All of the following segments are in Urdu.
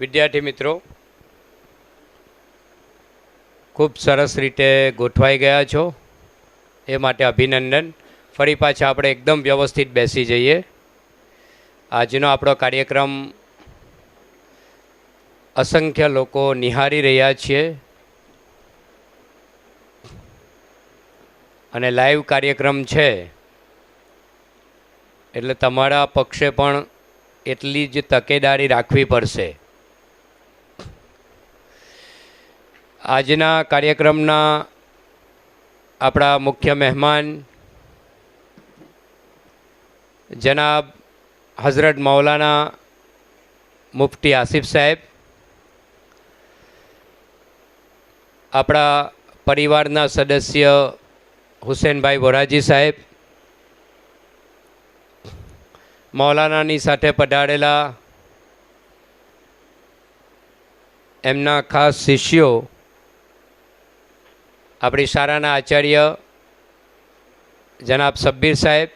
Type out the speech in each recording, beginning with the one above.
વિદ્યાર્થી મિત્રો, ખૂબ સરસ રીતે ગોઠવાઈ ગયા છો, એ માટે અભિનંદન. ફરી પાછા આપણે એકદમ વ્યવસ્થિત બેસી જઈએ. આજનો આપણો કાર્યક્રમ અસંખ્ય લોકો નિહાળી રહ્યા છીએ અને લાઈવ કાર્યક્રમ છે, એટલે તમારા પક્ષે પણ એટલી જ તકેદારી રાખવી પડશે. આજના કાર્યક્રમના આપણા મુખ્ય મહેમાન જનાબ હઝરત મૌલાના મુફ્તી આસિફ સાહેબ, આપણા પરિવારના સદસ્ય હુસેનભાઈ વોરાજી સાહેબ, મૌલાનાની સાથે પધારેલા એમના ખાસ શિષ્યો, આપણી શાળાના આચાર્ય જનાબ સબ્બીર સાહેબ,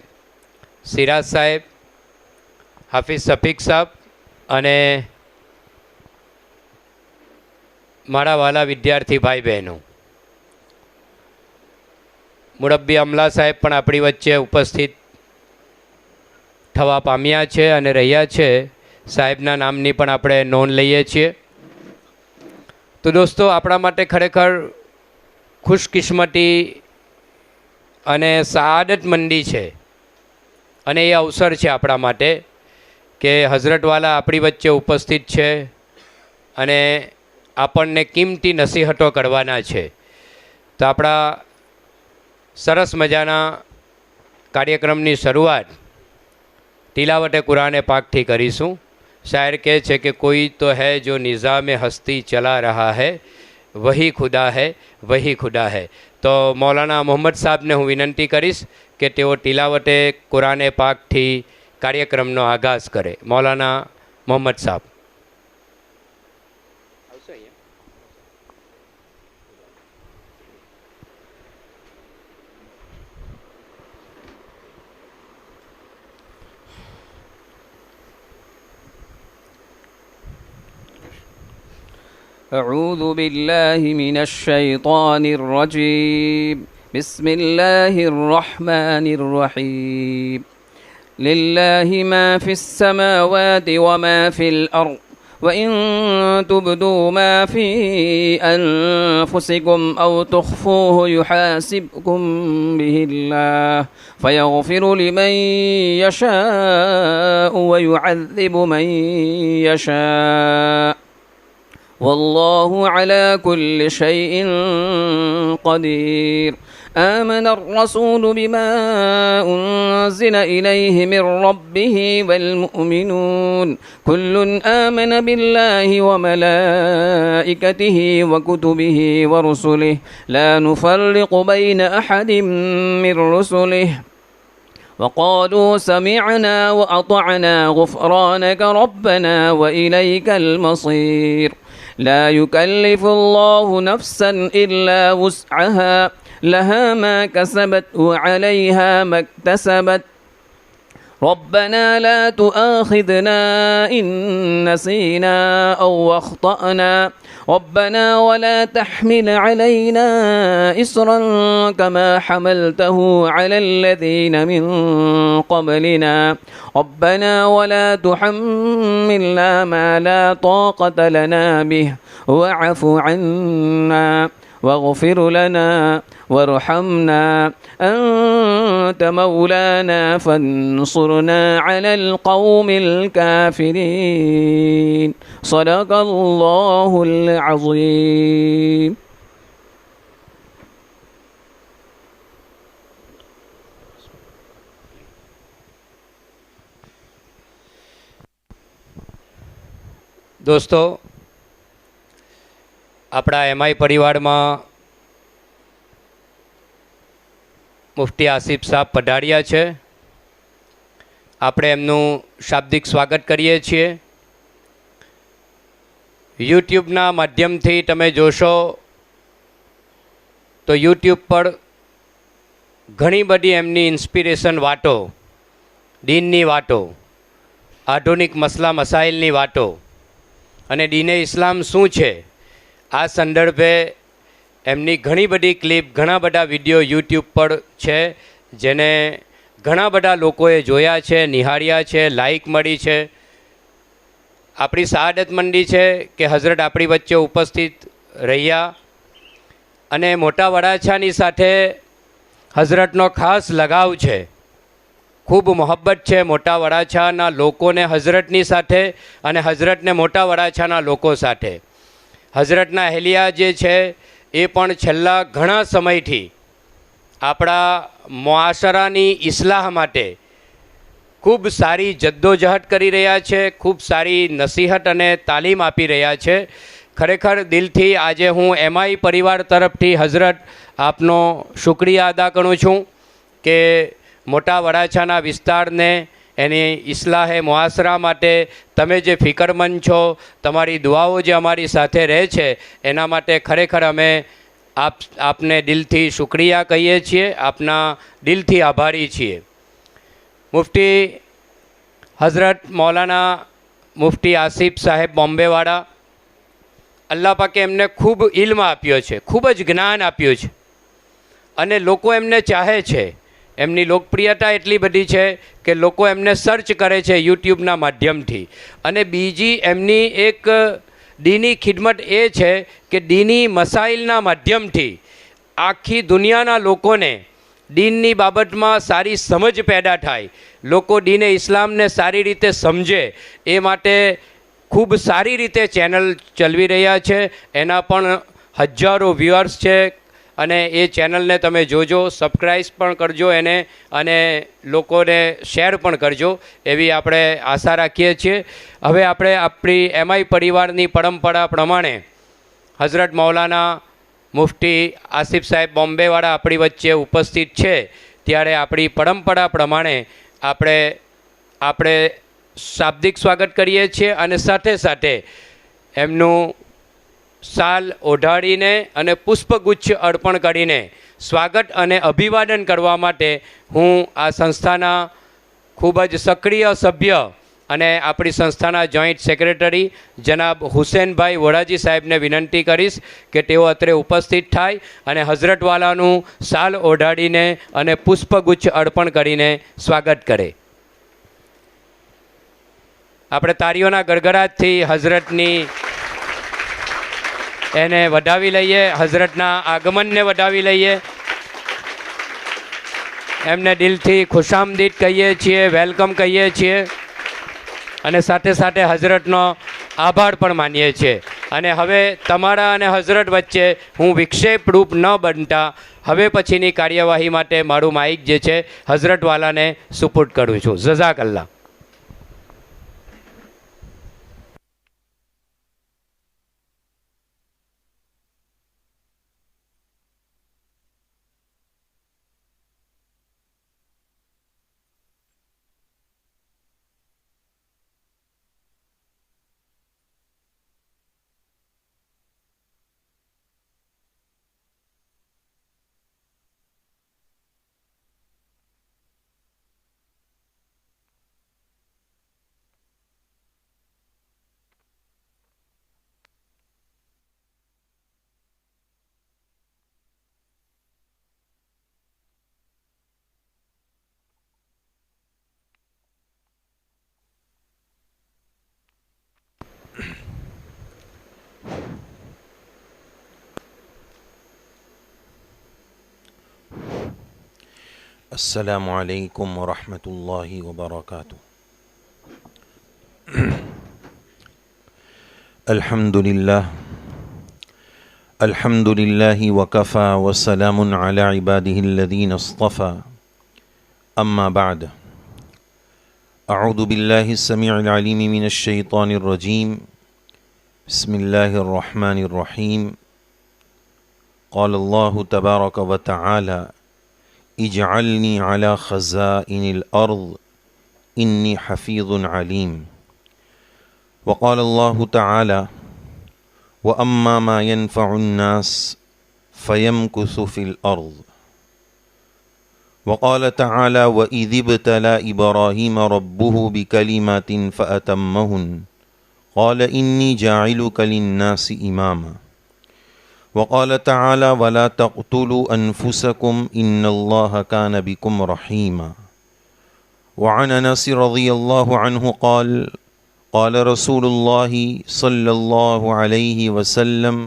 સિરાજ સાહેબ, હાફિઝ શફીક સાહેબ અને મારા વાલા વિદ્યાર્થી ભાઈ બહેનો, મુરબ્બી અમલા સાહેબ પણ આપણી વચ્ચે ઉપસ્થિત થવા પામ્યા છે અને રહ્યા છે. સાહેબના નામની પણ આપણે નોંધ લઈએ છીએ. તો દોસ્તો, આપણા માટે ખરેખર ખુશકિસ્મતી અને સઆદતમંદી છે અને એ અવસર છે આપણા માટે કે હઝરતવાલા આપણી વચ્ચે ઉપસ્થિત છે અને આપણને કિંમતી નસીહતો કરવાના છે. તો આપણા સરસ મજાના કાર્યક્રમની શરૂઆત તિલાવતે કુરાન પાકથી કરીશું. શાયર કહે છે કે કોઈ તો હૈ જો નિઝામે હસ્તી ચલા રહા હૈ, વહી ખુદા હૈ, વહી ખુદા હૈ. તો મૌલાના મોહમ્મદ સાહેબને હું વિનંતી કરીશ કે તેઓ તિલાવતે કુરાન પાકથી કાર્યક્રમનો આગાઝ કરે. મૌલાના મોહમ્મદ સાહેબ. أعوذ بالله من الشيطان الرجيم. بسم الله الرحمن الرحيم. لله ما في السماوات وما في الأرض وإن تبدوا ما في أنفسكم أو تخفوه يحاسبكم به الله فيغفر لمن يشاء ويعذب من يشاء والله على كل شيء قدير. آمن الرسول بما أنزل إليه من ربه والمؤمنون كل آمن بالله وملائكته وكتبه ورسله لا نفرق بين أحد من رسله وقالوا سمعنا وأطعنا غفرانك ربنا وإليك المصير. لا يكلف الله نفسا إلا وسعها لها ما كسبت وعليها ما اكتسبت ربنا لا تؤاخذنا إن نسينا أو أخطأنا ربنا ولا تحمل علينا إصرا كما حملته على الذين من قبلنا ربنا ولا تحملنا ما لا طاقة لنا به واعف عنا واغفر لنا وارحمنا أنت مولانا فانصرنا على القوم الكافرين. صدق الله العظيم. દોસ્તો, આપણા એમઆઈ પરિવારમાં મુફ્તી આસિફ સાહેબ પધાર્યા છે. આપણે એમનું શાબ્દિક સ્વાગત કરીએ છીએ. યુટ્યુબના માધ્યમથી તમે જોશો તો યુટ્યુબ પર ઘણી બધી એમની ઇન્સ્પિરેશન વાતો, દીનની વાતો, આધુનિક મસલા મસાઇલની વાતો અને દીને ઇસ્લામ શું છે આ સંદર્ભે એમની ઘણી બધી ક્લિપ, ઘણા બધા વિડીયો યુટ્યુબ પર છે, જેને ઘણા બધા લોકોએ જોયા છે, નિહાળ્યા છે, લાઇક મળી છે. આપણી સઆદતમંદી છે કે હઝરત આપણી વચ્ચે ઉપસ્થિત રહ્યા અને મોટા વરાછાની સાથે હઝરતનો ખાસ લગાવ છે, ખૂબ મોહબ્બત છે મોટા વરાછાના લોકોને હઝરતની સાથે અને હઝરતને મોટા વરાછાના લોકો સાથે. હઝરતના અહેલિયા જે છે એ પણ છેલ્લા ઘણા સમયથી આપણા મુઆશરાની ઇસ્લાહ માટે ખૂબ સારી જદ્દોજહદ કરી રહ્યા છે, ખૂબ સારી નસીહત અને તાલીમ આપી રહ્યા છે. ખરેખર દિલથી આજે હું એમઆઈ પરિવાર તરફથી હઝરત આપનો શુક્રિયા અદા કરું છું કે મોટા વરાછાના વિસ્તારને એની ઇસ્લાહે મુઆશરા માટે તમે જે ફિકરમંદ છો, તમારી દુઆઓ જે અમારી સાથે રહે છે, એના માટે ખરેખર અમે આપને દિલથી શુક્રિયા કહીએ છીએ, આપના દિલથી આભારી છીએ. મુફ્તી હઝરત મૌલાના મુફ્તી આસિફ સાહેબ બોમ્બેવાળા, અલ્લાહ પાકે એમને ખૂબ ઇલ્મ આપ્યો છે, ખૂબ જ જ્ઞાન આપ્યું છે અને લોકો એમને ચાહે છે. એમની લોકપ્રિયતા એટલી બધી છે કે લોકો એમને સર્ચ કરે છે યુટ્યુબના માધ્યમથી. અને બીજી એમની એક દીની ખિદમત એ છે કે દીની મસાઇલના માધ્યમથી આખી દુનિયાના લોકોને દીનની બાબતમાં સારી સમજ પેદા થાય, લોકો દીને ઇસ્લામને સારી રીતે સમજે એ માટે ખૂબ સારી રીતે ચેનલ ચલાવી રહ્યા છે. એના પણ હજારો વ્યુઅર્સ છે અને એ ચેનલને તમે જોજો, સબસ્ક્રાઈબ પણ કરજો એને અને લોકોને શેર પણ કરજો એવી આપણે આશા રાખીએ છીએ. હવે આપણે આપણી એમઆઈ પરિવારની પરંપરા પ્રમાણે હઝરત મૌલાના મુફ્તી આસિફ સાહેબ બોમ્બેવાળા આપણી વચ્ચે ઉપસ્થિત છે, ત્યારે આપણી પરંપરા પ્રમાણે આપણે શાબ્દિક સ્વાગત કરીએ છીએ અને સાથે સાથે એમનું શાલ ઓઢાડીને અને પુષ્પગુચ્છ અર્પણ કરીને સ્વાગત અને અભિવાદન કરવા માટે હું આ સંસ્થાના ખૂબ જ સક્રિય સભ્ય અને આપણી સંસ્થાના જોઈન્ટ સેક્રેટરી જનાબ હુસેનભાઈ વોરાજી સાહેબને વિનંતી કરીશ કે તેઓ અત્રે ઉપસ્થિત થાય અને હઝરતવાલાનું શાલ ઓઢાડીને અને પુષ્પગુચ્છ અર્પણ કરીને સ્વાગત કરે. આપણે તાળીઓના ગડગડાટથી હઝરતની એને વધાવી લઈએ, હઝરતના આગમનને વધાવી લઈએ. એમને દિલથી ખુશામદીદ કહીએ છીએ, વેલકમ કહીએ છીએ અને સાથે સાથે હઝરતનો આભાર પણ માનીએ છીએ. અને હવે તમારા અને હઝરત વચ્ચે હું વિક્ષેપરૂપ ન બનતા હવે પછીની કાર્યવાહી માટે મારું માઇક જે છે હઝરતવાલાને સુપુર્દ કરું છું. જઝાકલ્લાહ. السلام عليكم ورحمة الله وبركاته. الحمد لله وكفى وسلام على عباده الذين اصطفى. أما بعد، أعوذ بالله السميع العليم من الشيطان الرجيم. بسم الله الرحمن الرحيم. قال الله تبارك وتعالى: اجعلني على خزائن الأرض إني حفيظ عليم. وقال الله تعالى: وأما ما ينفع الناس فيمكث في الأرض. وقال تعالى وإذ ابتلى إبراهيم ربه بكلمات فأتمهن قال إني جاعلك للناس إماما وقال تعالى ولا تقتلوا أنفسكم إن الله كان بكم رحيما وعن أنس رضي الله عنه قال قال رسول الله صلى الله عليه وسلم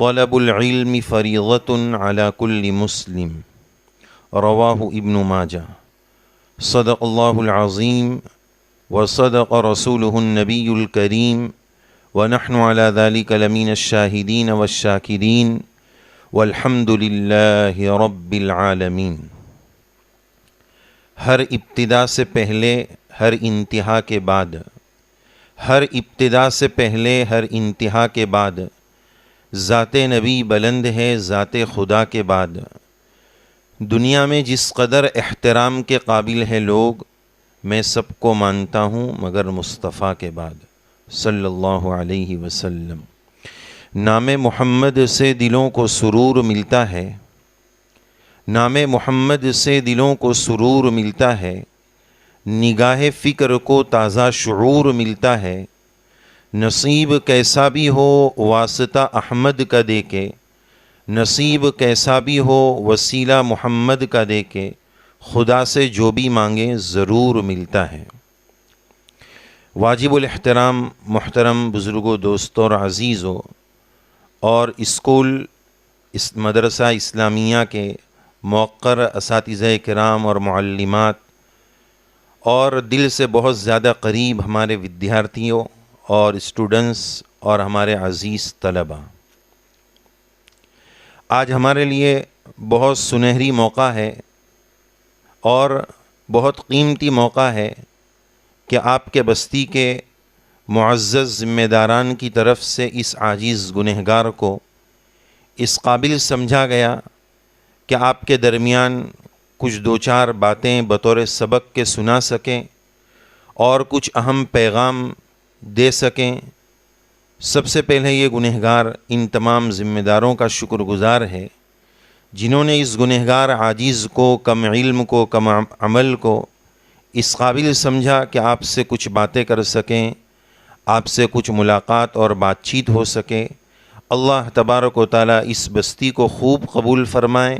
طلب العلم فريضة على كل مسلم رواه ابن ماجہ صدق اللہ العظیم وصدق رسوله النبی الکریم ونحن على ذلك لمن الشاہدین والشاکرین والحمد للہ رب العالمین۔ ہر ابتدا سے پہلے ہر انتہا کے بعد، ہر ابتدا سے پہلے ہر انتہا کے بعد ذات نبی بلند ہے ذات خدا کے بعد۔ دنیا میں جس قدر احترام کے قابل ہے لوگ، میں سب کو مانتا ہوں مگر مصطفیٰ کے بعد صلی اللہ علیہ وسلم۔ نام محمد سے دلوں کو سرور ملتا ہے، نام محمد سے دلوں کو سرور ملتا ہے، نگاہ فکر کو تازہ شعور ملتا ہے۔ نصیب کیسا بھی ہو واسطہ احمد کا دے کے، نصیب کیسا بھی ہو وسیلہ محمد کا دے کے، خدا سے جو بھی مانگے ضرور ملتا ہے۔ واجب الاحترام محترم بزرگوں، دوستوں اور عزیزوں، اور مدرسہ اسلامیہ کے موقر اساتذہ کرام اور معلمات، اور دل سے بہت زیادہ قریب ہمارے ودیارتھیوں اور اسٹوڈنٹس اور ہمارے عزیز طلباء، آج ہمارے لیے بہت سنہری موقع ہے اور بہت قیمتی موقع ہے کہ آپ کے بستی کے معزز ذمہ داران کی طرف سے اس عاجز گنہگار کو اس قابل سمجھا گیا کہ آپ کے درمیان کچھ دو چار باتیں بطور سبق کے سنا سکیں اور کچھ اہم پیغام دے سکیں۔ سب سے پہلے یہ گنہگار ان تمام ذمہ داروں کا شکر گزار ہے جنہوں نے اس گنہگار عاجز کو، کم علم کو، کم عمل کو اس قابل سمجھا کہ آپ سے کچھ باتیں کر سکیں، آپ سے کچھ ملاقات اور بات چیت ہو سکے۔ اللہ تبارک و تعالیٰ اس بستی کو خوب قبول فرمائے،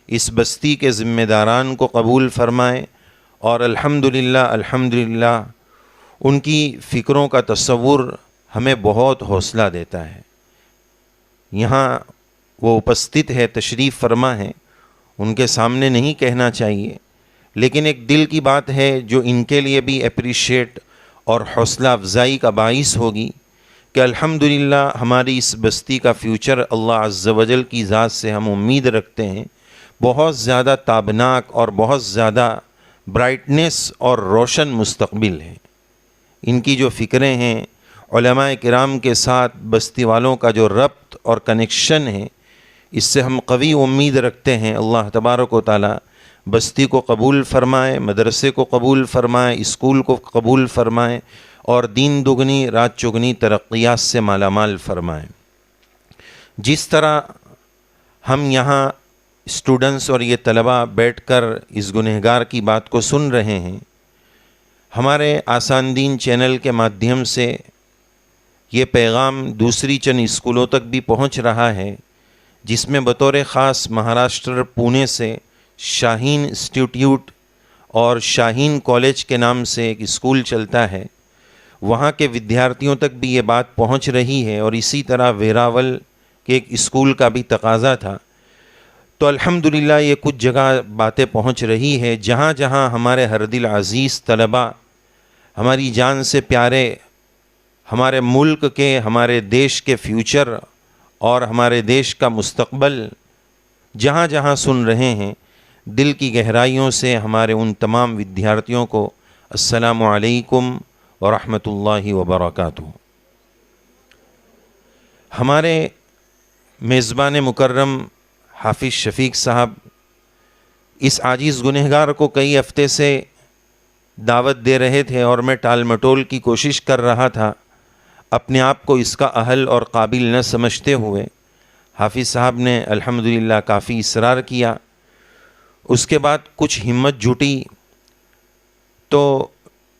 اس بستی کے ذمہ داران کو قبول فرمائے، اور الحمدللہ ان کی فکروں کا تصور ہمیں بہت حوصلہ دیتا ہے۔ یہاں وہ اپستت ہے، تشریف فرما ہے، ان کے سامنے نہیں کہنا چاہیے، لیکن ایک دل کی بات ہے جو ان کے لیے بھی اپریشیٹ اور حوصلہ افزائی کا باعث ہوگی کہ الحمدللہ ہماری اس بستی کا فیوچر اللہ عز و جل کی ذات سے ہم امید رکھتے ہیں بہت زیادہ تابناک اور بہت زیادہ برائٹنس اور روشن مستقبل ہے۔ ان کی جو فکریں ہیں، علماء کرام کے ساتھ بستی والوں کا جو ربط اور کنیکشن ہے، اس سے ہم قوی امید رکھتے ہیں اللہ تبارک و تعالی بستی کو قبول فرمائے، مدرسے کو قبول فرمائے، اسکول کو قبول فرمائے، اور دین دگنی رات چگنی ترقیات سے مالا مال فرمائے۔ جس طرح ہم یہاں اسٹوڈنٹس اور یہ طلباء بیٹھ کر اس گنہگار کی بات کو سن رہے ہیں، ہمارے آسان دین چینل کے مادھیم سے یہ پیغام دوسری چند اسکولوں تک بھی پہنچ رہا ہے، جس میں بطور خاص مہاراشٹر پونے سے شاہین انسٹیٹیوٹ اور شاہین کالج کے نام سے ایک اسکول چلتا ہے، وہاں کے ودیارتھیوں تک بھی یہ بات پہنچ رہی ہے، اور اسی طرح ویراول کے ایک اسکول کا بھی تقاضا تھا۔ تو الحمدللہ یہ کچھ جگہ باتیں پہنچ رہی ہے جہاں جہاں ہمارے ہر دل عزیز طلباء، ہماری جان سے پیارے، ہمارے ملک کے، ہمارے دیش کے فیوچر اور ہمارے دیش کا مستقبل جہاں جہاں سن رہے ہیں، دل کی گہرائیوں سے ہمارے ان تمام ودیارتھیوں کو السلام علیکم ورحمۃ اللہ وبرکاتہ۔ ہمارے میزبان مکرم حافظ شفیق صاحب اس عاجز گنہگار کو کئی ہفتے سے دعوت دے رہے تھے، اور میں ٹال مٹول کی کوشش کر رہا تھا، اپنے آپ کو اس کا اہل اور قابل نہ سمجھتے ہوئے۔ حافظ صاحب نے الحمدللہ کافی اصرار کیا۔ اس کے بعد کچھ ہمت جھوٹی تو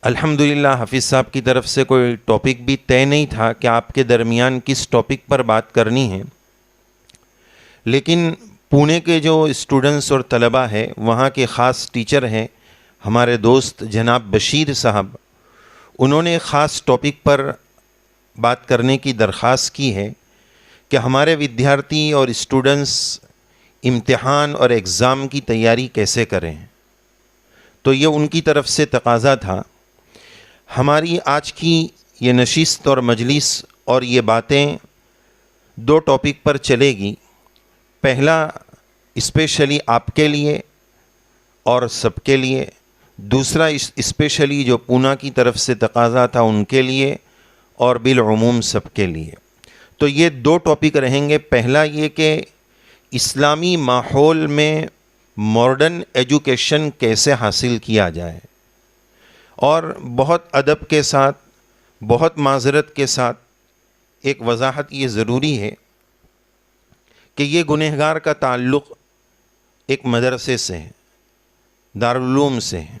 الحمدللہ حافظ صاحب کی طرف سے کوئی ٹاپک بھی طے نہیں تھا کہ آپ کے درمیان کس ٹاپک پر بات کرنی ہے، لیکن پونے کے جو اسٹوڈنٹس اور طلباء ہے وہاں کے خاص ٹیچر ہیں ہمارے دوست جناب بشیر صاحب، انہوں نے خاص ٹاپک پر بات کرنے کی درخواست کی ہے کہ ہمارے ودیارتھی اور اسٹوڈنٹس امتحان اور ایگزام کی تیاری کیسے کریں، تو یہ ان کی طرف سے تقاضا تھا۔ ہماری آج کی یہ نشست اور مجلس اور یہ باتیں دو ٹاپک پر چلے گی۔ پہلا اسپیشلی آپ کے لیے اور سب کے لیے، دوسرا اسپیشلی جو پونا کی طرف سے تقاضا تھا ان کے لیے اور بالعموم سب کے لیے۔ تو یہ دو ٹاپک رہیں گے۔ پہلا یہ کہ اسلامی ماحول میں ماڈرن ایجوکیشن کیسے حاصل کیا جائے، اور بہت ادب کے ساتھ، بہت معذرت کے ساتھ ایک وضاحت یہ ضروری ہے کہ یہ گنہگار کا تعلق ایک مدرسے سے ہے، دارالعلوم سے ہے۔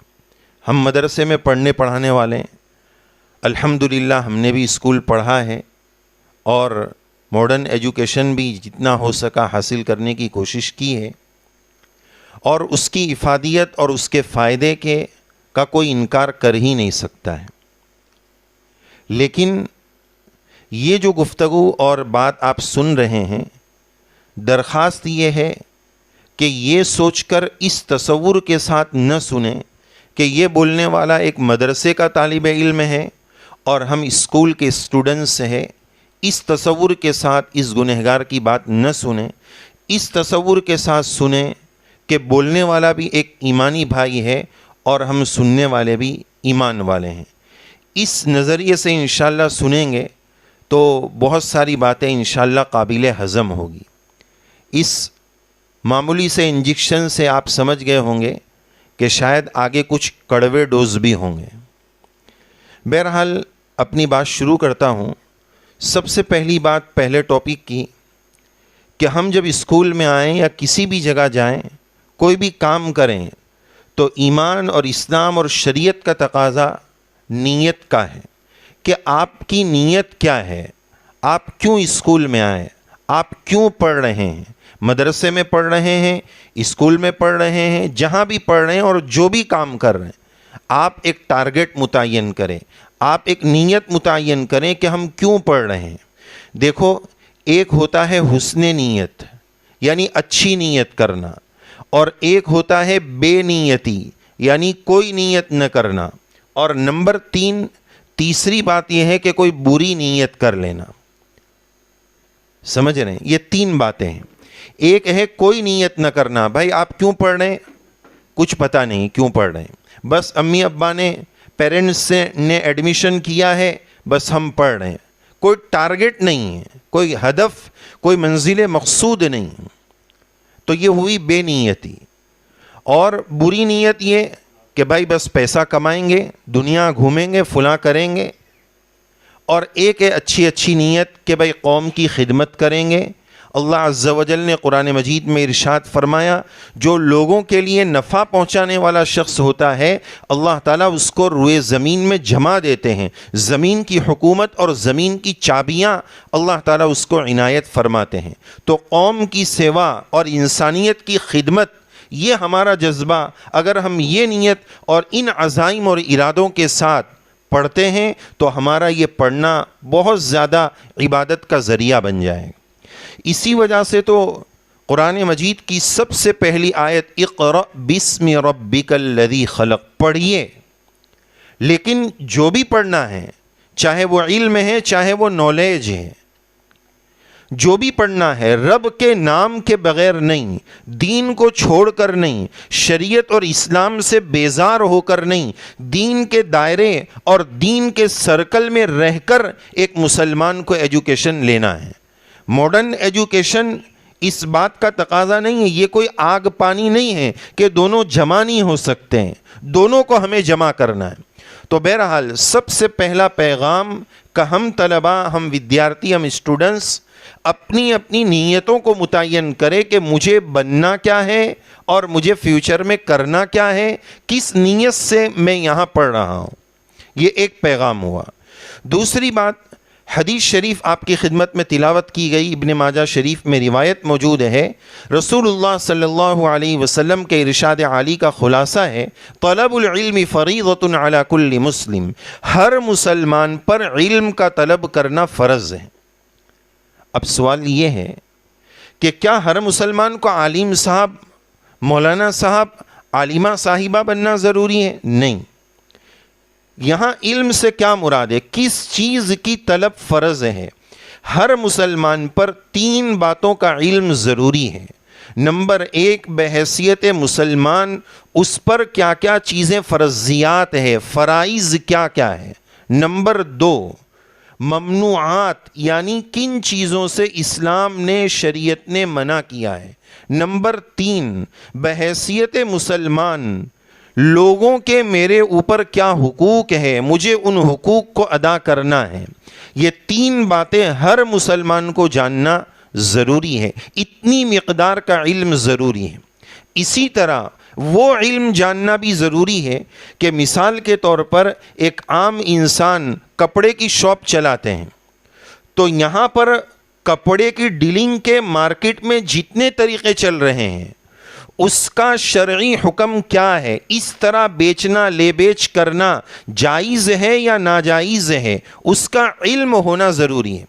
ہم مدرسے میں پڑھنے پڑھانے والے ہیں، الحمدللہ ہم نے بھی اسکول پڑھا ہے اور ماڈرن ایجوکیشن بھی جتنا ہو سکا حاصل کرنے کی کوشش کی ہے، اور اس کی افادیت اور اس کے فائدے کا کوئی انکار کر ہی نہیں سکتا ہے۔ لیکن یہ جو گفتگو اور بات آپ سن رہے ہیں، درخواست یہ ہے کہ یہ سوچ کر اس تصور کے ساتھ نہ سنیں کہ یہ بولنے والا ایک مدرسے کا طالب علم ہے اور ہم اسکول کے اسٹوڈنٹس ہیں۔ اس تصور کے ساتھ اس گنہگار کی بات نہ سنیں، اس تصور کے ساتھ سنیں کہ بولنے والا بھی ایک ایمانی بھائی ہے اور ہم سننے والے بھی ایمان والے ہیں۔ اس نظریے سے انشاءاللہ سنیں گے تو بہت ساری باتیں انشاءاللہ قابل ہضم ہوگی۔ اس معمولی سے انجیکشن سے آپ سمجھ گئے ہوں گے کہ شاید آگے کچھ کڑوے ڈوز بھی ہوں گے۔ بہرحال اپنی بات شروع کرتا ہوں۔ سب سے پہلی بات پہلے ٹاپک کی کہ ہم جب اسکول میں آئیں یا کسی بھی جگہ جائیں، کوئی بھی کام کریں، تو ایمان اور اسلام اور شریعت کا تقاضا نیت کا ہے کہ آپ کی نیت کیا ہے، آپ کیوں اسکول میں آئے، آپ کیوں پڑھ رہے ہیں، مدرسے میں پڑھ رہے ہیں، اسکول میں پڑھ رہے ہیں، جہاں بھی پڑھ رہے ہیں اور جو بھی کام کر رہے ہیں، آپ ایک ٹارگٹ متعین کریں، آپ ایک نیت متعین کریں کہ ہم کیوں پڑھ رہے ہیں۔ دیکھو، ایک ہوتا ہے حسن نیت یعنی اچھی نیت کرنا، اور ایک ہوتا ہے بے نیتی یعنی کوئی نیت نہ کرنا، اور نمبر تیسری بات یہ ہے کہ کوئی بری نیت کر لینا۔ سمجھ رہے ہیں؟ یہ تین باتیں ہیں۔ ایک ہے کوئی نیت نہ کرنا، بھائی آپ کیوں پڑھ رہے ہیں، کچھ پتہ نہیں کیوں پڑھ رہے ہیں، بس امی ابا نے، پیرنٹس نے ایڈمیشن کیا ہے، بس ہم پڑھ رہے ہیں، کوئی ٹارگٹ نہیں ہے، کوئی ہدف، کوئی منزل مقصود نہیں، تو یہ ہوئی بے نیتی۔ اور بری نیت یہ کہ بھائی بس پیسہ کمائیں گے، دنیا گھومیں گے، فلاں کریں گے۔ اور ایک ہے اچھی نیت کہ بھائی قوم کی خدمت کریں گے۔ اللہ عز و جل نے قرآن مجید میں ارشاد فرمایا، جو لوگوں کے لیے نفع پہنچانے والا شخص ہوتا ہے، اللہ تعالیٰ اس کو روئے زمین میں جمع دیتے ہیں، زمین کی حکومت اور زمین کی چابیاں اللہ تعالیٰ اس کو عنایت فرماتے ہیں۔ تو قوم کی سیوا اور انسانیت کی خدمت، یہ ہمارا جذبہ، اگر ہم یہ نیت اور ان عزائم اور ارادوں کے ساتھ پڑھتے ہیں تو ہمارا یہ پڑھنا بہت زیادہ عبادت کا ذریعہ بن جائے گا۔ اسی وجہ سے تو قرآن مجید کی سب سے پہلی آیت اقرأ بسم ربک الذی خلق، پڑھیے۔ لیکن جو بھی پڑھنا ہے، چاہے وہ علم ہے، چاہے وہ نالج ہے، جو بھی پڑھنا ہے رب کے نام کے بغیر نہیں، دین کو چھوڑ کر نہیں، شریعت اور اسلام سے بیزار ہو کر نہیں، دین کے دائرے اور دین کے سرکل میں رہ کر ایک مسلمان کو ایجوکیشن لینا ہے۔ ماڈرن ایجوکیشن اس بات کا تقاضا نہیں ہے، یہ کوئی آگ پانی نہیں ہے کہ دونوں جمع نہیں ہو سکتے ہیں، دونوں کو ہمیں جمع کرنا ہے۔ تو بہرحال سب سے پہلا پیغام کہ ہم طلباء، ہم ودیارتی، ہم اسٹوڈنٹس اپنی اپنی نیتوں کو متعین کرے کہ مجھے بننا کیا ہے اور مجھے فیوچر میں کرنا کیا ہے، کس نیت سے میں یہاں پڑھ رہا ہوں. یہ ایک پیغام ہوا. دوسری بات، حدیث شریف آپ کی خدمت میں تلاوت کی گئی، ابن ماجہ شریف میں روایت موجود ہے. رسول اللہ صلی اللہ علیہ وسلم کے ارشاد عالی کا خلاصہ ہے، طلب العلم فریضۃ علی کل مسلم، ہر مسلمان پر علم کا طلب کرنا فرض ہے. اب سوال یہ ہے کہ کیا ہر مسلمان کو عالم صاحب، مولانا صاحب، عالمہ صاحبہ بننا ضروری ہے؟ نہیں. یہاں علم سے کیا مراد ہے، کس چیز کی طلب فرض ہے؟ ہر مسلمان پر 3 باتوں کا علم ضروری ہے. نمبر 1، بحیثیت مسلمان اس پر کیا کیا چیزیں فرضیات ہے، فرائض کیا کیا ہے. نمبر 2، ممنوعات یعنی کن چیزوں سے اسلام نے، شریعت نے منع کیا ہے. نمبر 3، بحیثیت مسلمان لوگوں کے میرے اوپر کیا حقوق ہے، مجھے ان حقوق کو ادا کرنا ہے. یہ 3 باتیں ہر مسلمان کو جاننا ضروری ہے. اتنی مقدار کا علم ضروری ہے. اسی طرح وہ علم جاننا بھی ضروری ہے کہ مثال کے طور پر ایک عام انسان کپڑے کی شاپ چلاتے ہیں، تو یہاں پر کپڑے کی ڈیلنگ کے مارکیٹ میں جتنے طریقے چل رہے ہیں اس کا شرعی حکم کیا ہے، اس طرح بیچنا، لے بیچ کرنا جائز ہے یا ناجائز ہے، اس کا علم ہونا ضروری ہے.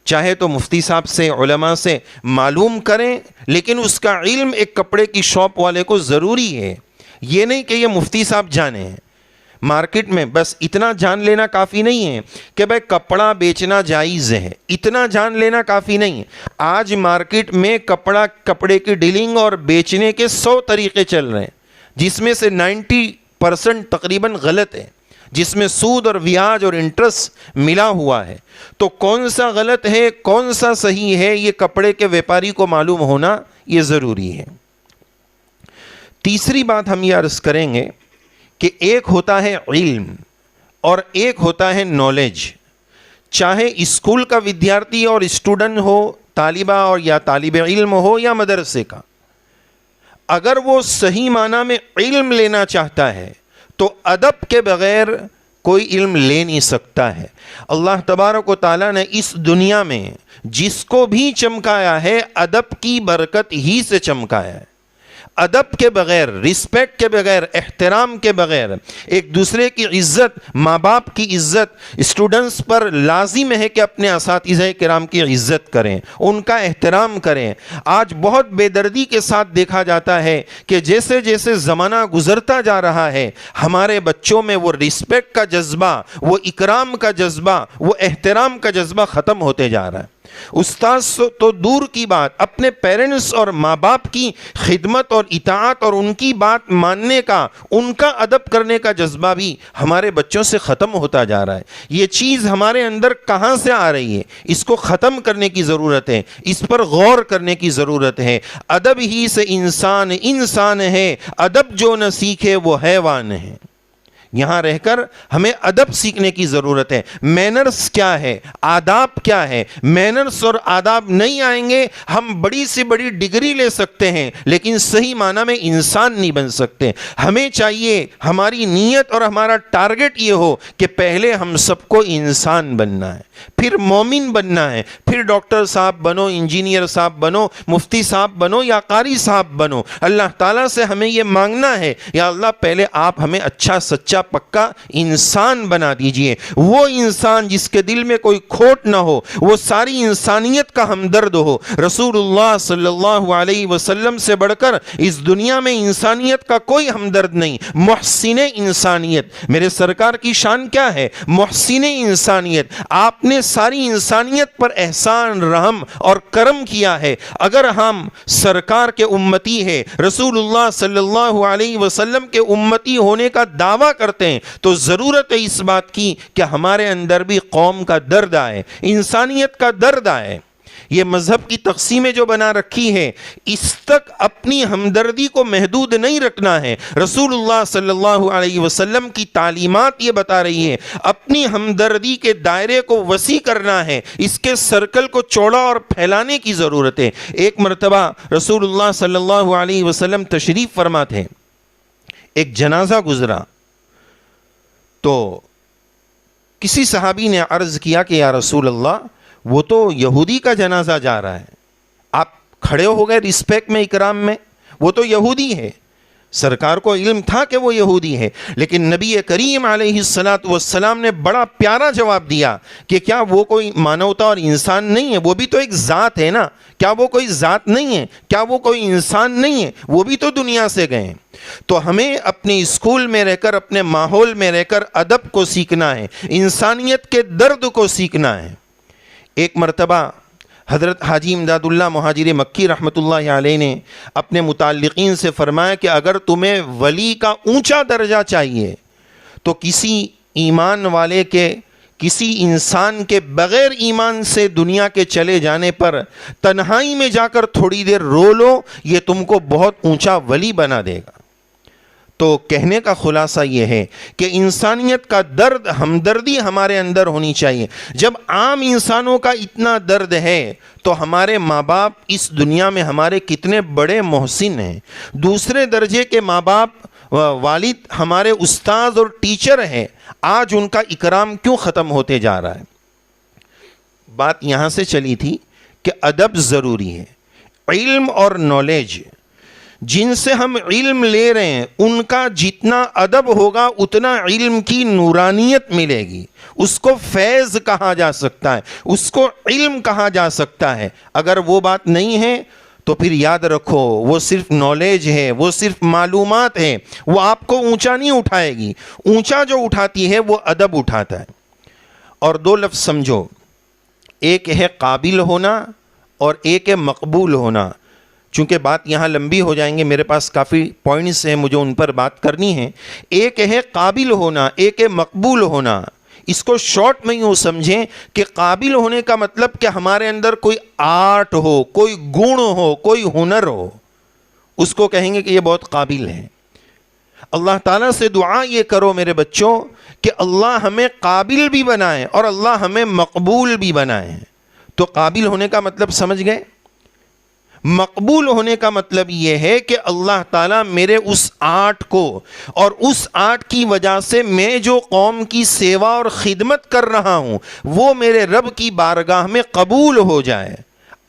چاہے تو مفتی صاحب سے، علماء سے معلوم کریں، لیکن اس کا علم ایک کپڑے کی شاپ والے کو ضروری ہے. یہ نہیں کہ یہ مفتی صاحب جانے ہیں. مارکیٹ میں بس اتنا جان لینا کافی نہیں ہے کہ بھائی کپڑا بیچنا جائز ہے، اتنا جان لینا کافی نہیں ہے. آج مارکیٹ میں کپڑے کی ڈیلنگ اور بیچنے کے 100 طریقے چل رہے ہیں، جس میں سے 90% تقریباً غلط ہے، جس میں سود اور بیاج اور انٹرسٹ ملا ہوا ہے. تو کون سا غلط ہے، کون سا صحیح ہے، یہ کپڑے کے ویپاری کو معلوم ہونا یہ ضروری ہے. تیسری بات ہم یہ عرض کریں گے کہ ایک ہوتا ہے علم اور ایک ہوتا ہے نالج. چاہے اسکول کا ودیارتی اور اسٹوڈنٹ ہو، طالبہ اور یا طالب علم ہو یا مدرسے کا، اگر وہ صحیح معنی میں علم لینا چاہتا ہے تو ادب کے بغیر کوئی علم لے نہیں سکتا ہے. اللہ تبارک و تعالیٰ نے اس دنیا میں جس کو بھی چمکایا ہے ادب کی برکت ہی سے چمکایا ہے. ادب کے بغیر، رسپیکٹ کے بغیر، احترام کے بغیر، ایک دوسرے کی عزت، ماں باپ کی عزت، اسٹوڈنٹس پر لازم ہے کہ اپنے اساتذہ کرام کی عزت کریں، ان کا احترام کریں. آج بہت بے دردی کے ساتھ دیکھا جاتا ہے کہ جیسے جیسے زمانہ گزرتا جا رہا ہے ہمارے بچوں میں وہ رسپیکٹ کا جذبہ، وہ اکرام کا جذبہ، وہ احترام کا جذبہ ختم ہوتے جا رہا ہے. استاد تو دور کی بات، اپنے پیرنٹس اور ماں باپ کی خدمت اور اطاعت اور ان کی بات ماننے کا، ان کا ادب کرنے کا جذبہ بھی ہمارے بچوں سے ختم ہوتا جا رہا ہے. یہ چیز ہمارے اندر کہاں سے آ رہی ہے؟ اس کو ختم کرنے کی ضرورت ہے، اس پر غور کرنے کی ضرورت ہے. ادب ہی سے انسان انسان ہے، ادب جو نہ سیکھے وہ حیوان ہے. یہاں رہ کر ہمیں ادب سیکھنے کی ضرورت ہے. مینرز کیا ہے، آداب کیا ہے. مینرز اور آداب نہیں آئیں گے، ہم بڑی سے بڑی ڈگری لے سکتے ہیں لیکن صحیح معنی میں انسان نہیں بن سکتے. ہمیں چاہیے ہماری نیت اور ہمارا ٹارگٹ یہ ہو کہ پہلے ہم سب کو انسان بننا ہے، پھر مومن بننا ہے، پھر ڈاکٹر صاحب بنو، انجینئر صاحب بنو، مفتی صاحب بنو یا قاری صاحب بنو. اللہ تعالیٰ سے ہمیں یہ مانگنا ہے، یا اللہ پہلے آپ ہمیں اچھا سچا پکا انسان بنا دیجئے. وہ انسان جس کے دل میں کوئی کھوٹ نہ ہو، وہ ساری انسانیت کا ہمدرد ہو. رسول اللہ صلی اللہ علیہ وسلم سے بڑھ کر اس دنیا میں انسانیت کا کوئی ہمدرد نہیں. محسن انسانیت، میرے سرکار کی شان کیا ہے؟ محسن انسانیت. آپ نے ساری انسانیت پر احسان، رحم اور کرم کیا ہے. اگر ہم سرکار کے امتی ہیں، رسول اللہ صلی اللہ علیہ وسلم کے امتی ہونے کا دعویٰ کرتے ہیں، تو ضرورت ہے اس بات کی کہ ہمارے اندر بھی قوم کا درد آئے، انسانیت کا درد آئے. یہ مذہب کی تقسیمیں جو بنا رکھی ہے اس تک اپنی ہمدردی کو محدود نہیں رکھنا ہے. رسول اللہ صلی اللہ علیہ وسلم کی تعلیمات یہ بتا رہی ہے اپنی ہمدردی کے دائرے کو وسیع کرنا ہے, اس کے سرکل کو چوڑا اور پھیلانے کی ضرورت ہے. ایک مرتبہ رسول اللہ صلی اللہ علیہ وسلم تشریف فرما تھے, ایک جنازہ گزرا تو کسی صحابی نے عرض کیا کہ یا رسول اللہ وہ تو یہودی کا جنازہ جا رہا ہے. آپ کھڑے ہو گئے رسپیکٹ میں, اکرام میں, وہ تو یہودی ہے. سرکار کو علم تھا کہ وہ یہودی ہے, لیکن نبی کریم علیہ الصلاۃ والسلام نے بڑا پیارا جواب دیا کہ کیا وہ کوئی مانوتا اور انسان نہیں ہے؟ وہ بھی تو ایک ذات ہے نا. کیا وہ کوئی ذات نہیں ہے؟ کیا وہ کوئی انسان نہیں ہے؟ وہ بھی تو دنیا سے گئے ہیں. تو ہمیں اپنے اسکول میں رہ کر, اپنے ماحول میں رہ کر ادب کو سیکھنا ہے, انسانیت کے درد کو سیکھنا ہے. ایک مرتبہ حضرت حاجی امداد اللہ مہاجر مکی رحمۃ اللہ علیہ نے اپنے متعلقین سے فرمایا کہ اگر تمہیں ولی کا اونچا درجہ چاہیے تو کسی ایمان والے کے, کسی انسان کے بغیر ایمان سے دنیا کے چلے جانے پر تنہائی میں جا کر تھوڑی دیر رو لو, یہ تم کو بہت اونچا ولی بنا دے گا. تو کہنے کا خلاصہ یہ ہے کہ انسانیت کا درد, ہمدردی ہمارے اندر ہونی چاہیے. جب عام انسانوں کا اتنا درد ہے تو ہمارے ماں باپ اس دنیا میں ہمارے کتنے بڑے محسن ہیں. دوسرے درجے کے ماں باپ, والد ہمارے استاذ اور ٹیچر ہیں, آج ان کا اکرام کیوں ختم ہوتے جا رہا ہے؟ بات یہاں سے چلی تھی کہ ادب ضروری ہے. علم اور نالج, جن سے ہم علم لے رہے ہیں ان کا جتنا ادب ہوگا اتنا علم کی نورانیت ملے گی. اس کو فیض کہا جا سکتا ہے, اس کو علم کہا جا سکتا ہے. اگر وہ بات نہیں ہے تو پھر یاد رکھو وہ صرف نالج ہے, وہ صرف معلومات ہے, وہ آپ کو اونچا نہیں اٹھائے گی. اونچا جو اٹھاتی ہے وہ ادب اٹھاتا ہے. اور دو لفظ سمجھو, ایک ہے قابل ہونا اور ایک ہے مقبول ہونا. چونکہ بات یہاں لمبی ہو جائیں گے, میرے پاس کافی پوائنٹس ہیں, مجھے ان پر بات کرنی ہے. ایک ہے قابل ہونا, ایک ہے مقبول ہونا. اس کو شارٹ میں یوں سمجھیں کہ قابل ہونے کا مطلب کہ ہمارے اندر کوئی آرٹ ہو, کوئی گن ہو, کوئی ہنر ہو, اس کو کہیں گے کہ یہ بہت قابل ہے. اللہ تعالیٰ سے دعا یہ کرو میرے بچوں کہ اللہ ہمیں قابل بھی بنائے اور اللہ ہمیں مقبول بھی بنائے. تو قابل ہونے کا مطلب سمجھ گئے؟ مقبول ہونے کا مطلب یہ ہے کہ اللہ تعالیٰ میرے اس آرٹ کو اور اس آرٹ کی وجہ سے میں جو قوم کی سیوا اور خدمت کر رہا ہوں وہ میرے رب کی بارگاہ میں قبول ہو جائے.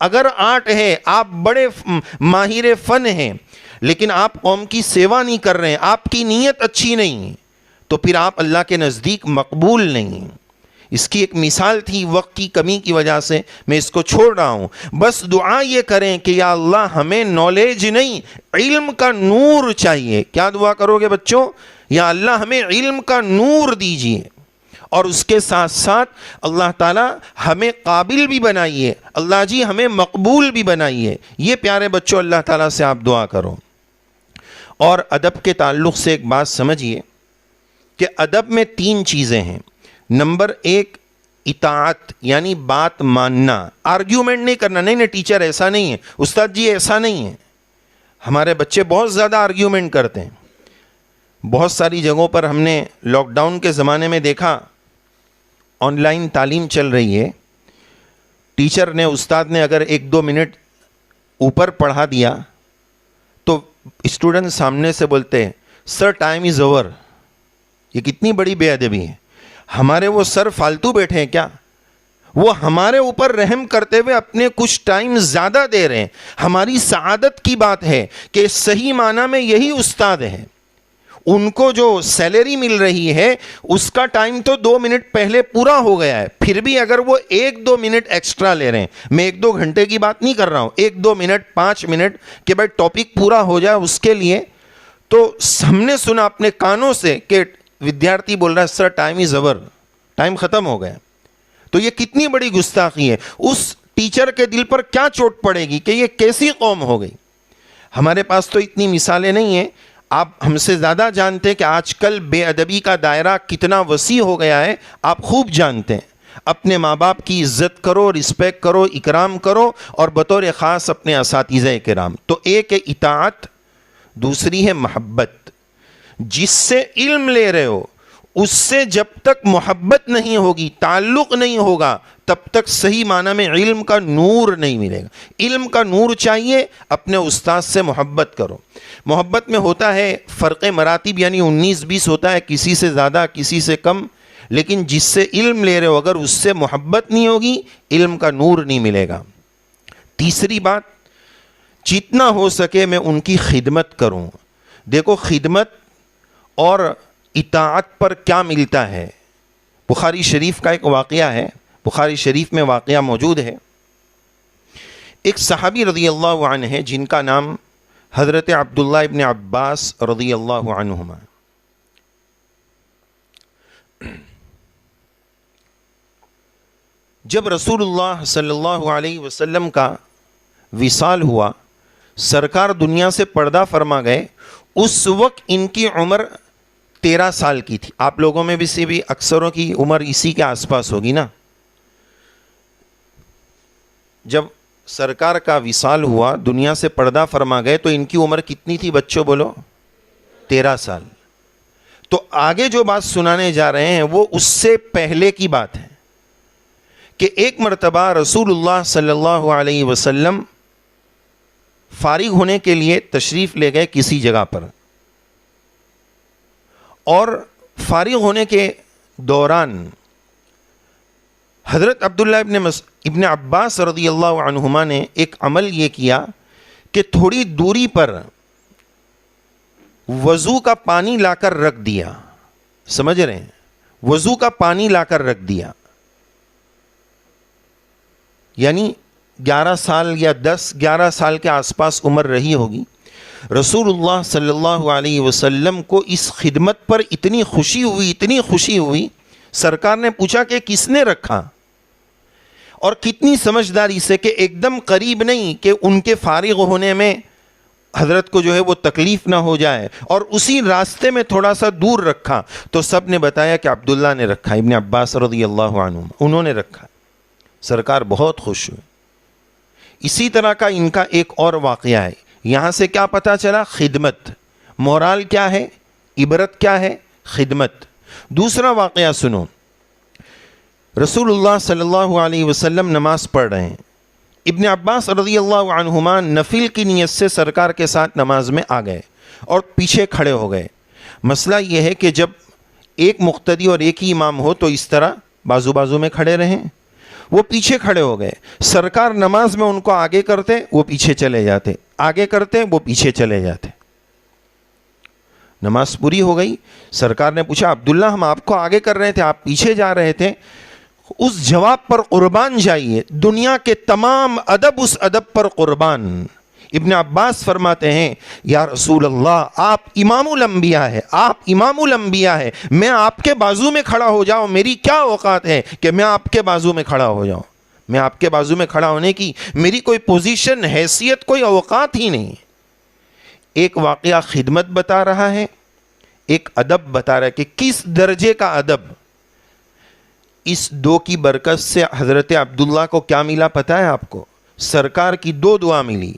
اگر آرٹ ہے, آپ بڑے ماہر فن ہیں, لیکن آپ قوم کی سیوا نہیں کر رہے ہیں, آپ کی نیت اچھی نہیں, تو پھر آپ اللہ کے نزدیک مقبول نہیں. اس کی ایک مثال تھی, وقت کی کمی کی وجہ سے میں اس کو چھوڑ رہا ہوں. بس دعا یہ کریں کہ یا اللہ ہمیں نالج نہیں, علم کا نور چاہیے. کیا دعا کرو گے بچوں؟ یا اللہ ہمیں علم کا نور دیجیے, اور اس کے ساتھ ساتھ اللہ تعالیٰ ہمیں قابل بھی بنائیے, اللہ جی ہمیں مقبول بھی بنائیے. یہ پیارے بچوں اللہ تعالیٰ سے آپ دعا کرو. اور ادب کے تعلق سے ایک بات سمجھیے کہ ادب میں 3 چیزیں ہیں. نمبر 1 اطاعت, یعنی بات ماننا, آرگیومنٹ نہیں کرنا. نہیں ٹیچر ایسا نہیں ہے, استاد جی ایسا نہیں ہے. ہمارے بچے بہت زیادہ آرگیومنٹ کرتے ہیں. بہت ساری جگہوں پر ہم نے لاک ڈاؤن کے زمانے میں دیکھا, آن لائن تعلیم چل رہی ہے, ٹیچر نے, استاد نے اگر 1-2 منٹ اوپر پڑھا دیا تو اسٹوڈنٹ سامنے سے بولتے ہیں سر ٹائم از اوور. یہ کتنی بڑی بے ادبی ہے. ہمارے وہ سر فالتو بیٹھے ہیں کیا؟ وہ ہمارے اوپر رحم کرتے ہوئے اپنے کچھ ٹائم زیادہ دے رہے ہیں. ہماری سعادت کی بات ہے کہ صحیح معنی میں یہی استاد ہیں. ان کو جو سیلری مل رہی ہے اس کا ٹائم تو 2 منٹ پہلے پورا ہو گیا ہے, پھر بھی اگر وہ 1-2 منٹ ایکسٹرا لے رہے ہیں, میں 1-2 گھنٹے کی بات نہیں کر رہا ہوں, 1-2 منٹ 5 منٹ کہ بھائی ٹاپک پورا ہو جائے اس کے لیے, تو ہم نے سنا اپنے کانوں سے کہ ودیارتھی بول رہا ہے sir time is over, time ختم ہو گیا. تو یہ کتنی بڑی گستاخی ہے. اس ٹیچر کے دل پر کیا چوٹ پڑے گی کہ یہ کیسی قوم ہو گئی. ہمارے پاس تو اتنی مثالیں نہیں ہیں, آپ ہم سے زیادہ جانتے ہیں کہ آج کل بے ادبی کا دائرہ کتنا وسیع ہو گیا ہے, آپ خوب جانتے ہیں. اپنے ماں باپ کی عزت کرو، رسپیکٹ کرو، اکرام کرو، اور بطور خاص اپنے اساتذہ کرام. تو ایک ہے اطاعت، دوسری ہے محبت. جس سے علم لے رہے ہو اس سے جب تک محبت نہیں ہوگی، تعلق نہیں ہوگا، تب تک صحیح معنی میں علم کا نور نہیں ملے گا. علم کا نور چاہیے، اپنے استاد سے محبت کرو. محبت میں ہوتا ہے فرق مراتب، یعنی 19-20 ہوتا ہے، کسی سے زیادہ کسی سے کم. لیکن جس سے علم لے رہے ہو اگر اس سے محبت نہیں ہوگی، علم کا نور نہیں ملے گا. تیسری بات، جتنا ہو سکے میں ان کی خدمت کروں. دیکھو خدمت اور اطاعت پر کیا ملتا ہے. بخاری شریف کا ایک واقعہ ہے، بخاری شریف میں واقعہ موجود ہے. ایک صحابی رضی اللہ عنہ ہے جن کا نام حضرت عبداللہ ابن عباس رضی اللہ عنہما. جب رسول اللہ صلی اللہ علیہ وسلم کا وصال ہوا، سرکار دنیا سے پردہ فرما گئے، اس وقت ان کی عمر 13 سال کی تھی. آپ لوگوں میں سے بھی اکثروں کی عمر اسی کے آس پاس ہوگی نا. جب سرکار کا وصال ہوا، دنیا سے پردہ فرما گئے، تو ان کی عمر کتنی تھی بچوں بولو؟ 13 سال. تو آگے جو بات سنانے جا رہے ہیں وہ اس سے پہلے کی بات ہے کہ ایک مرتبہ رسول اللہ صلی اللہ علیہ وسلم فارغ ہونے کے لیے تشریف لے گئے کسی جگہ پر، اور فارغ ہونے کے دوران حضرت عبداللہ ابن عباس رضی اللہ عنہما نے ایک عمل یہ کیا کہ تھوڑی دوری پر وضو کا پانی لا کر رکھ دیا. سمجھ رہے ہیں؟ وضو کا پانی لا کر رکھ دیا. یعنی 11 سال یا 10-11 سال کے آس پاس عمر رہی ہوگی. رسول اللہ صلی اللہ علیہ وسلم کو اس خدمت پر اتنی خوشی ہوئی، سرکار نے پوچھا کہ کس نے رکھا، اور کتنی سمجھداری سے کہ ایک دم قریب نہیں کہ ان کے فارغ ہونے میں حضرت کو جو ہے وہ تکلیف نہ ہو جائے، اور اسی راستے میں تھوڑا سا دور رکھا. تو سب نے بتایا کہ عبداللہ نے رکھا، ابن عباس رضی اللہ عنہ انہوں نے رکھا. سرکار بہت خوش ہوئے. اسی طرح کا ان کا ایک اور واقعہ ہے. یہاں سے کیا پتہ چلا؟ خدمت. مورال کیا ہے؟ عبرت کیا ہے؟ خدمت. دوسرا واقعہ سنو. رسول اللہ صلی اللہ علیہ وسلم نماز پڑھ رہے ہیں. ابن عباس رضی اللہ عنہما نفل کی نیت سے سرکار کے ساتھ نماز میں آ گئے اور پیچھے کھڑے ہو گئے. مسئلہ یہ ہے کہ جب ایک مقتدی اور ایک ہی امام ہو تو اس طرح بازو بازو میں کھڑے رہیں. وہ پیچھے کھڑے ہو گئے. سرکار نماز میں ان کو آگے کرتے، وہ پیچھے چلے جاتے، آگے کرتے، وہ پیچھے چلے جاتے. نماز پوری ہو گئی. سرکار نے پوچھا عبداللہ ہم آپ کو آگے کر رہے تھے، آپ پیچھے جا رہے تھے. اس جواب پر قربان جائیے، دنیا کے تمام ادب اس ادب پر قربان. ابن عباس فرماتے ہیں یا رسول اللہ آپ امام الانبیاء ہے، آپ امام الانبیاء ہے، میں آپ کے بازو میں کھڑا ہو جاؤں، میری کیا اوقات ہے کہ میں آپ کے بازو میں کھڑا ہو جاؤں؟ میں آپ کے بازو میں کھڑا ہونے کی میری کوئی پوزیشن، حیثیت، کوئی اوقات ہی نہیں. ایک واقعہ خدمت بتا رہا ہے، ایک ادب بتا رہا ہے کہ کس درجے کا ادب. اس دو کی برکت سے حضرت عبداللہ کو کیا ملا پتہ ہے آپ کو؟ سرکار کی 2 دعا ملی.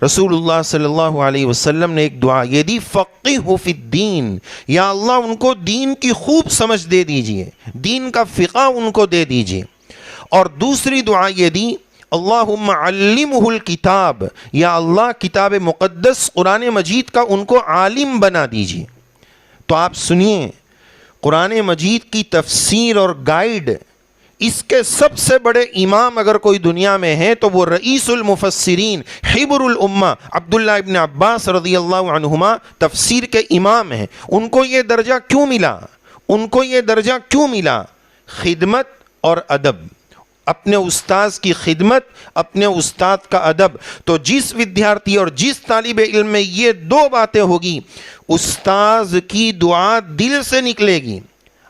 رسول اللہ صلی اللہ علیہ وسلم نے ایک دعا یہ دی، فقہہ فی الدین، یا اللہ ان کو دین کی خوب سمجھ دے دیجئے، دین کا فقہ ان کو دے دیجئے. اور دوسری دعا یہ دی، اللہم علمہ الکتاب، یا اللہ کتاب مقدس قرآن مجید کا ان کو عالم بنا دیجئے. تو آپ سنیے، قرآن مجید کی تفسیر اور گائیڈ، اس کے سب سے بڑے امام اگر کوئی دنیا میں ہے تو وہ رئیس المفسرین حبر الامہ عبداللہ ابن عباس رضی اللہ عنہما تفسیر کے امام ہیں. ان کو یہ درجہ کیوں ملا؟ ان کو یہ درجہ کیوں ملا؟ خدمت اور ادب. اپنے استاذ کی خدمت، اپنے استاد کا ادب. تو جس ودیارتھی اور جس طالب علم میں یہ 2 باتیں ہوگی، استاذ کی دعا دل سے نکلے گی،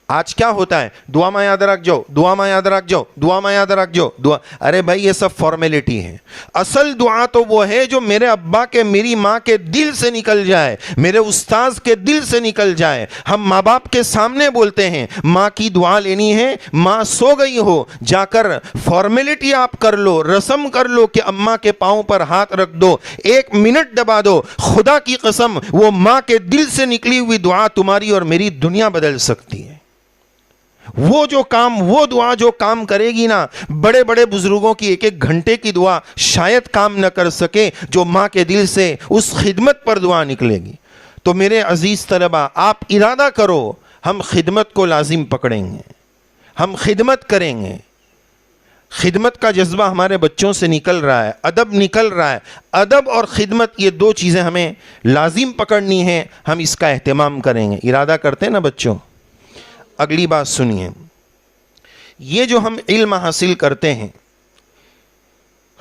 آج کیا ہوتا ہے؟ دعا میں یاد رکھ جاؤ، دعا میں یاد رکھ جاؤ، دعا میں یاد رکھ جاؤ، دعا. ارے بھائی یہ سب فارمیلٹی ہے. اصل دعا تو وہ ہے جو میرے ابا کے، میری ماں کے دل سے نکل جائے، میرے استاذ کے دل سے نکل جائے. ہم ماں باپ کے سامنے بولتے ہیں ماں کی دعا لینی ہے، ماں سو گئی ہو، جا کر فارمیلٹی آپ کر لو، رسم کر لو کہ اماں کے پاؤں پر ہاتھ رکھ دو، 1 منٹ دبا دو. خدا کی قسم وہ ماں کے دل سے نکلی ہوئی دعا تمہاری اور میری دنیا بدل سکتی ہے. وہ جو کام، وہ دعا جو کام کرے گی نا، بڑے بڑے بزرگوں کی 1-1 گھنٹے کی دعا شاید کام نہ کر سکے جو ماں کے دل سے اس خدمت پر دعا نکلے گی. تو میرے عزیز طلبہ، آپ ارادہ کرو ہم خدمت کو لازم پکڑیں گے، ہم خدمت کریں گے. خدمت کا جذبہ ہمارے بچوں سے نکل رہا ہے، ادب نکل رہا ہے. ادب اور خدمت یہ 2 چیزیں ہمیں لازم پکڑنی ہیں، ہم اس کا اہتمام کریں گے. ارادہ کرتے ہیں نا بچوں؟ اگلی بات سنیے، یہ جو ہم علم حاصل کرتے ہیں،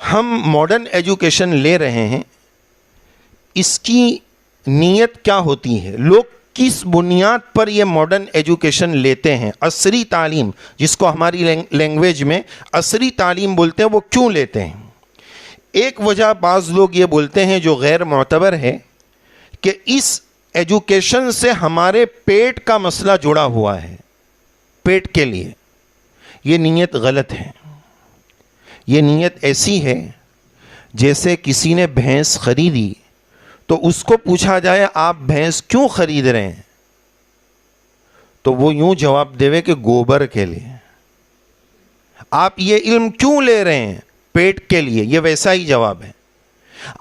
ہم ماڈرن ایجوکیشن لے رہے ہیں، اس کی نیت کیا ہوتی ہے؟ لوگ کس بنیاد پر یہ ماڈرن ایجوکیشن لیتے ہیں؟ عصری تعلیم، جس کو ہماری لینگویج میں عصری تعلیم بولتے ہیں، وہ کیوں لیتے ہیں؟ ایک وجہ بعض لوگ یہ بولتے ہیں جو غیر معتبر ہے کہ اس ایجوکیشن سے ہمارے پیٹ کا مسئلہ جڑا ہوا ہے، پیٹ کے لیے. یہ نیت غلط ہے. یہ نیت ایسی ہے جیسے کسی نے بھینس خریدی تو اس کو پوچھا جائے آپ بھینس کیوں خرید رہے ہیں، تو وہ یوں جواب دے کہ گوبر کے لیے. آپ یہ علم کیوں لے رہے ہیں؟ پیٹ کے لیے. یہ ویسا ہی جواب ہے.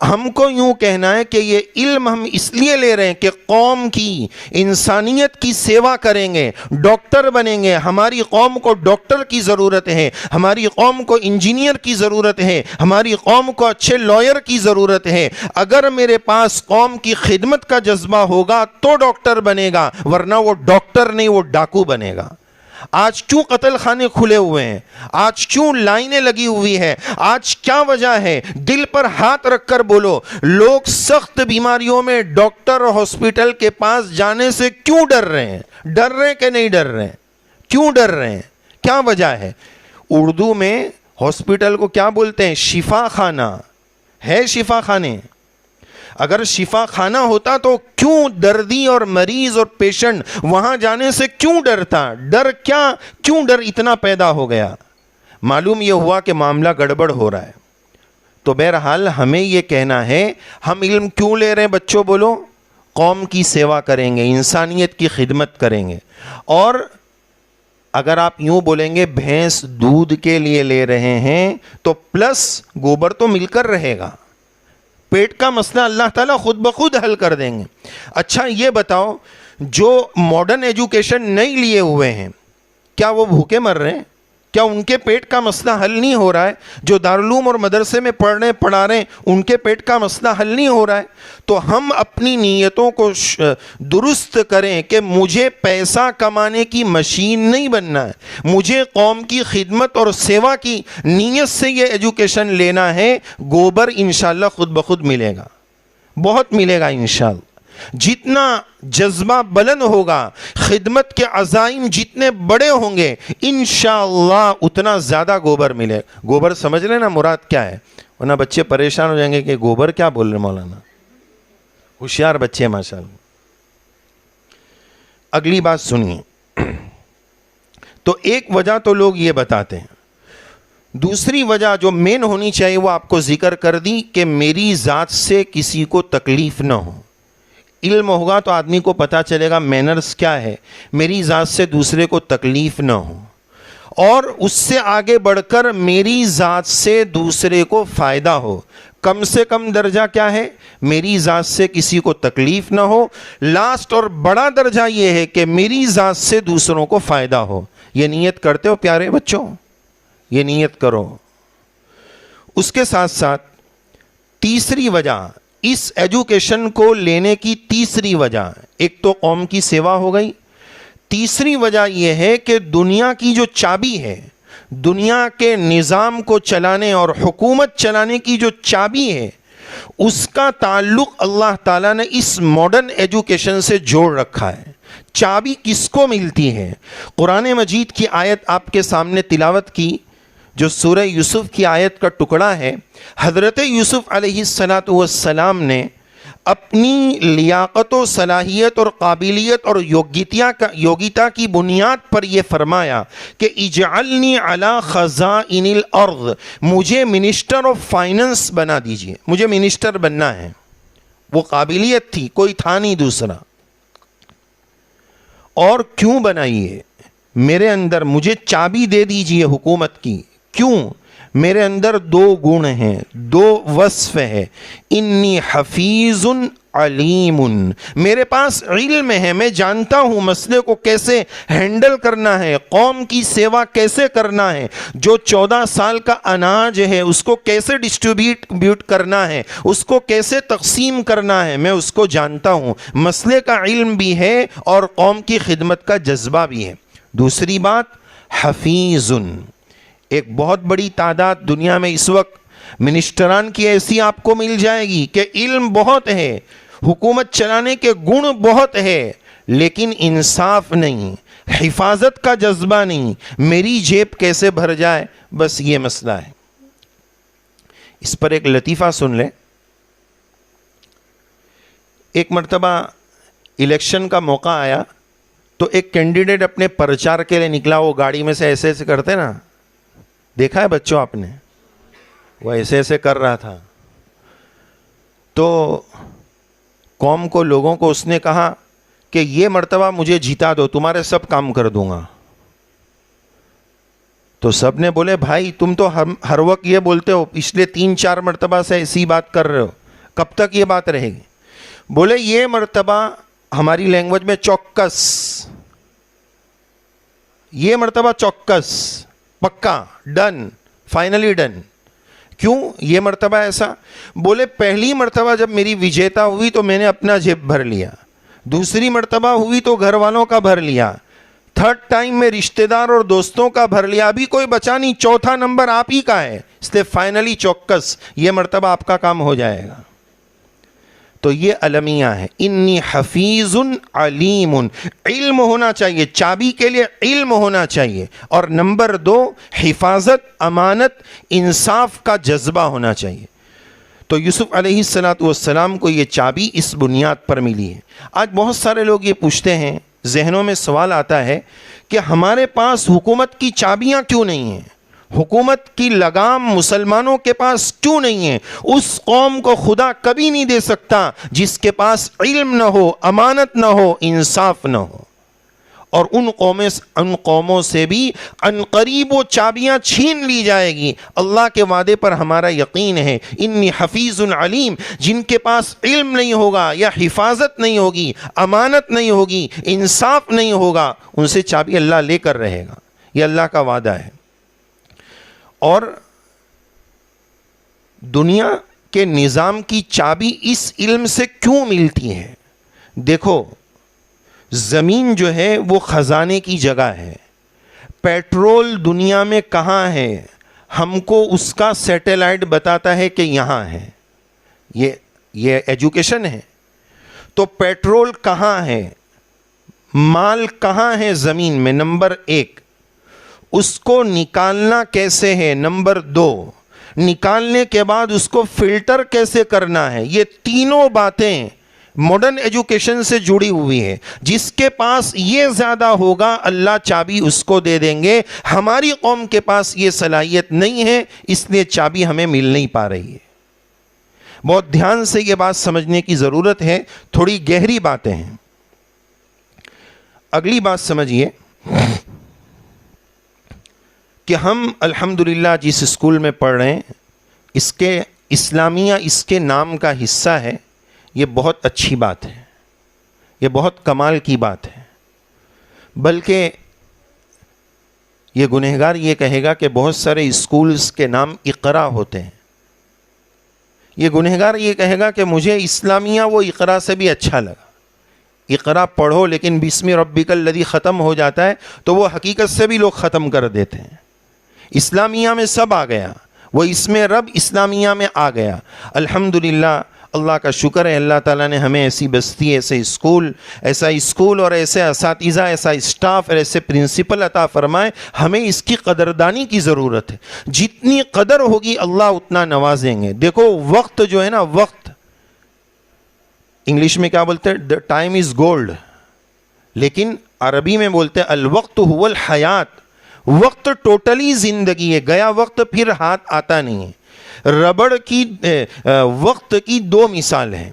ہم کو یوں کہنا ہے کہ یہ علم ہم اس لیے لے رہے ہیں کہ قوم کی، انسانیت کی سیوا کریں گے، ڈاکٹر بنیں گے. ہماری قوم کو ڈاکٹر کی ضرورت ہے، ہماری قوم کو انجینئر کی ضرورت ہے، ہماری قوم کو اچھے لائر کی ضرورت ہے. اگر میرے پاس قوم کی خدمت کا جذبہ ہوگا تو ڈاکٹر بنے گا، ورنہ وہ ڈاکٹر نہیں، وہ ڈاکو بنے گا. آج کیوں قتل خانے کھلے ہوئے ہیں؟ آج کیوں لائنیں لگی ہوئی ہے؟ آج کیا وجہ ہے؟ دل پر ہاتھ رکھ کر بولو. لوگ سخت بیماریوں میں ڈاکٹر ہاسپٹل کے پاس جانے سے کیوں ڈر رہے ہیں؟ ڈر رہے ہیں کہ نہیں ڈر رہے ہیں؟ کیوں ڈر رہے ہیں؟ کیا وجہ ہے؟ اردو میں ہاسپٹل کو کیا بولتے ہیں؟ شفا خانہ ہے. شفا خانے، اگر شفا خانہ ہوتا تو کیوں دردی اور مریض اور پیشنٹ وہاں جانے سے کیوں ڈرتا؟ ڈر کیا؟ کیوں ڈر اتنا پیدا ہو گیا؟ معلوم یہ ہوا کہ معاملہ گڑبڑ ہو رہا ہے. تو بہرحال ہمیں یہ کہنا ہے ہم علم کیوں لے رہے ہیں؟ بچوں بولو. قوم کی سیوا کریں گے، انسانیت کی خدمت کریں گے. اور اگر آپ یوں بولیں گے بھینس دودھ کے لیے لے رہے ہیں تو پلس گوبر تو مل کر رہے گا. پیٹ کا مسئلہ اللہ تعالیٰ خود بخود حل کر دیں گے. اچھا یہ بتاؤ، جو ماڈرن ایجوکیشن نہیں لیے ہوئے ہیں، کیا وہ بھوکے مر رہے ہیں؟ کیا ان کے پیٹ کا مسئلہ حل نہیں ہو رہا ہے؟ جو دارالعلوم اور مدرسے میں پڑھا رہے ہیں ان کے پیٹ کا مسئلہ حل نہیں ہو رہا ہے؟ تو ہم اپنی نیتوں کو درست کریں کہ مجھے پیسہ کمانے کی مشین نہیں بننا ہے، مجھے قوم کی خدمت اور سیوا کی نیت سے یہ ایجوکیشن لینا ہے. گوبر انشاءاللہ خود بخود ملے گا، بہت ملے گا انشاءاللہ. جتنا جذبہ بلند ہوگا، خدمت کے عزائم جتنے بڑے ہوں گے، انشاءاللہ اتنا زیادہ گوبر ملے. گوبر سمجھ لینا مراد کیا ہے، ورنہ بچے پریشان ہو جائیں گے کہ گوبر کیا بول رہے مولانا. ہوشیار بچے ماشاءاللہ. اگلی بات سنیے. تو ایک وجہ تو لوگ یہ بتاتے ہیں. دوسری وجہ جو مین ہونی چاہیے وہ آپ کو ذکر کر دی کہ میری ذات سے کسی کو تکلیف نہ ہو. علم ہوگا تو آدمی کو پتہ چلے گا مینرز کیا ہے. میری ذات سے دوسرے کو تکلیف نہ ہو، اور اس سے آگے بڑھ کر میری ذات سے دوسرے کو فائدہ ہو. کم سے کم درجہ کیا ہے؟ میری ذات سے کسی کو تکلیف نہ ہو. لاسٹ اور بڑا درجہ یہ ہے کہ میری ذات سے دوسروں کو فائدہ ہو. یہ نیت کرتے ہو پیارے بچوں؟ یہ نیت کرو. اس کے ساتھ ساتھ تیسری وجہ، اس ایجوکیشن کو لینے کی تیسری وجہ، ایک تو قوم کی سیوا ہو گئی. تیسری وجہ یہ ہے کہ دنیا کی جو چابی ہے، دنیا کے نظام کو چلانے اور حکومت چلانے کی جو چابی ہے، اس کا تعلق اللہ تعالیٰ نے اس ماڈرن ایجوکیشن سے جوڑ رکھا ہے. چابی کس کو ملتی ہے؟ قرآن مجید کی آیت آپ کے سامنے تلاوت کی، جو سورہ یوسف کی آیت کا ٹکڑا ہے. حضرت یوسف علیہ السلام نے اپنی لیاقت و صلاحیت اور قابلیت اور یوگیتا کی بنیاد پر یہ فرمایا کہ اجعلنی علی خزائن الارض، مجھے منسٹر آف فائننس بنا دیجئے، مجھے منسٹر بننا ہے. وہ قابلیت تھی، کوئی تھا نہیں دوسرا. اور کیوں بنائیے؟ میرے اندر مجھے چابی دے دیجئے حکومت کی. کیوں؟ میرے اندر 2 گن ہیں، 2 وصف ہے. انی حفیظ علیم، میرے پاس علم ہے، میں جانتا ہوں مسئلے کو کیسے ہینڈل کرنا ہے، قوم کی سیوا کیسے کرنا ہے، جو 14 سال کا اناج ہے اس کو کیسے ڈسٹریبیوٹ کرنا ہے، اس کو کیسے تقسیم کرنا ہے، میں اس کو جانتا ہوں. مسئلے کا علم بھی ہے اور قوم کی خدمت کا جذبہ بھی ہے. دوسری بات، حفیظ، ایک بہت بڑی تعداد دنیا میں اس وقت منسٹران کی ایسی آپ کو مل جائے گی کہ علم بہت ہے، حکومت چلانے کے گن بہت ہے، لیکن انصاف نہیں، حفاظت کا جذبہ نہیں، میری جیب کیسے بھر جائے، بس یہ مسئلہ ہے. اس پر ایک لطیفہ سن لیں. ایک مرتبہ الیکشن کا موقع آیا تو ایک کینڈیڈیٹ اپنے پرچار کے لیے نکلا. وہ گاڑی میں سے ایسے ایسے کرتے نا، دیکھا ہے بچوں آپ نے؟ وہ ایسے ایسے کر رہا تھا. تو قوم کو، لوگوں کو اس نے کہا کہ یہ مرتبہ مجھے جیتا دو، تمہارے سب کام کر دوں گا. تو سب نے بولے بھائی تم تو ہر وقت یہ بولتے ہو، پچھلے 3-4 مرتبہ سے ایسی بات کر رہے ہو، کب تک یہ بات رہے گی؟ بولے یہ مرتبہ ہماری لینگویج میں چوکس، یہ مرتبہ چوکس، پکا، ڈن، فائنلی ڈن. کیوں یہ مرتبہ ایسا؟ بولے پہلی مرتبہ جب میری وجیتا ہوئی تو میں نے اپنا جیب بھر لیا، دوسری مرتبہ ہوئی تو گھر والوں کا بھر لیا، 3rd ٹائم میں رشتہ دار اور دوستوں کا بھر لیا، ابھی کوئی بچا نہیں، 4تھا نمبر آپ ہی کا ہے، اس لیے فائنلی چوکس، یہ مرتبہ آپ کا کام ہو جائے گا. تو یہ المیہ ہے، انی حفیظ علیم، علم ہونا چاہیے، چابی کے لیے علم ہونا چاہیے. اور نمبر 2، حفاظت، امانت، انصاف کا جذبہ ہونا چاہیے. تو یوسف علیہ السلام کو یہ چابی اس بنیاد پر ملی ہے. آج بہت سارے لوگ یہ پوچھتے ہیں، ذہنوں میں سوال آتا ہے کہ ہمارے پاس حکومت کی چابیاں کیوں نہیں ہیں، حکومت کی لگام مسلمانوں کے پاس کیوں نہیں ہے؟ اس قوم کو خدا کبھی نہیں دے سکتا جس کے پاس علم نہ ہو، امانت نہ ہو، انصاف نہ ہو. اور ان قوموں سے بھی عنقریب وہ چابیاں چھین لی جائے گی. اللہ کے وعدے پر ہمارا یقین ہے، انی حفیظ علیم. جن کے پاس علم نہیں ہوگا یا حفاظت نہیں ہوگی، امانت نہیں ہوگی، انصاف نہیں ہوگا، ان سے چابی اللہ لے کر رہے گا. یہ اللہ کا وعدہ ہے. اور دنیا کے نظام کی چابی اس علم سے کیوں ملتی ہے؟ دیکھو، زمین جو ہے وہ خزانے کی جگہ ہے. پیٹرول دنیا میں کہاں ہے؟ ہم کو اس کا سیٹلائٹ بتاتا ہے کہ یہاں ہے. یہ ایجوکیشن ہے. تو پیٹرول کہاں ہے؟ مال کہاں ہے زمین میں؟ نمبر 1. اس کو نکالنا کیسے ہے؟ نمبر 2. نکالنے کے بعد اس کو فلٹر کیسے کرنا ہے؟ یہ تینوں باتیں ماڈرن ایجوکیشن سے جڑی ہوئی ہے. جس کے پاس یہ زیادہ ہوگا اللہ چابی اس کو دے دیں گے. ہماری قوم کے پاس یہ صلاحیت نہیں ہے، اس لیے چابی ہمیں مل نہیں پا رہی ہے. بہت دھیان سے یہ بات سمجھنے کی ضرورت ہے، تھوڑی گہری باتیں ہیں. اگلی بات سمجھیے کہ ہم الحمدللہ جس اسکول میں پڑھ رہے ہیں، اس کے اسلامیہ اس کے نام کا حصہ ہے. یہ بہت اچھی بات ہے، یہ بہت کمال کی بات ہے. بلکہ یہ گنہگار یہ کہے گا کہ بہت سارے اسکولز کے نام اقرا ہوتے ہیں. یہ گنہگار یہ کہے گا کہ مجھے اسلامیہ وہ اقرا سے بھی اچھا لگا. اقرا پڑھو لیکن بسم ربک الذی ختم ہو جاتا ہے تو وہ حقیقت سے بھی لوگ ختم کر دیتے ہیں. اسلامیہ میں سب آ گیا، وہ اسم رب اسلامیہ میں آ گیا. الحمدللہ اللہ کا شکر ہے اللہ تعالیٰ نے ہمیں ایسی بستی، ایسا اسکول اور ایسے اساتذہ، ایسا اسٹاف اور ایسے پرنسپل عطا فرمائے. ہمیں اس کی قدردانی کی ضرورت ہے. جتنی قدر ہوگی اللہ اتنا نوازیں گے. دیکھو وقت جو ہے نا، وقت انگلش میں کیا بولتے ہیں؟ Time is gold. لیکن عربی میں بولتے ہیں الوقت هو الحیات. وقت ٹوٹلی زندگی ہے، گیا وقت پھر ہاتھ آتا نہیں ہے. وقت کی دو مثال ہیں.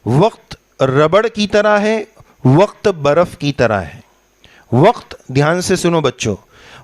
وقت ربڑ کی طرح ہے، وقت برف کی طرح ہے. وقت، دھیان سے سنو بچوں،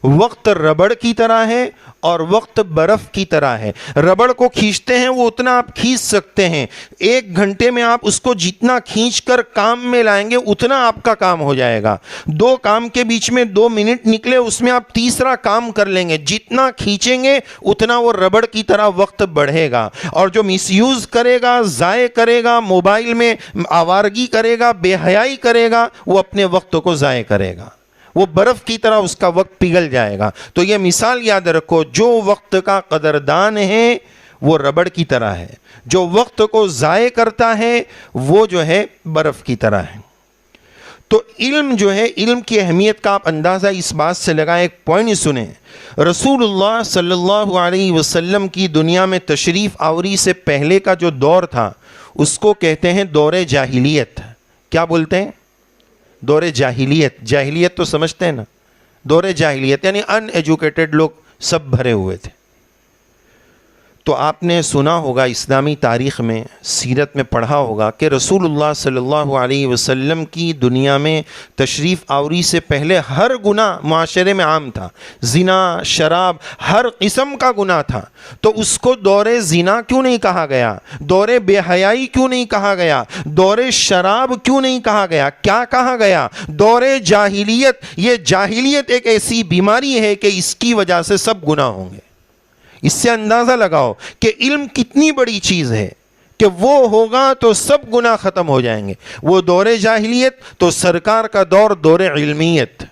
وقت ربڑ کی طرح ہے اور وقت برف کی طرح ہے. ربڑ کو کھینچتے ہیں وہ اتنا آپ کھینچ سکتے ہیں. 1 گھنٹے میں آپ اس کو جتنا کھینچ کر کام میں لائیں گے اتنا آپ کا کام ہو جائے گا. 2 کام کے بیچ میں 2 منٹ نکلے، اس میں آپ تیسرا کام کر لیں گے. جتنا کھینچیں گے اتنا وہ ربڑ کی طرح وقت بڑھے گا. اور جو مس یوز کرے گا، ضائع کرے گا، موبائل میں آوارگی کرے گا، بے حیائی کرے گا، وہ اپنے وقت کو ضائع کرے گا. وہ برف کی طرح اس کا وقت پگھل جائے گا. تو یہ مثال یاد رکھو، جو وقت کا قدردان ہے وہ ربڑ کی طرح ہے، جو وقت کو ضائع کرتا ہے وہ جو ہے برف کی طرح ہے. تو علم جو ہے، علم کی اہمیت کا آپ اندازہ اس بات سے لگائیں. ایک پوائنٹ سنیں، رسول اللہ صلی اللہ علیہ وسلم کی دنیا میں تشریف آوری سے پہلے کا جو دور تھا اس کو کہتے ہیں دور جاہلیت. کیا بولتے ہیں؟ دور جاہلیت. جاہلیت تو سمجھتے ہیں نا، دور جاہلیت یعنی ان ایجوکیٹڈ لوگ سب بھرے ہوئے تھے. تو آپ نے سنا ہوگا، اسلامی تاریخ میں، سیرت میں پڑھا ہوگا کہ رسول اللہ صلی اللہ علیہ وسلم کی دنیا میں تشریف آوری سے پہلے ہر گناہ معاشرے میں عام تھا. زنا، شراب، ہر قسم کا گناہ تھا. تو اس کو دور زنا کیوں نہیں کہا گیا؟ دور بے حیائی کیوں نہیں کہا گیا؟ دور شراب کیوں نہیں کہا گیا؟ کیا کہا گیا؟ دور جاہلیت. یہ جاہلیت ایک ایسی بیماری ہے کہ اس کی وجہ سے سب گناہ ہوں گے. اس سے اندازہ لگاؤ کہ علم کتنی بڑی چیز ہے کہ وہ ہوگا تو سب گناہ ختم ہو جائیں گے. وہ دور جاہلیت تو سرکار کا دور، دور علمیت،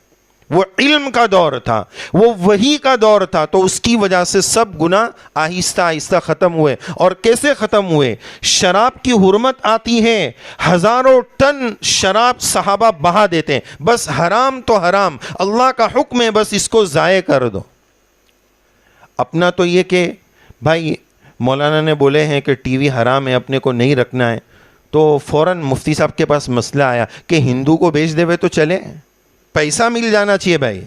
وہ علم کا دور تھا، وہ وحی کا دور تھا. تو اس کی وجہ سے سب گناہ آہستہ آہستہ ختم ہوئے. اور کیسے ختم ہوئے؟ شراب کی حرمت آتی ہے، 1000 ٹن شراب صحابہ بہا دیتے ہیں. بس حرام تو حرام، اللہ کا حکم ہے، بس اس کو ضائع کر دو. اپنا تو یہ کہ بھائی مولانا نے بولے ہیں کہ ٹی وی حرام ہے، اپنے کو نہیں رکھنا ہے، تو فوراً مفتی صاحب کے پاس مسئلہ آیا کہ ہندو کو بیچ دے تو چلے، پیسہ مل جانا چاہیے بھائی،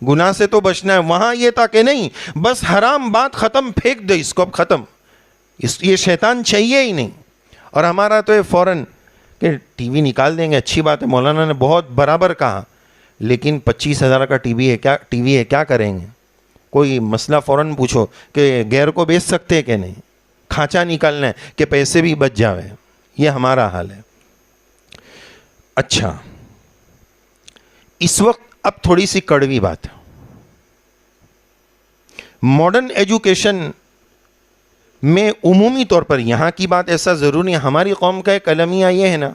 گناہ سے تو بچنا ہے. وہاں یہ تھا کہ نہیں، بس حرام بات ختم، پھینک دو اس کو، اب ختم، یہ شیطان چاہیے ہی نہیں. اور ہمارا تو یہ فوراً کہ ٹی وی نکال دیں گے، اچھی بات ہے، مولانا نے بہت برابر کہا، لیکن 25,000 کا ٹی وی ہے کیا کریں گے؟ کوئی مسئلہ فوراً پوچھو کہ غیر کو بیچ سکتے کہ نہیں، کھانچا نکالنا ہے کہ پیسے بھی بچ جاوے. یہ ہمارا حال ہے. اچھا، اس وقت اب تھوڑی سی کڑوی بات. ماڈرن ایجوکیشن میں عمومی طور پر، یہاں کی بات ایسا ضرور نہیں، ہماری قوم کا ایک المیہ یہ ہے نا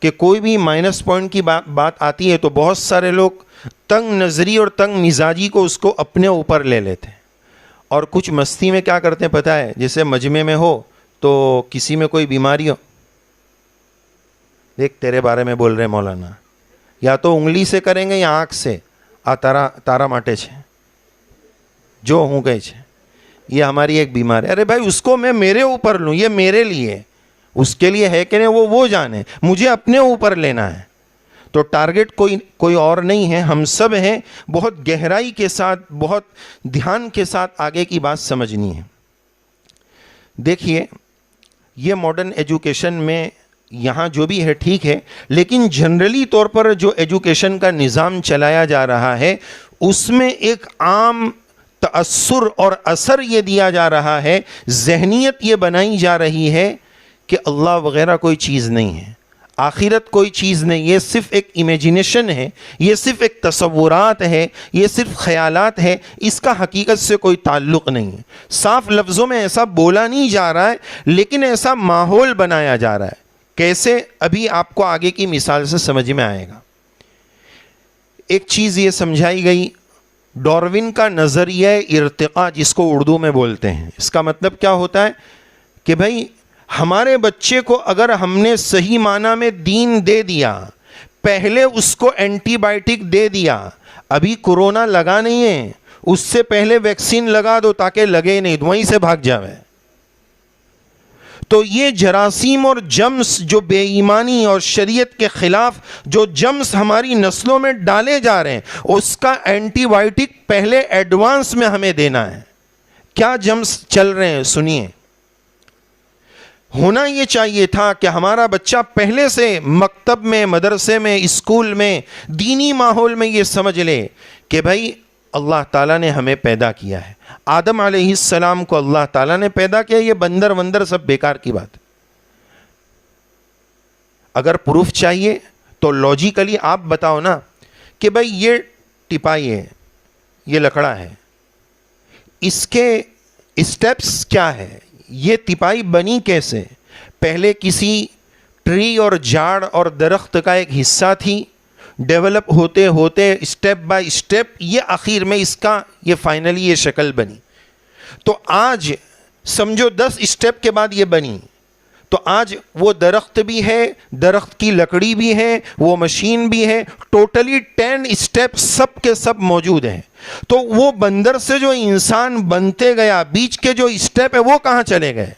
کہ کوئی بھی مائنس پوائنٹ کی بات آتی ہے تو بہت سارے لوگ تنگ نظری اور تنگ مزاجی کو اس کو اپنے اوپر لے لیتے ہیں. اور کچھ مستی میں کیا کرتے ہیں پتہ ہے؟ جیسے مجمع میں ہو تو کسی میں کوئی بیماری ہو، دیکھ تیرے بارے میں بول رہے مولانا، یا تو انگلی سے کریں گے یا آنکھ سے، تارا ماٹے چھے جو ہوں گئے چھے. یہ ہماری ایک بیماری ہے. ارے بھائی اس کو میں میرے اوپر لوں، یہ میرے لیے، اس کے لیے ہے کہ نہیں وہ جانے، مجھے اپنے اوپر لینا ہے. تو ٹارگٹ کوئی اور نہیں ہے، ہم سب ہیں. بہت گہرائی کے ساتھ، بہت دھیان کے ساتھ آگے کی بات سمجھنی ہے. دیکھیے، یہ ماڈرن ایجوکیشن میں یہاں جو بھی ہے ٹھیک ہے، لیکن جنرلی طور پر جو ایجوکیشن کا نظام چلایا جا رہا ہے اس میں ایک عام تأثر اور اثر یہ دیا جا رہا ہے، ذہنیت یہ بنائی جا رہی ہے کہ اللہ وغیرہ کوئی چیز نہیں ہے، آخرت کوئی چیز نہیں، یہ صرف ایک امیجینیشن ہے، یہ صرف ایک تصورات ہے، یہ صرف خیالات ہے، اس کا حقیقت سے کوئی تعلق نہیں ہے. صاف لفظوں میں ایسا بولا نہیں جا رہا ہے، لیکن ایسا ماحول بنایا جا رہا ہے. کیسے؟ ابھی آپ کو آگے کی مثال سے سمجھ میں آئے گا. ایک چیز یہ سمجھائی گئی، ڈاروین کا نظریہ ارتقاء جس کو اردو میں بولتے ہیں، اس کا مطلب کیا ہوتا ہے کہ بھائی ہمارے بچے کو اگر ہم نے صحیح معنی میں دین دے دیا، پہلے اس کو اینٹی بائیوٹک دے دیا، ابھی کورونا لگا نہیں ہے، اس سے پہلے ویکسین لگا دو تاکہ لگے نہیں، وہیں سے بھاگ جاوے. تو یہ جراثیم اور جمس جو بے ایمانی اور شریعت کے خلاف جو جمس ہماری نسلوں میں ڈالے جا رہے ہیں، اس کا اینٹی بائیوٹک پہلے ایڈوانس میں ہمیں دینا ہے. کیا جمس چل رہے ہیں سنیے. ہونا یہ چاہیے تھا کہ ہمارا بچہ پہلے سے مکتب میں، مدرسے میں، اسکول میں، دینی ماحول میں یہ سمجھ لے کہ بھائی اللہ تعالیٰ نے ہمیں پیدا کیا ہے. آدم علیہ السلام کو اللہ تعالیٰ نے پیدا کیا. یہ بندر وندر سب بیکار کی بات. اگر پروف چاہیے تو لاجیکلی آپ بتاؤ نا کہ بھائی یہ ٹپائی ہے، یہ لکڑا ہے، اس کے اسٹیپس کیا ہے، یہ تپائی بنی کیسے؟ پہلے کسی ٹری اور جھاڑ اور درخت کا ایک حصہ تھی، ڈیولپ ہوتے ہوتے اسٹیپ بائی اسٹیپ یہ آخر میں اس کا یہ فائنلی یہ شکل بنی. تو آج سمجھو 10 اسٹیپ کے بعد یہ بنی. تو آج وہ درخت بھی ہے، درخت کی لکڑی بھی ہے، وہ مشین بھی ہے، ٹوٹلی 10 اسٹیپ سب کے سب موجود ہیں. تو وہ بندر سے جو انسان بنتے گیا، بیچ کے جو اسٹیپ ہے وہ کہاں چلے گئے؟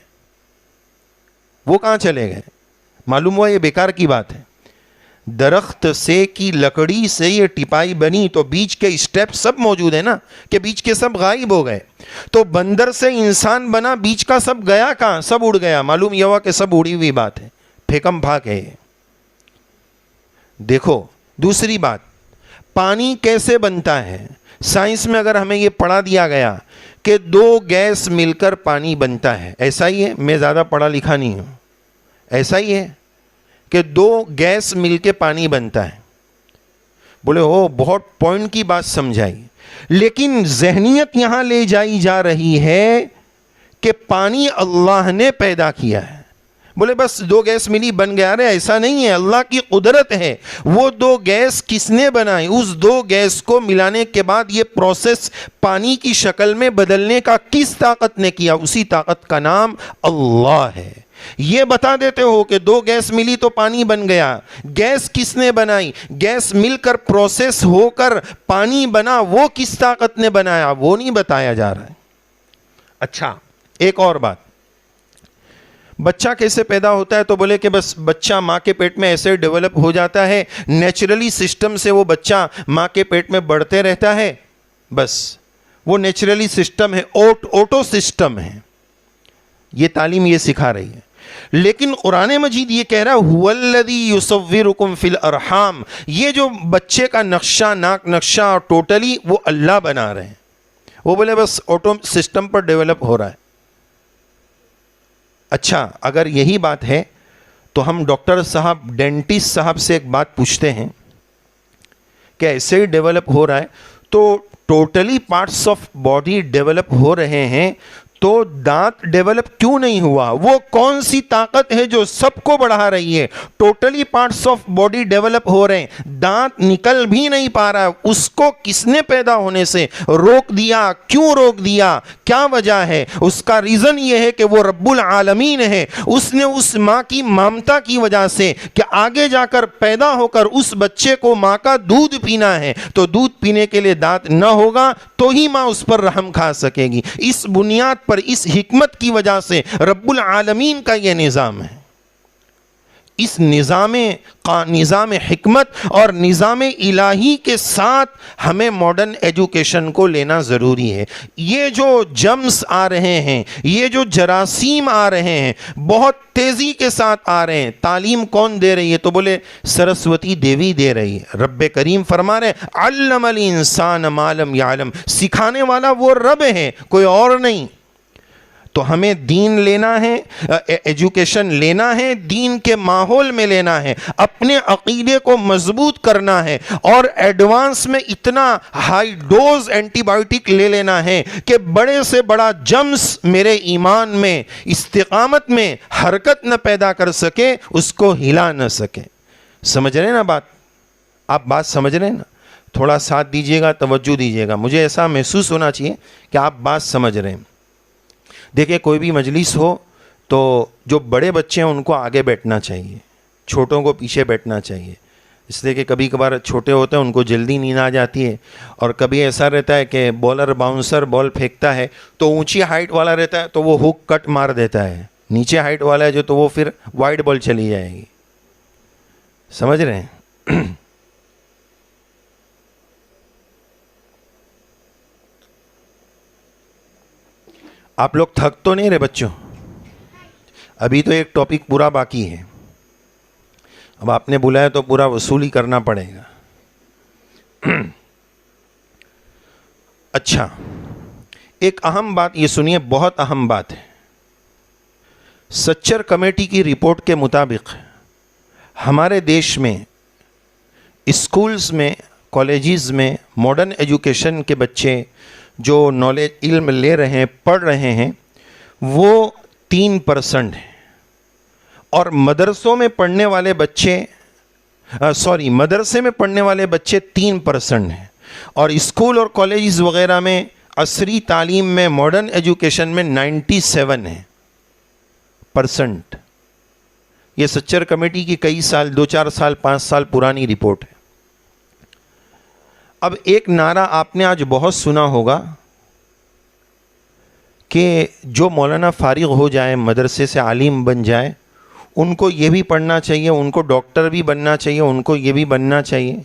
وہ کہاں چلے گئے؟ معلوم ہوا یہ بیکار کی بات ہے. درخت سے کی لکڑی سے یہ ٹپائی بنی تو بیچ کے اسٹیپ سب موجود ہیں نا، کہ بیچ کے سب غائب ہو گئے. تو بندر سے انسان بنا، بیچ کا سب گیا کہاں؟ سب اڑ گیا. معلوم یہ ہوا کہ سب اڑی ہوئی بات ہے، پھیکم پھاک ہے. دیکھو دوسری بات، پانی کیسے بنتا ہے؟ سائنس میں اگر ہمیں یہ پڑھا دیا گیا کہ 2 گیس مل کر پانی بنتا ہے، ایسا ہی ہے، میں زیادہ پڑھا لکھا نہیں ہوں، ایسا ہی ہے کہ 2 گیس مل کے پانی بنتا ہے. بولے ہو بہت پوائنٹ کی بات سمجھائی، لیکن ذہنیت یہاں لے جائی جا رہی ہے کہ پانی اللہ نے پیدا کیا ہے. بولے بس 2 گیس ملی بن گیا. رہے ایسا نہیں ہے، اللہ کی قدرت ہے. وہ 2 گیس کس نے بنائی؟ اس 2 گیس کو ملانے کے بعد یہ پروسیس پانی کی شکل میں بدلنے کا کس طاقت نے کیا؟ اسی طاقت کا نام اللہ ہے. یہ بتا دیتے ہو کہ 2 گیس ملی تو پانی بن گیا. گیس کس نے بنائی؟ گیس مل کر پروسیس ہو کر پانی بنا، وہ کس طاقت نے بنایا؟ وہ نہیں بتایا جا رہا ہے. اچھا ایک اور بات، بچہ کیسے پیدا ہوتا ہے؟ تو بولے کہ بس بچہ ماں کے پیٹ میں ایسے ڈیولپ ہو جاتا ہے، نیچرلی سسٹم سے وہ بچہ ماں کے پیٹ میں بڑھتے رہتا ہے. بس وہ نیچرلی سسٹم ہے، اوٹو سسٹم ہے. یہ تعلیم یہ سکھا رہی ہے. لیکن قرآن مجید یہ کہہ رہا ہے هُوَ الَّذِي يُصَوِّرُكُمْ فِي الْأَرْحَامِ. یہ جو بچے کا نقشہ، ناک نقشہ ٹوٹلی وہ اللہ بنا رہے ہیں. وہ بولے بس اوٹو سسٹم پر ڈیولپ ہو رہا ہے. اچھا اگر یہی بات ہے تو ہم ڈاکٹر صاحب، ڈینٹسٹ صاحب سے ایک بات پوچھتے ہیں کہ ایسے ہی ڈیولپ ہو رہا ہے تو totally parts of body develop ہو رہے ہیں تو دانت ڈیولپ کیوں نہیں ہوا؟ وہ کون سی طاقت ہے جو سب کو بڑھا رہی ہے؟ Totally parts of body develop ہو رہے ہیں، دانت نکل بھی نہیں پا رہا. اس کو کس نے پیدا ہونے سے روک دیا؟ کیوں روک دیا؟ کیا وجہ ہے؟ اس کا ریزن یہ ہے کہ وہ رب العالمین ہے. اس نے اس ماں کی ممتا کی وجہ سے کہ آگے جا کر پیدا ہو کر اس بچے کو ماں کا دودھ پینا ہے، تو دودھ پینے کے لیے دانت نہ ہوگا تو ہی ماں اس پر رحم کھا سکے گی. اس بنیاد پر، اس حکمت کی وجہ سے رب العالمین کا یہ نظام ہے. اس نظام حکمت اور نظام الہی کے ساتھ ہمیں ماڈرن ایجوکیشن کو لینا ضروری ہے. یہ جو جمس آ رہے ہیں، یہ جو جراثیم آ رہے ہیں، بہت تیزی کے ساتھ آ رہے ہیں. تعلیم کون دے رہی ہے؟ تو بولے سرسوتی دیوی دے رہی ہے. رب کریم فرما رہے علم الانسان ما لم یعلم. سکھانے والا وہ رب ہے، کوئی اور نہیں. تو ہمیں دین لینا ہے، ایجوکیشن لینا ہے، دین کے ماحول میں لینا ہے، اپنے عقیدے کو مضبوط کرنا ہے، اور ایڈوانس میں اتنا ہائی ڈوز اینٹی بائیوٹک لے لینا ہے کہ بڑے سے بڑا جمس میرے ایمان میں، استقامت میں حرکت نہ پیدا کر سکے، اس کو ہلا نہ سکے. سمجھ رہے ہیں نا بات؟ آپ بات سمجھ رہے ہیں نا؟ تھوڑا ساتھ دیجیے گا، توجہ دیجیے گا. مجھے ایسا محسوس ہونا چاہیے کہ آپ بات سمجھ رہے ہیں. دیکھیں کوئی بھی مجلس ہو تو جو بڑے بچے ہیں ان کو آگے بیٹھنا چاہیے, چھوٹوں کو پیچھے بیٹھنا چاہیے, اس لیے کہ کبھی کبھار چھوٹے ہوتے ہیں ان کو جلدی نیند آ جاتی ہے, اور کبھی ایسا رہتا ہے کہ بولر باؤنسر بال پھینکتا ہے تو اونچی ہائٹ والا رہتا ہے تو وہ ہک کٹ مار دیتا ہے, نیچے ہائٹ والا ہے جو تو وہ پھر وائڈ بال چلی جائے گی. سمجھ رہے ہیں؟ آپ لوگ تھک تو نہیں رہے بچوں؟ ابھی تو ایک ٹاپک پورا باقی ہے, اب آپ نے بلایا تو پورا وصولی کرنا پڑے گا. اچھا, ایک اہم بات یہ سنیے, بہت اہم بات ہے. سچر کمیٹی کی رپورٹ کے مطابق ہمارے دیش میں اسکولز میں, کالجز میں ماڈرن ایجوکیشن کے بچے جو نالج علم لے رہے ہیں, پڑھ رہے ہیں, وہ 3% ہیں, اور مدرسوں میں پڑھنے والے بچے مدرسے میں پڑھنے والے بچے 3% ہیں, اور اسکول اور کالجز وغیرہ میں عصری تعلیم میں ماڈرن ایجوکیشن میں 97 ہیں %. یہ سچر کمیٹی کی کئی سال, 2-4 سال 5 سال پرانی رپورٹ ہے. اب ایک نعرہ آپ نے آج بہت سنا ہوگا کہ جو مولانا فارغ ہو جائے, مدرسے سے عالم بن جائے, ان کو یہ بھی پڑھنا چاہیے, ان کو ڈاکٹر بھی بننا چاہیے, ان کو یہ بھی بننا چاہیے.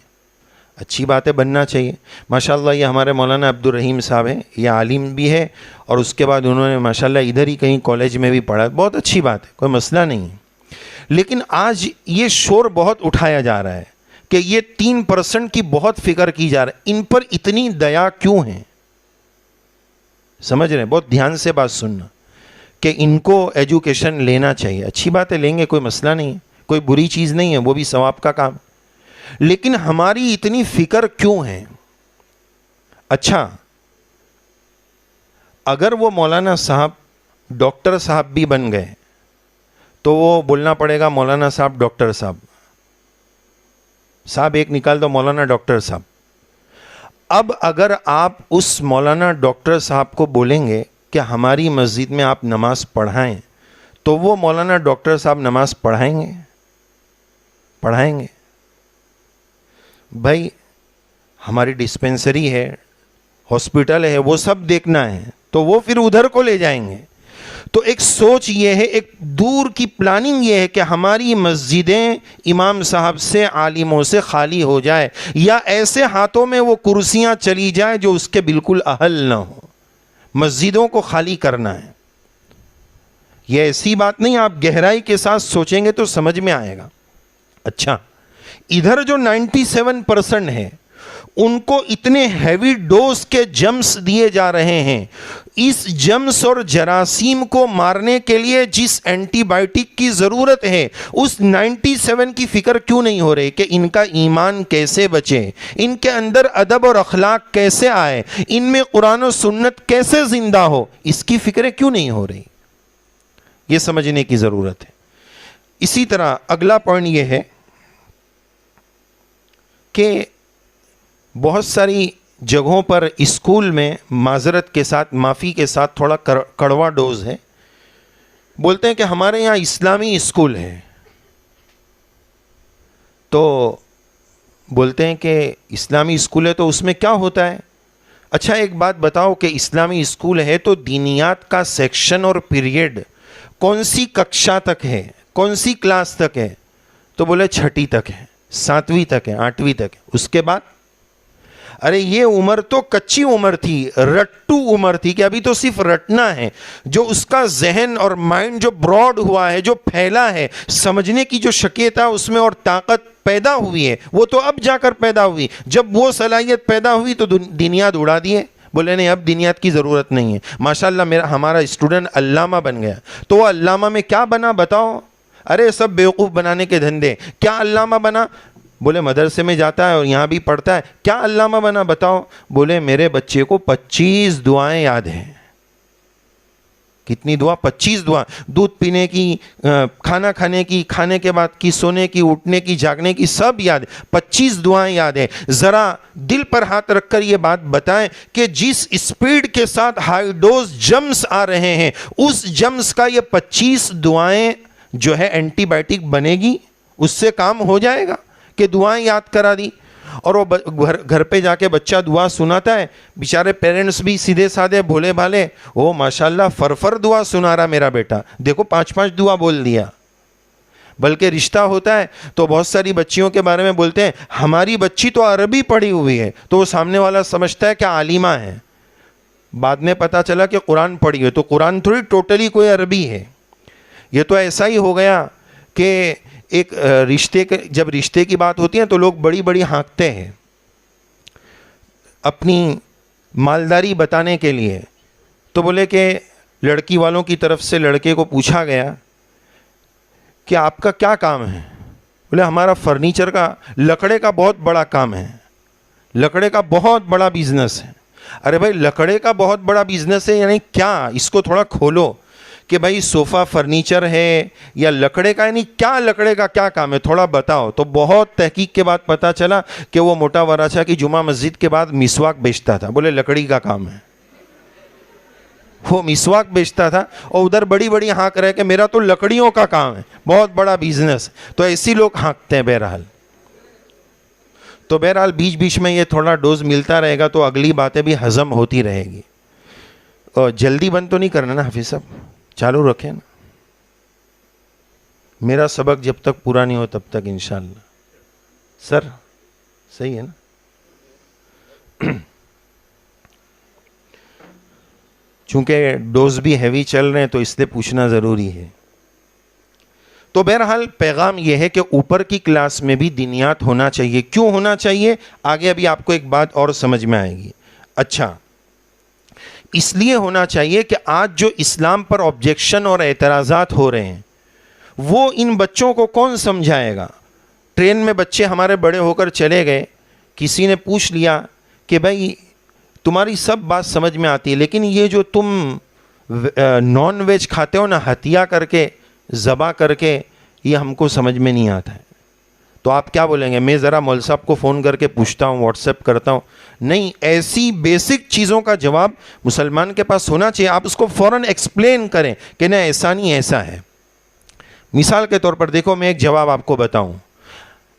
اچھی بات ہے, بننا چاہیے. ماشاءاللہ یہ ہمارے مولانا عبد الرحیم صاحب ہیں, یہ عالم بھی ہے, اور اس کے بعد انہوں نے ماشاءاللہ ادھر ہی کہیں کالج میں بھی پڑھا, بہت اچھی بات ہے, کوئی مسئلہ نہیں. لیکن آج یہ شور بہت اٹھایا جا رہا ہے کہ یہ 3% کی بہت فکر کی جا رہی ہے, ان پر اتنی دیا کیوں ہے؟ سمجھ رہے ہیں؟ بہت دھیان سے بات سننا کہ ان کو ایجوکیشن لینا چاہیے. اچھی بات ہے, لیں گے, کوئی مسئلہ نہیں ہے, کوئی بری چیز نہیں ہے, وہ بھی ثواب کا کام. لیکن ہماری اتنی فکر کیوں ہے؟ اچھا, اگر وہ مولانا صاحب ڈاکٹر صاحب بھی بن گئے تو وہ بولنا پڑے گا مولانا صاحب ڈاکٹر صاحب, صاحب ایک نکال دو, مولانا ڈاکٹر صاحب. اب اگر آپ اس مولانا ڈاکٹر صاحب کو بولیں گے کہ ہماری مسجد میں آپ نماز پڑھائیں, تو وہ مولانا ڈاکٹر صاحب نماز پڑھائیں گے؟ پڑھائیں گے؟ بھائی ہماری ڈسپینسری ہے, ہاسپٹل ہے, وہ سب دیکھنا ہے, تو وہ پھر ادھر کو لے جائیں گے. تو ایک سوچ یہ ہے, ایک دور کی پلاننگ یہ ہے کہ ہماری مسجدیں امام صاحب سے, عالموں سے خالی ہو جائے, یا ایسے ہاتھوں میں وہ کرسیاں چلی جائیں جو اس کے بالکل اہل نہ ہو. مسجدوں کو خالی کرنا ہے. یہ ایسی بات نہیں, آپ گہرائی کے ساتھ سوچیں گے تو سمجھ میں آئے گا. اچھا, ادھر جو 97% ہے ان کو اتنے ہیوی ڈوز کے جمس دیے جا رہے ہیں. اس جمس اور جراثیم کو مارنے کے لیے جس اینٹی بائیوٹک کی ضرورت ہے, اس 97 کی فکر کیوں نہیں ہو رہی کہ ان کا ایمان کیسے بچے, ان کے اندر ادب اور اخلاق کیسے آئے, ان میں قرآن و سنت کیسے زندہ ہو, اس کی فکریں کیوں نہیں ہو رہی؟ یہ سمجھنے کی ضرورت ہے. اسی طرح اگلا پوائنٹ یہ ہے کہ بہت ساری جگہوں پر اسکول میں معذرت کے ساتھ, معافی کے ساتھ, تھوڑا کڑوا ڈوز ہے. بولتے ہیں کہ ہمارے یہاں اسلامی اسکول ہے, تو بولتے ہیں کہ اسلامی اسکول ہے تو اس میں کیا ہوتا ہے؟ اچھا ایک بات بتاؤ کہ اسلامی اسکول ہے تو دینیات کا سیکشن اور پیریڈ کون سی ککشا تک ہے, کون سی کلاس تک ہے؟ تو بولے 6 تک ہے, 7ویں تک ہے, 8ویں تک ہے. اس کے بعد ارے یہ عمر تو کچی عمر تھی, رٹو عمر تھی کہ ابھی تو صرف رٹنا ہے. جو اس کا ذہن اور مائنڈ جو براڈ ہوا ہے, جو پھیلا ہے, سمجھنے کی جو شکیت ہے اس میں اور طاقت پیدا ہوئی ہے, وہ تو اب جا کر پیدا ہوئی. جب وہ صلاحیت پیدا ہوئی تو دنیات اڑا دیے, بولے نہیں اب دنیات کی ضرورت نہیں ہے. ماشاءاللہ ہمارا اسٹوڈنٹ علامہ بن گیا, تو وہ علامہ میں کیا بنا بتاؤ؟ ارے سب بیوقوف بنانے کے دھندے. کیا علامہ بنا؟ بولے مدرسے میں جاتا ہے اور یہاں بھی پڑھتا ہے. کیا علامہ بنا بتاؤ؟ بولے میرے بچے کو 25 دعائیں یاد ہیں. کتنی دعا؟ 25 دعا. دودھ پینے کی، کھانا کھانے کی، کھانے کے بعد کی، سونے کی، اٹھنے کی، جاگنے کی، سب یاد ہے. 25 دعائیں یاد ہے. ذرا دل پر ہاتھ رکھ کر یہ بات بتائیں کہ جس اسپیڈ کے ساتھ ہائی ڈوز جمز آ رہے ہیں، اس جمز کا یہ 25 دعائیں جو ہے اینٹی بائیوٹک بنے گی؟ اس سے کام ہو جائے گا کہ دعائیں یاد کرا دی اور وہ گھر پہ جا کے بچہ دعا سناتا ہے. بیچارے پیرنٹس بھی سیدھے سادھے بھولے بھالے، او ماشاءاللہ فرفر دعا سنا رہا میرا بیٹا، دیکھو 5 دعا بول دیا. بلکہ رشتہ ہوتا ہے تو بہت ساری بچیوں کے بارے میں بولتے ہیں ہماری بچی تو عربی پڑھی ہوئی ہے، تو وہ سامنے والا سمجھتا ہے کہ عالمہ ہے. بعد میں پتا چلا کہ قرآن پڑھی ہے، تو قرآن تھوڑی ٹوٹلی کوئی عربی ہے. یہ تو ایسا ہی ہو گیا کہ ایک جب رشتے کی بات ہوتی ہے تو لوگ بڑی بڑی ہانکتے ہیں اپنی مالداری بتانے کے لیے. تو بولے کہ لڑکی والوں کی طرف سے لڑکے کو پوچھا گیا کہ آپ کا کیا کام ہے؟ بولے ہمارا فرنیچر کا، لکڑے کا بہت بڑا کام ہے، لکڑے کا بہت بڑا بزنس ہے. ارے بھائی لکڑے کا بہت بڑا بزنس ہے یعنی کیا؟ اس کو تھوڑا کھولو کہ بھائی صوفہ فرنیچر ہے یا لکڑے کا، یعنی کیا لکڑے کا کیا کام ہے، تھوڑا بتاؤ. تو بہت تحقیق کے بعد پتا چلا کہ وہ موٹا وراچا کی جمعہ مسجد کے بعد مسواک بیچتا تھا. بولے لکڑی کا کام ہے، وہ مسواک بیچتا تھا اور ادھر بڑی بڑی ہانک رہے کہ میرا تو لکڑیوں کا کام ہے، بہت بڑا بزنس. تو ایسی لوگ ہانکتے ہیں. بہرحال بیچ بیچ میں یہ تھوڑا ڈوز ملتا رہے گا تو اگلی باتیں بھی ہضم ہوتی رہے گی. اور جلدی بند تو نہیں کرنا نا حفیظ صاحب، چالو رکھیں نا. میرا سبق جب تک پورا نہیں ہو تب تک انشاءاللہ. سر صحیح ہے نا؟ چونکہ ڈوز بھی ہیوی چل رہے ہیں تو اس لیے پوچھنا ضروری ہے. تو بہرحال پیغام یہ ہے کہ اوپر کی کلاس میں بھی دینیات ہونا چاہیے. کیوں ہونا چاہیے؟ آگے ابھی آپ کو ایک بات اور سمجھ میں آئے گی. اچھا، اس لیے ہونا چاہیے کہ آج جو اسلام پر آبجیکشن اور اعتراضات ہو رہے ہیں وہ ان بچوں کو کون سمجھائے گا؟ ٹرین میں بچے ہمارے بڑے ہو کر چلے گئے، کسی نے پوچھ لیا کہ بھائی تمہاری سب بات سمجھ میں آتی ہے لیکن یہ جو تم نان ویج کھاتے ہو نا، ہتھیا کر کے، ذبح کر کے، یہ ہم کو سمجھ میں نہیں آتا ہے. تو آپ کیا بولیں گے؟ میں ذرا مول صاحب کو فون کر کے پوچھتا ہوں، واٹس ایپ کرتا ہوں. نہیں، ایسی بیسک چیزوں کا جواب مسلمان کے پاس ہونا چاہیے. آپ اس کو فوراً ایکسپلین کریں کہ نہیں ایسا نہیں، ایسا ہے. مثال کے طور پر دیکھو، میں ایک جواب آپ کو بتاؤں.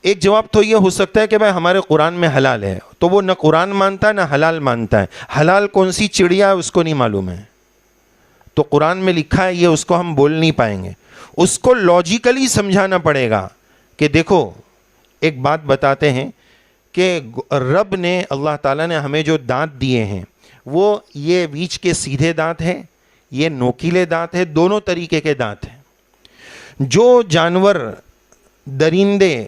ایک جواب تو یہ ہو سکتا ہے کہ بھائی ہمارے قرآن میں حلال ہے، تو وہ نہ قرآن مانتا ہے نہ حلال مانتا ہے. حلال کون سی چڑیا ہے اس کو نہیں معلوم ہے، تو قرآن میں لکھا ہے یہ اس کو ہم بول نہیں پائیں گے. اس کو لاجیکلی سمجھانا پڑے گا کہ دیکھو ایک بات بتاتے ہیں کہ رب نے، اللہ تعالیٰ نے ہمیں جو دانت دیے ہیں وہ یہ بیچ کے سیدھے دانت ہیں، یہ نوکیلے دانت ہیں، دونوں طریقے کے دانت ہیں. جو جانور، درندے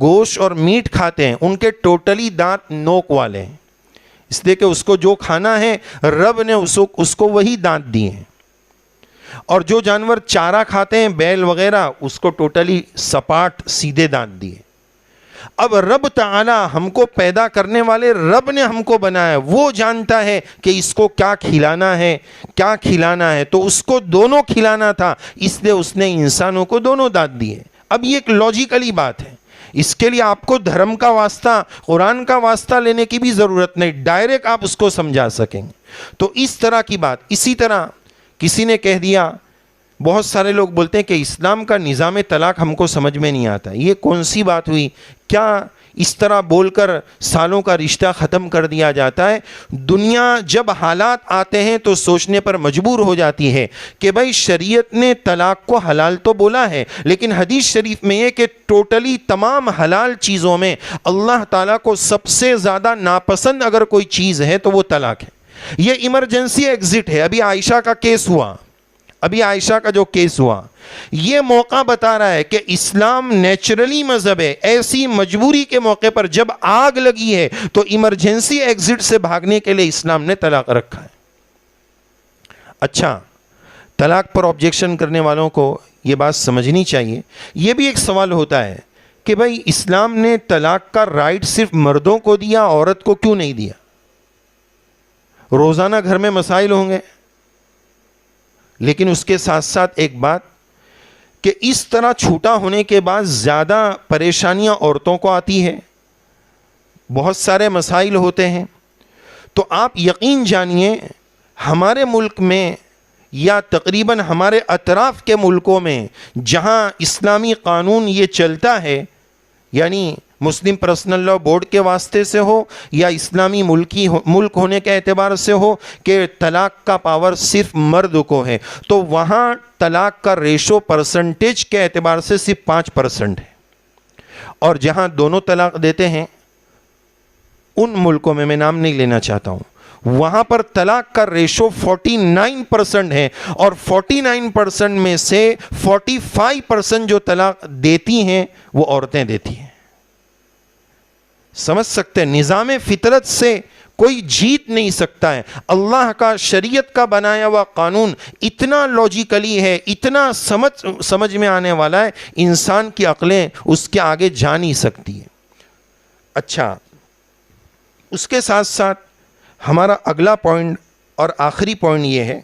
گوشت اور میٹ کھاتے ہیں ان کے ٹوٹلی دانت نوک والے ہیں، اس لیے کہ اس کو جو کھانا ہے رب نے اس کو وہی دانت دیے ہیں. اور جو جانور چارہ کھاتے ہیں، بیل وغیرہ، اس کو ٹوٹلی سپاٹ سیدھے دانت دیے. اب رب تعالی ہم کو پیدا کرنے والے رب نے ہم کو بنایا، وہ جانتا ہے کہ اس کو کیا کھلانا ہے، کیا کھلانا ہے، تو اس کو دونوں کھلانا تھا، اس لیے اس نے انسانوں کو دونوں دانت دیے. اب یہ ایک لاجیکلی بات ہے، اس کے لیے آپ کو دھرم کا واسطہ، قرآن کا واسطہ لینے کی بھی ضرورت نہیں، ڈائریکٹ آپ اس کو سمجھا سکیں گے. تو اس طرح کی بات. اسی طرح کسی نے کہہ دیا، بہت سارے لوگ بولتے ہیں کہ اسلام کا نظام طلاق ہم کو سمجھ میں نہیں آتا. یہ کون سی بات ہوئی؟ کیا اس طرح بول کر سالوں کا رشتہ ختم کر دیا جاتا ہے؟ دنیا جب حالات آتے ہیں تو سوچنے پر مجبور ہو جاتی ہے کہ بھائی شریعت نے طلاق کو حلال تو بولا ہے، لیکن حدیث شریف میں یہ کہ ٹوٹلی تمام حلال چیزوں میں اللہ تعالیٰ کو سب سے زیادہ ناپسند اگر کوئی چیز ہے تو وہ طلاق ہے. یہ ایمرجنسی ایگزٹ ہے. ابھی عائشہ کا کیس ہوا، ابھی عائشہ کا جو کیس ہوا، یہ موقع بتا رہا ہے کہ اسلام نیچرلی مذہب ہے. ایسی مجبوری کے موقع پر جب آگ لگی ہے تو ایمرجنسی ایگزٹ سے بھاگنے کے لیے اسلام نے طلاق رکھا ہے. اچھا، طلاق پر آبجیکشن کرنے والوں کو یہ بات سمجھنی چاہیے. یہ بھی ایک سوال ہوتا ہے کہ بھائی اسلام نے طلاق کا رائٹ صرف مردوں کو دیا، عورت کو کیوں نہیں دیا؟ روزانہ گھر میں مسائل ہوں گے. لیکن اس کے ساتھ ساتھ ایک بات کہ اس طرح چھوٹا ہونے کے بعد زیادہ پریشانیاں عورتوں کو آتی ہے، بہت سارے مسائل ہوتے ہیں. تو آپ یقین جانیے ہمارے ملک میں یا تقریباً ہمارے اطراف کے ملکوں میں جہاں اسلامی قانون یہ چلتا ہے، یعنی مسلم پرسنل لا بورڈ کے واسطے سے ہو یا اسلامی ملک ہونے کے اعتبار سے ہو کہ طلاق کا پاور صرف مرد کو ہے، تو وہاں طلاق کا ریشو پرسنٹیج کے اعتبار سے صرف 5% ہے. اور جہاں دونوں طلاق دیتے ہیں ان ملکوں میں نام نہیں لینا چاہتا ہوں، وہاں پر طلاق کا ریشو 49% ہے، اور 49% میں سے 45% جو طلاق دیتی ہیں وہ عورتیں دیتی ہیں. سمجھ سکتے ہیں نظام فطرت سے کوئی جیت نہیں سکتا ہے. اللہ کا شریعت کا بنایا ہوا قانون اتنا لاجیکلی ہے، اتنا سمجھ میں آنے والا ہے، انسان کی عقلیں اس کے آگے جا نہیں سکتی ہے. اچھا، اس کے ساتھ ساتھ ہمارا اگلا پوائنٹ اور آخری پوائنٹ یہ ہے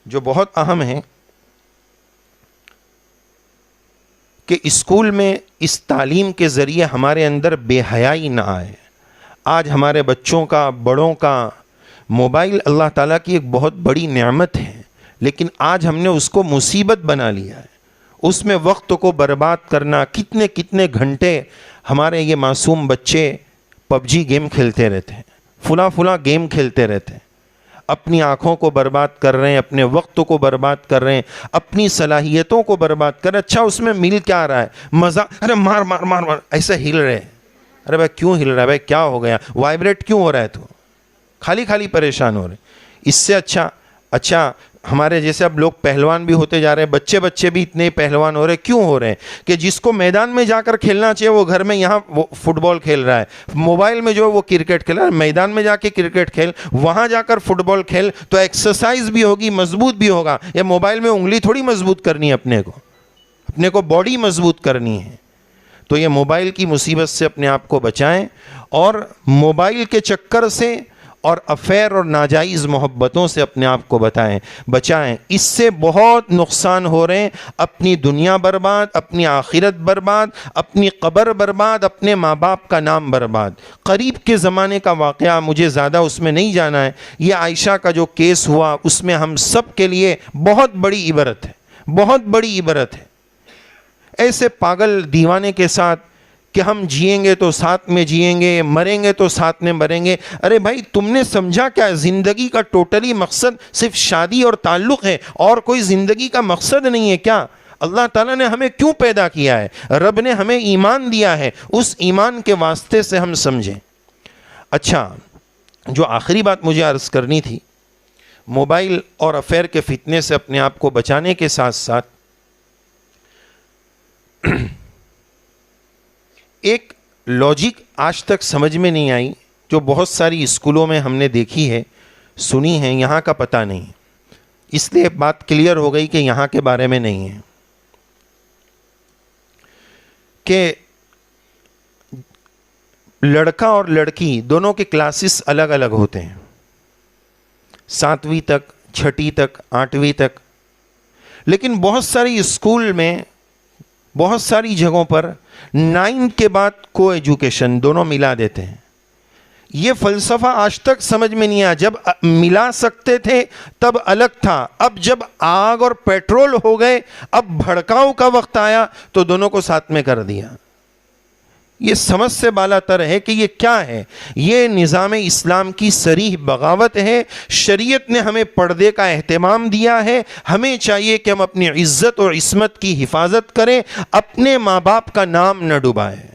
جو بہت اہم ہے کہ اسکول میں اس تعلیم کے ذریعے ہمارے اندر بے حیائی نہ آئے. آج ہمارے بچوں کا، بڑوں کا موبائل اللہ تعالیٰ کی ایک بہت بڑی نعمت ہے، لیکن آج ہم نے اس کو مصیبت بنا لیا ہے. اس میں وقت کو برباد کرنا، کتنے کتنے گھنٹے ہمارے یہ معصوم بچے پب جی گیم کھیلتے رہتے ہیں، فلاں گیم کھیلتے رہتے ہیں، اپنی آنکھوں کو برباد کر رہے ہیں، اپنے وقت کو برباد کر رہے ہیں، اپنی صلاحیتوں کو برباد کر رہے ہیں. اچھا، اس میں مل کیا رہا ہے؟ مزہ. ارے مار مار مار مار ایسے ہل رہے ہیں. ارے بھائی کیوں ہل رہا ہے؟ بھائی کیا ہو گیا؟ وائبریٹ کیوں ہو رہا ہے؟ تو خالی پریشان ہو رہے ہیں. اس سے اچھا ہمارے جیسے اب لوگ پہلوان بھی ہوتے جا رہے ہیں، بچے بھی اتنے پہلوان ہو رہے ہیں. کیوں ہو رہے ہیں؟ کہ جس کو میدان میں جا کر کھیلنا چاہیے وہ گھر میں یہاں وہ فٹ بال کھیل رہا ہے، موبائل میں جو وہ کرکٹ کھیل رہا ہے. میدان میں جا کے کرکٹ کھیل، وہاں جا کر فٹ بال کھیل، تو ایکسرسائز بھی ہوگی، مضبوط بھی ہوگا. یہ موبائل میں انگلی تھوڑی مضبوط کرنی ہے، اپنے کو باڈی مضبوط کرنی ہے. تو یہ موبائل کی مصیبت سے اپنے آپ کو بچائیں، اور موبائل کے چکر سے اور افیئر اور ناجائز محبتوں سے اپنے آپ کو بچائیں. اس سے بہت نقصان ہو رہے ہیں. اپنی دنیا برباد، اپنی آخرت برباد، اپنی قبر برباد، اپنے ماں باپ کا نام برباد. قریب کے زمانے کا واقعہ، مجھے زیادہ اس میں نہیں جانا ہے، یہ عائشہ کا جو کیس ہوا اس میں ہم سب کے لیے بہت بڑی عبرت ہے، بہت بڑی عبرت ہے. ایسے پاگل دیوانے کے ساتھ کہ ہم جئیں گے تو ساتھ میں جئیں گے، مریں گے تو ساتھ میں مریں گے. ارے بھائی تم نے سمجھا کیا؟ زندگی کا ٹوٹلی مقصد صرف شادی اور تعلق ہے، اور کوئی زندگی کا مقصد نہیں ہے کیا؟ اللہ تعالیٰ نے ہمیں کیوں پیدا کیا ہے؟ رب نے ہمیں ایمان دیا ہے، اس ایمان کے واسطے سے ہم سمجھیں. اچھا، جو آخری بات مجھے عرض کرنی تھی، موبائل اور افیئر کے فتنے سے اپنے آپ کو بچانے کے ساتھ ساتھ ایک لاجک آج تک سمجھ میں نہیں آئی، جو بہت ساری اسکولوں میں ہم نے دیکھی ہے، سنی ہے، یہاں کا پتہ نہیں، اس لیے بات کلیئر ہو گئی کہ یہاں کے بارے میں نہیں ہے، کہ لڑکا اور لڑکی دونوں کے کلاسز الگ الگ ہوتے ہیں، 7ویں تک، 6ٹھی تک، 8ویں تک. لیکن بہت ساری اسکول میں، بہت ساری جگہوں پر 9 کے بعد کو ایجوکیشن دونوں ملا دیتے ہیں. یہ فلسفہ آج تک سمجھ میں نہیں آیا. جب ملا سکتے تھے تب الگ تھا، اب جب آگ اور پیٹرول ہو گئے، اب بھڑکاؤ کا وقت آیا تو دونوں کو ساتھ میں کر دیا. یہ سمجھ سے بالا تر ہے کہ یہ کیا ہے. یہ نظام اسلام کی صریح بغاوت ہے. شریعت نے ہمیں پردے کا اہتمام دیا ہے. ہمیں چاہیے کہ ہم اپنی عزت اور عصمت کی حفاظت کریں، اپنے ماں باپ کا نام نہ ڈبائیں،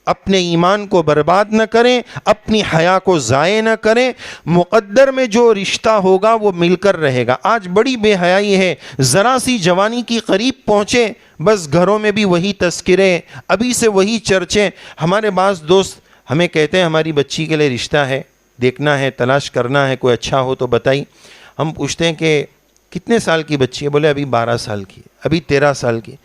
اپنے ایمان کو برباد نہ کریں، اپنی حیا کو ضائع نہ کریں. مقدر میں جو رشتہ ہوگا وہ مل کر رہے گا. آج بڑی بے حیائی ہے، ذرا سی جوانی کی قریب پہنچے بس گھروں میں بھی وہی تذکرے، ابھی سے وہی چرچے. ہمارے بعض دوست ہمیں کہتے ہیں ہماری بچی کے لیے رشتہ ہے، دیکھنا ہے، تلاش کرنا ہے، کوئی اچھا ہو تو بتائی. ہم پوچھتے ہیں کہ کتنے سال کی بچی ہے؟ بولے ابھی 12 سال کی، ابھی 13 سال کی.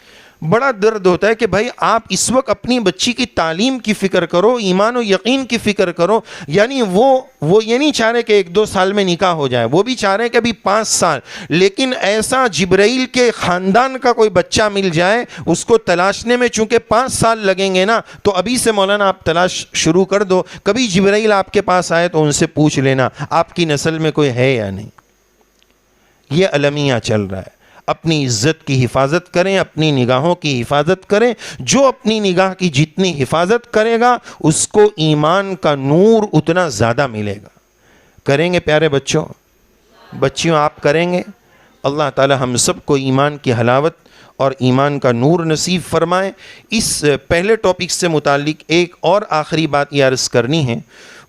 بڑا درد ہوتا ہے کہ بھائی آپ اس وقت اپنی بچی کی تعلیم کی فکر کرو, ایمان و یقین کی فکر کرو. یعنی وہ یہ نہیں چاہ رہے کہ 1-2 سال میں نکاح ہو جائے, وہ بھی چاہ رہے ہیں کہ ابھی 5 سال. لیکن ایسا جبرائیل کے خاندان کا کوئی بچہ مل جائے, اس کو تلاشنے میں چونکہ 5 سال لگیں گے نا, تو ابھی سے مولانا آپ تلاش شروع کر دو. کبھی جبرائیل آپ کے پاس آئے تو ان سے پوچھ لینا آپ کی نسل میں کوئی ہے یا نہیں. یہ المیہ چل رہا ہے. اپنی عزت کی حفاظت کریں, اپنی نگاہوں کی حفاظت کریں. جو اپنی نگاہ کی جتنی حفاظت کرے گا اس کو ایمان کا نور اتنا زیادہ ملے گا. کریں گے پیارے بچوں, بچیوں آپ کریں گے؟ اللہ تعالی ہم سب کو ایمان کی حلاوت اور ایمان کا نور نصیب فرمائے. اس پہلے ٹاپک سے متعلق ایک اور آخری بات یہ عرض کرنی ہے,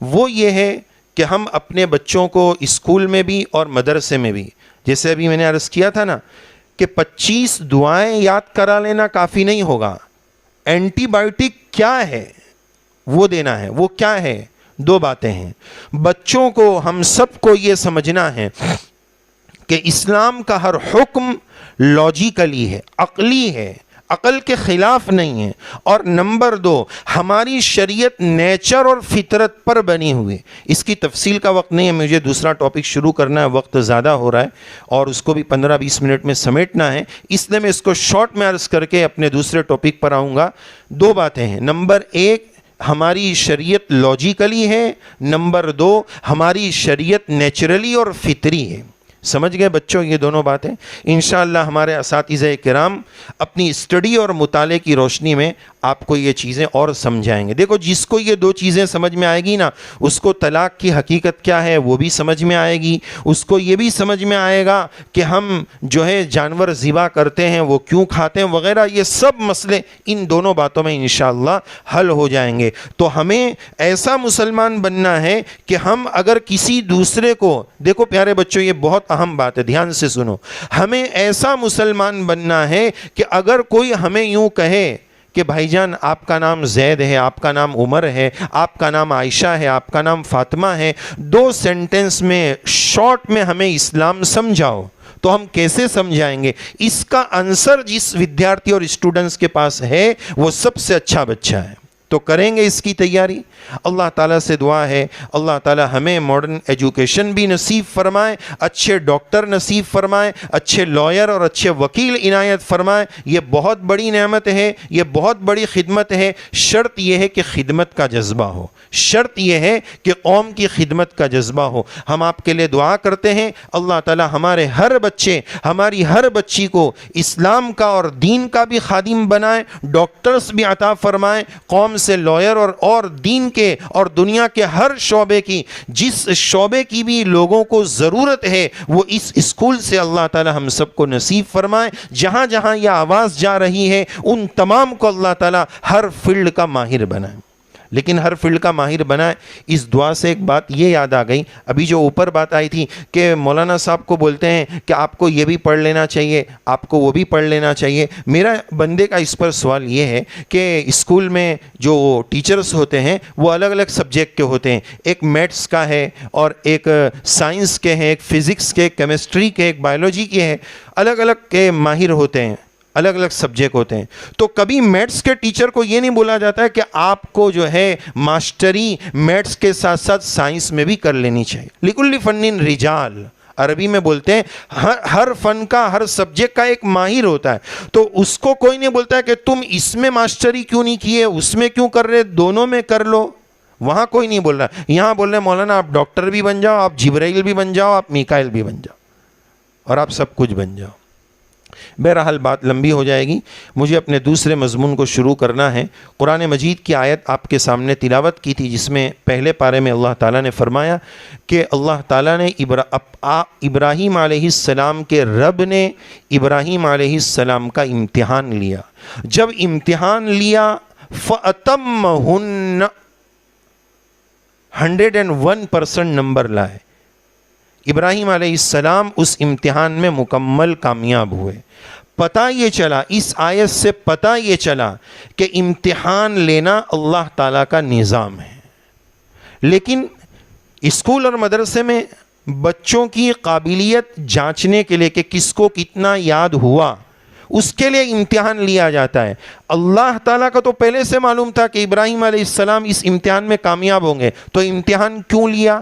وہ یہ ہے کہ ہم اپنے بچوں کو اسکول میں بھی اور مدرسے میں بھی, جیسے ابھی میں نے عرض کیا تھا نا کہ 25 دعائیں یاد کرا لینا کافی نہیں ہوگا. اینٹی بائیوٹک کیا ہے وہ دینا ہے. وہ کیا ہے؟ 2 باتیں ہیں. بچوں کو ہم سب کو یہ سمجھنا ہے کہ اسلام کا ہر حکم لاجیکلی ہے, عقلی ہے, عقل کے خلاف نہیں ہے. اور نمبر 2, ہماری شریعت نیچر اور فطرت پر بنی ہوئی. اس کی تفصیل کا وقت نہیں ہے, مجھے دوسرا ٹاپک شروع کرنا ہے, وقت زیادہ ہو رہا ہے اور اس کو بھی 15-20 منٹ میں سمیٹنا ہے, اس لیے میں اس کو شارٹ میں عرض کر کے اپنے دوسرے ٹاپک پر آؤں گا. 2 باتیں ہیں. نمبر 1, ہماری شریعت لاجیکلی ہے. نمبر 2, ہماری شریعت نیچرلی اور فطری ہے. سمجھ گئے بچوں یہ دونوں باتیں؟ انشاءاللہ ہمارے اساتذہ کرام اپنی اسٹڈی اور مطالعے کی روشنی میں آپ کو یہ چیزیں اور سمجھائیں گے. دیکھو جس کو یہ 2 چیزیں سمجھ میں آئے گی نا, اس کو طلاق کی حقیقت کیا ہے وہ بھی سمجھ میں آئے گی. اس کو یہ بھی سمجھ میں آئے گا کہ ہم جو ہے جانور ذبح کرتے ہیں وہ کیوں کھاتے ہیں وغیرہ. یہ سب مسئلے ان دونوں باتوں میں انشاءاللہ حل ہو جائیں گے. تو ہمیں ایسا مسلمان بننا ہے کہ ہم اگر کسی دوسرے کو, دیکھو پیارے بچوں یہ بہت اہم بات ہے, دھیان سے سنو, ہمیں ایسا مسلمان بننا ہے کہ اگر کوئی ہمیں یوں کہے کہ بھائی جان آپ کا نام زید ہے, آپ کا نام عمر ہے, آپ کا نام عائشہ ہے, آپ کا نام فاطمہ ہے, 2 سینٹنس میں شارٹ میں ہمیں اسلام سمجھاؤ, تو ہم کیسے سمجھائیں گے؟ اس کا آنسر جس ودیارتھی اور اسٹوڈنٹس کے پاس ہے وہ سب سے اچھا بچہ ہے. تو کریں گے اس کی تیاری. اللہ تعالیٰ سے دعا ہے اللہ تعالیٰ ہمیں ماڈرن ایجوکیشن بھی نصیب فرمائے, اچھے ڈاکٹر نصیب فرمائے, اچھے لائر اور اچھے وکیل عنایت فرمائے. یہ بہت بڑی نعمت ہے, یہ بہت بڑی خدمت ہے. شرط یہ ہے کہ خدمت کا جذبہ ہو, شرط یہ ہے کہ قوم کی خدمت کا جذبہ ہو. ہم آپ کے لیے دعا کرتے ہیں اللہ تعالیٰ ہمارے ہر بچے, ہماری ہر بچی کو اسلام کا اور دین کا بھی خادم بنائے, ڈاکٹرز بھی عطا فرمائے, قوم سے لائر اور دین کے اور دنیا کے ہر شعبے کی, جس شعبے کی بھی لوگوں کو ضرورت ہے وہ اس اسکول سے اللہ تعالی ہم سب کو نصیب فرمائے. جہاں جہاں یہ آواز جا رہی ہے ان تمام کو اللہ تعالی ہر فیلڈ کا ماہر بنائے. لیکن ہر فیلڈ کا ماہر بنائے. اس دعا سے ایک بات یہ یاد آ گئی, ابھی جو اوپر بات آئی تھی کہ مولانا صاحب کو بولتے ہیں کہ آپ کو یہ بھی پڑھ لینا چاہیے, آپ کو وہ بھی پڑھ لینا چاہیے. میرا بندے کا اس پر سوال یہ ہے کہ اسکول میں جو ٹیچرز ہوتے ہیں وہ الگ الگ سبجیکٹ کے ہوتے ہیں, ایک میتھس کا ہے اور ایک سائنس کے ہیں, ایک فزکس کے, کیمسٹری کے, ایک بایولوجی کے ہیں, الگ الگ کے ماہر ہوتے ہیں, الگ الگ سبجیکٹ ہوتے ہیں. تو کبھی میتھس کے ٹیچر کو یہ نہیں بولا جاتا ہے کہ آپ کو جو ہے ماسٹری میتھس کے ساتھ ساتھ سائنس میں بھی کر لینی چاہیے. لکل فن رجال, عربی میں بولتے ہیں ہر فن کا, ہر سبجیکٹ کا ایک ماہر ہوتا ہے. تو اس کو کوئی نہیں بولتا ہے کہ تم اس میں ماسٹری کیوں نہیں کیے, اس میں کیوں کر رہے, دونوں میں کر لو. وہاں کوئی نہیں بول رہا. یہاں بول رہے مولانا آپ ڈاکٹر بھی بن جاؤ, آپ جبرائیل بھی بن جاؤ, آپ میکائل بھی بن جاؤ, اور آپ سب کچھ بن جاؤ. بہرحال بات لمبی ہو جائے گی, مجھے اپنے دوسرے مضمون کو شروع کرنا ہے. قرآن مجید کی آیت آپ کے سامنے تلاوت کی تھی جس میں پہلے پارے میں اللہ تعالیٰ نے فرمایا کہ اللہ تعالیٰ نے ابراہیم علیہ السلام کے رب نے ابراہیم علیہ السلام کا امتحان لیا. جب امتحان لیا فَأَتَمَّهُنَّ 101% نمبر لائے. ابراہیم علیہ السلام اس امتحان میں مکمل کامیاب ہوئے. پتہ یہ چلا, اس آیت سے پتہ یہ چلا کہ امتحان لینا اللہ تعالیٰ کا نظام ہے. لیکن اسکول اور مدرسے میں بچوں کی قابلیت جانچنے کے لیے کہ کس کو کتنا یاد ہوا, اس کے لیے امتحان لیا جاتا ہے. اللہ تعالیٰ کا تو پہلے سے معلوم تھا کہ ابراہیم علیہ السلام اس امتحان میں کامیاب ہوں گے, تو امتحان کیوں لیا؟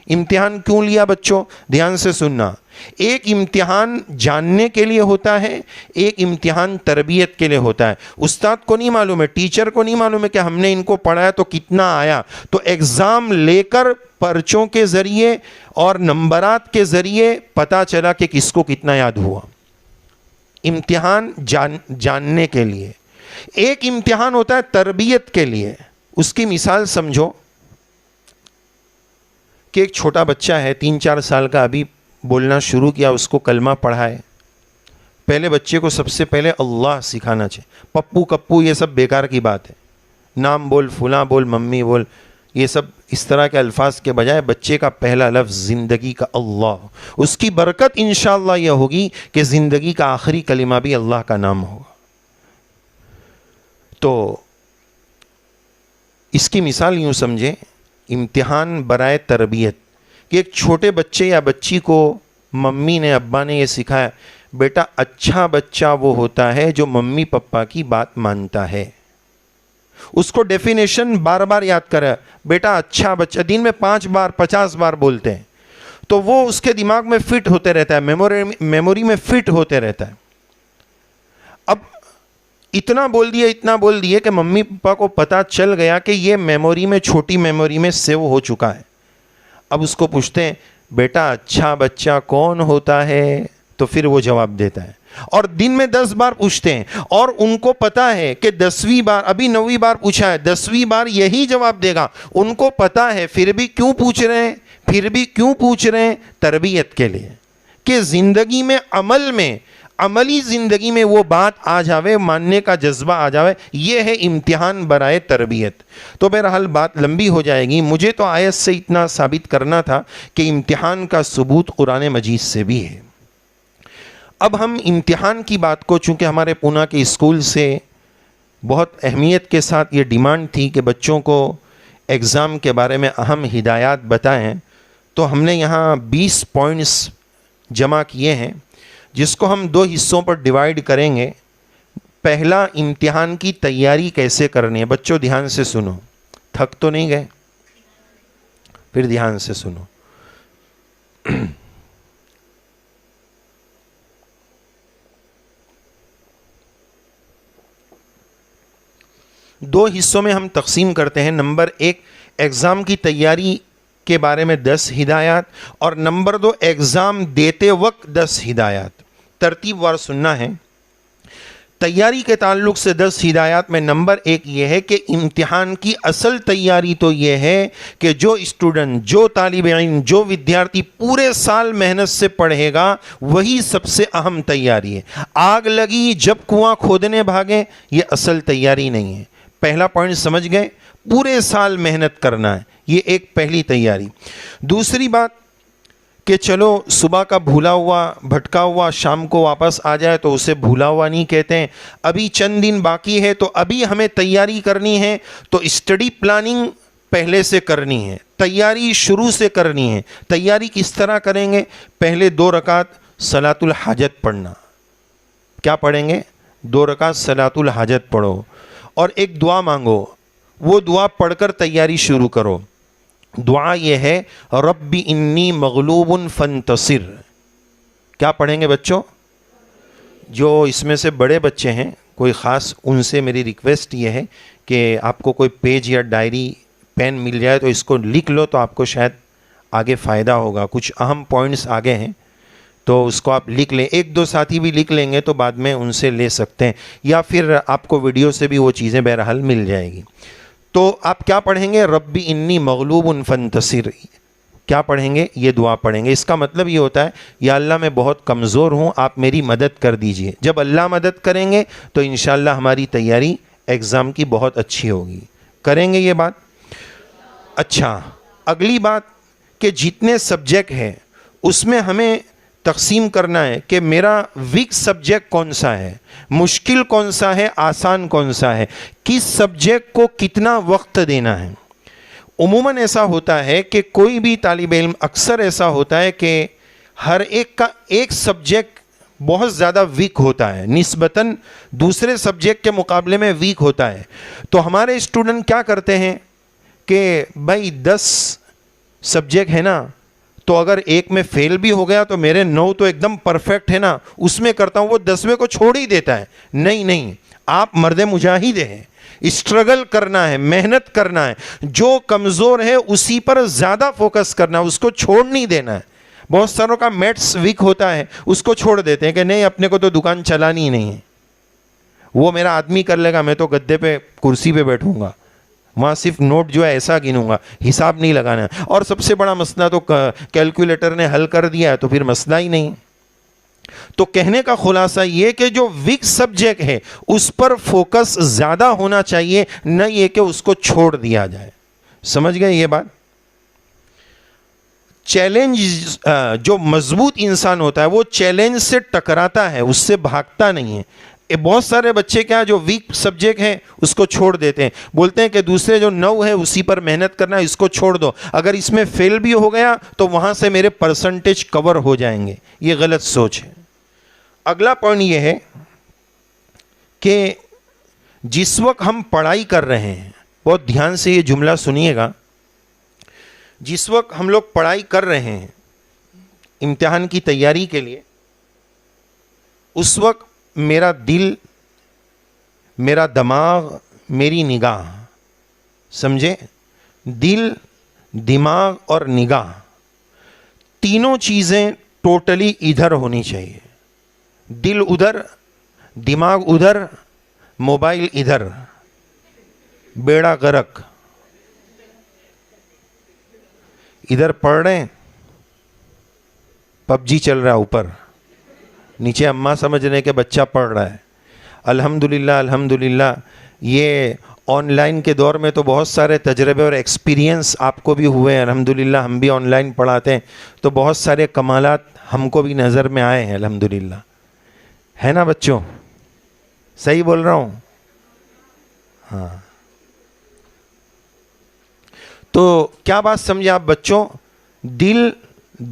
امتحان کیوں لیا بچوں؟ دھیان سے سننا. ایک امتحان جاننے کے لیے ہوتا ہے, ایک امتحان تربیت کے لیے ہوتا ہے. استاد کو نہیں معلوم ہے, ٹیچر کو نہیں معلوم ہے کہ ہم نے ان کو پڑھایا تو کتنا آیا, تو ایگزام لے کر پرچوں کے ذریعے اور نمبرات کے ذریعے پتہ چلا کہ کس کو کتنا یاد ہوا. امتحان جاننے کے لیے. ایک امتحان ہوتا ہے تربیت کے لیے. اس کی مثال سمجھو کہ ایک چھوٹا بچہ ہے 3-4 سال کا, ابھی بولنا شروع کیا, اس کو کلمہ پڑھائے. پہلے بچے کو سب سے پہلے اللہ سکھانا چاہیے. پپو کپو یہ سب بیکار کی بات ہے. نام بول, فلاں بول, ممی بول, یہ سب اس طرح کے الفاظ کے بجائے بچے کا پہلا لفظ زندگی کا اللہ. اس کی برکت انشاءاللہ یہ ہوگی کہ زندگی کا آخری کلمہ بھی اللہ کا نام ہوگا. تو اس کی مثال یوں سمجھیں, امتحان برائے تربیت, کہ ایک چھوٹے بچے یا بچی کو ممی نے, ابا نے یہ سکھایا, بیٹا اچھا بچہ وہ ہوتا ہے جو ممی پپا کی بات مانتا ہے. اس کو ڈیفینیشن بار بار یاد کرے. بیٹا اچھا بچہ دن میں 5 بار 50 بار بولتے ہیں تو وہ اس کے دماغ میں فٹ ہوتے رہتا ہے, میموری میں فٹ ہوتے رہتا ہے. اب اتنا بول دیے کہ ممی پپا کو پتا چل گیا کہ یہ میموری میں, چھوٹی میموری میں سیو ہو چکا ہے. اب اس کو پوچھتے ہیں بیٹا اچھا بچہ کون ہوتا ہے, تو پھر وہ جواب دیتا ہے. اور دن میں 10 بار پوچھتے ہیں اور ان کو پتا ہے کہ 10ویں بار, ابھی 9ویں بار پوچھا ہے, 10ویں بار یہی جواب دے گا. ان کو پتا ہے, پھر بھی کیوں پوچھ رہے ہیں؟ تربیت کے لیے, کہ زندگی میں عملی زندگی میں وہ بات آ جاوے, ماننے کا جذبہ آ جاوے. یہ ہے امتحان برائے تربیت. تو بہرحال بات لمبی ہو جائے گی. مجھے تو آیت سے اتنا ثابت کرنا تھا کہ امتحان کا ثبوت قرآن مجید سے بھی ہے. اب ہم امتحان کی بات کو, چونکہ ہمارے پونا کے اسکول سے بہت اہمیت کے ساتھ یہ ڈیمانڈ تھی کہ بچوں کو ایگزام کے بارے میں اہم ہدایات بتائیں, تو ہم نے یہاں 20 پوائنٹس جمع کیے ہیں, جس کو ہم 2 حصوں پر ڈیوائیڈ کریں گے. پہلا, امتحان کی تیاری کیسے کرنی ہے. بچوں دھیان سے سنو, تھک تو نہیں گئے؟ پھر دھیان سے سنو. دو حصوں میں ہم تقسیم کرتے ہیں. نمبر 1, ایگزام کی تیاری کے بارے میں 10 ہدایات, اور نمبر 2, ایگزام دیتے وقت 10 ہدایات. ترتیب وار سننا ہے. تیاری کے تعلق سے 10 ہدایات میں نمبر 1 یہ ہے کہ امتحان کی اصل تیاری تو یہ ہے کہ جو اسٹوڈنٹ, جو طالب علم, جو ودیارتی پورے سال محنت سے پڑھے گا, وہی سب سے اہم تیاری ہے. آگ لگی جب کنواں کھودنے بھاگے, یہ اصل تیاری نہیں ہے. پہلا پوائنٹ سمجھ گئے, پورے سال محنت کرنا ہے, یہ ایک پہلی تیاری. دوسری بات کہ چلو صبح کا بھولا ہوا بھٹکا ہوا شام کو واپس آ جائے تو اسے بھولا ہوا نہیں کہتے ہیں. ابھی چند دن باقی ہے تو ابھی ہمیں تیاری کرنی ہے, تو اسٹڈی پلاننگ پہلے سے کرنی ہے, تیاری شروع سے کرنی ہے. تیاری کس طرح کریں گے؟ پہلے 2 رکعت صلاۃ الحاجت پڑھنا. کیا پڑھیں گے؟ 2 رکعت صلاۃ الحاجت پڑھو اور ایک دعا مانگو. وہ دعا پڑھ کر تیاری شروع کرو. دعا یہ ہے, رب انی مغلوب فانتصر. کیا پڑھیں گے بچوں؟ جو اس میں سے بڑے بچے ہیں کوئی خاص, ان سے میری ریکویسٹ یہ ہے کہ آپ کو کوئی پیج یا ڈائری پین مل جائے تو اس کو لکھ لو, تو آپ کو شاید آگے فائدہ ہوگا. کچھ اہم پوائنٹس آگے ہیں تو اس کو آپ لکھ لیں. 1-2 ساتھی بھی لکھ لیں گے تو بعد میں ان سے لے سکتے ہیں, یا پھر آپ کو ویڈیو سے بھی وہ چیزیں بہرحال مل جائے گی. تو آپ کیا پڑھیں گے؟ رب انی مغلوب فانتصر. کیا پڑھیں گے؟ یہ دعا پڑھیں گے. اس کا مطلب یہ ہوتا ہے, یا اللہ میں بہت کمزور ہوں, آپ میری مدد کر دیجئے. جب اللہ مدد کریں گے تو انشاءاللہ ہماری تیاری ایگزام کی بہت اچھی ہوگی. کریں گے یہ بات؟ اچھا, اگلی بات کہ جتنے سبجیکٹ ہیں اس میں ہمیں تقسیم کرنا ہے کہ میرا ویک سبجیکٹ کون سا ہے, مشکل کون سا ہے, آسان کون سا ہے, کس سبجیکٹ کو کتنا وقت دینا ہے. عموماً ایسا ہوتا ہے کہ کوئی بھی طالب علم, اکثر ایسا ہوتا ہے کہ ہر ایک کا ایک سبجیکٹ بہت زیادہ ویک ہوتا ہے، نسبتاً دوسرے سبجیکٹ کے مقابلے میں ویک ہوتا ہے. تو ہمارے اسٹوڈنٹ کیا کرتے ہیں کہ بھائی 10 سبجیکٹ ہے نا، تو اگر ایک میں فیل بھی ہو گیا تو میرے 9 تو ایک دم پرفیکٹ ہے نا، اس میں کرتا ہوں. وہ 10ویں کو چھوڑ ہی دیتا ہے. نہیں، آپ مرد مجاہد ہیں، اسٹرگل کرنا ہے، محنت کرنا ہے. جو کمزور ہے اسی پر زیادہ فوکس کرنا ہے، اس کو چھوڑ نہیں دینا ہے. بہت ساروں کا میتھس ویک ہوتا ہے، اس کو چھوڑ دیتے ہیں کہ نہیں اپنے کو تو دکان چلانی ہی نہیں ہے، وہ میرا آدمی کر لے گا، میں تو گدے پہ کرسی پہ بیٹھوں گا، وہاں صرف نوٹ جو ہے ایسا گنوں گا، حساب نہیں لگانا. اور سب سے بڑا مسئلہ تو کیلکولیٹر نے حل کر دیا ہے تو پھر مسئلہ ہی نہیں. تو کہنے کا خلاصہ یہ کہ جو ویک سبجیکٹ ہے اس پر فوکس زیادہ ہونا چاہیے، نہ یہ کہ اس کو چھوڑ دیا جائے. سمجھ گئے یہ بات؟ چیلنج، جو مضبوط انسان ہوتا ہے وہ چیلنج سے ٹکراتا ہے، اس سے بھاگتا نہیں ہے. بہت سارے بچے کیا جو ویک سبجیکٹ ہیں اس کو چھوڑ دیتے ہیں، بولتے ہیں کہ دوسرے جو 9 ہے اسی پر محنت کرنا ہے، اس کو چھوڑ دو، اگر اس میں فیل بھی ہو گیا تو وہاں سے میرے پرسنٹیج کور ہو جائیں گے. یہ غلط سوچ ہے. اگلا پوائنٹ یہ ہے کہ جس وقت ہم پڑھائی کر رہے ہیں، بہت دھیان سے یہ جملہ سنیے گا، جس وقت ہم لوگ پڑھائی کر رہے ہیں امتحان کی تیاری کے لیے، اس وقت میرا دل، میرا دماغ، میری نگاہ، سمجھے، دل، دماغ اور نگاہ تینوں چیزیں ٹوٹلی ادھر ہونی چاہیے. دل ادھر، دماغ ادھر، موبائل ادھر، بیڑا غرق. ادھر پڑھ رہے ہیں، پب جی چل رہا ہے اوپر، نیچے اماں سمجھ رہے کہ بچہ پڑھ رہا ہے. الحمدللہ الحمدللہ. یہ آن لائن کے دور میں تو بہت سارے تجربے اور ایکسپیرینس آپ کو بھی ہوئے ہیں. الحمدللہ ہم بھی آن لائن پڑھاتے ہیں تو بہت سارے کمالات ہم کو بھی نظر میں آئے ہیں. الحمدللہ ہے نا بچوں؟ صحیح بول رہا ہوں؟ ہاں. تو کیا بات سمجھے آپ بچوں؟ دل،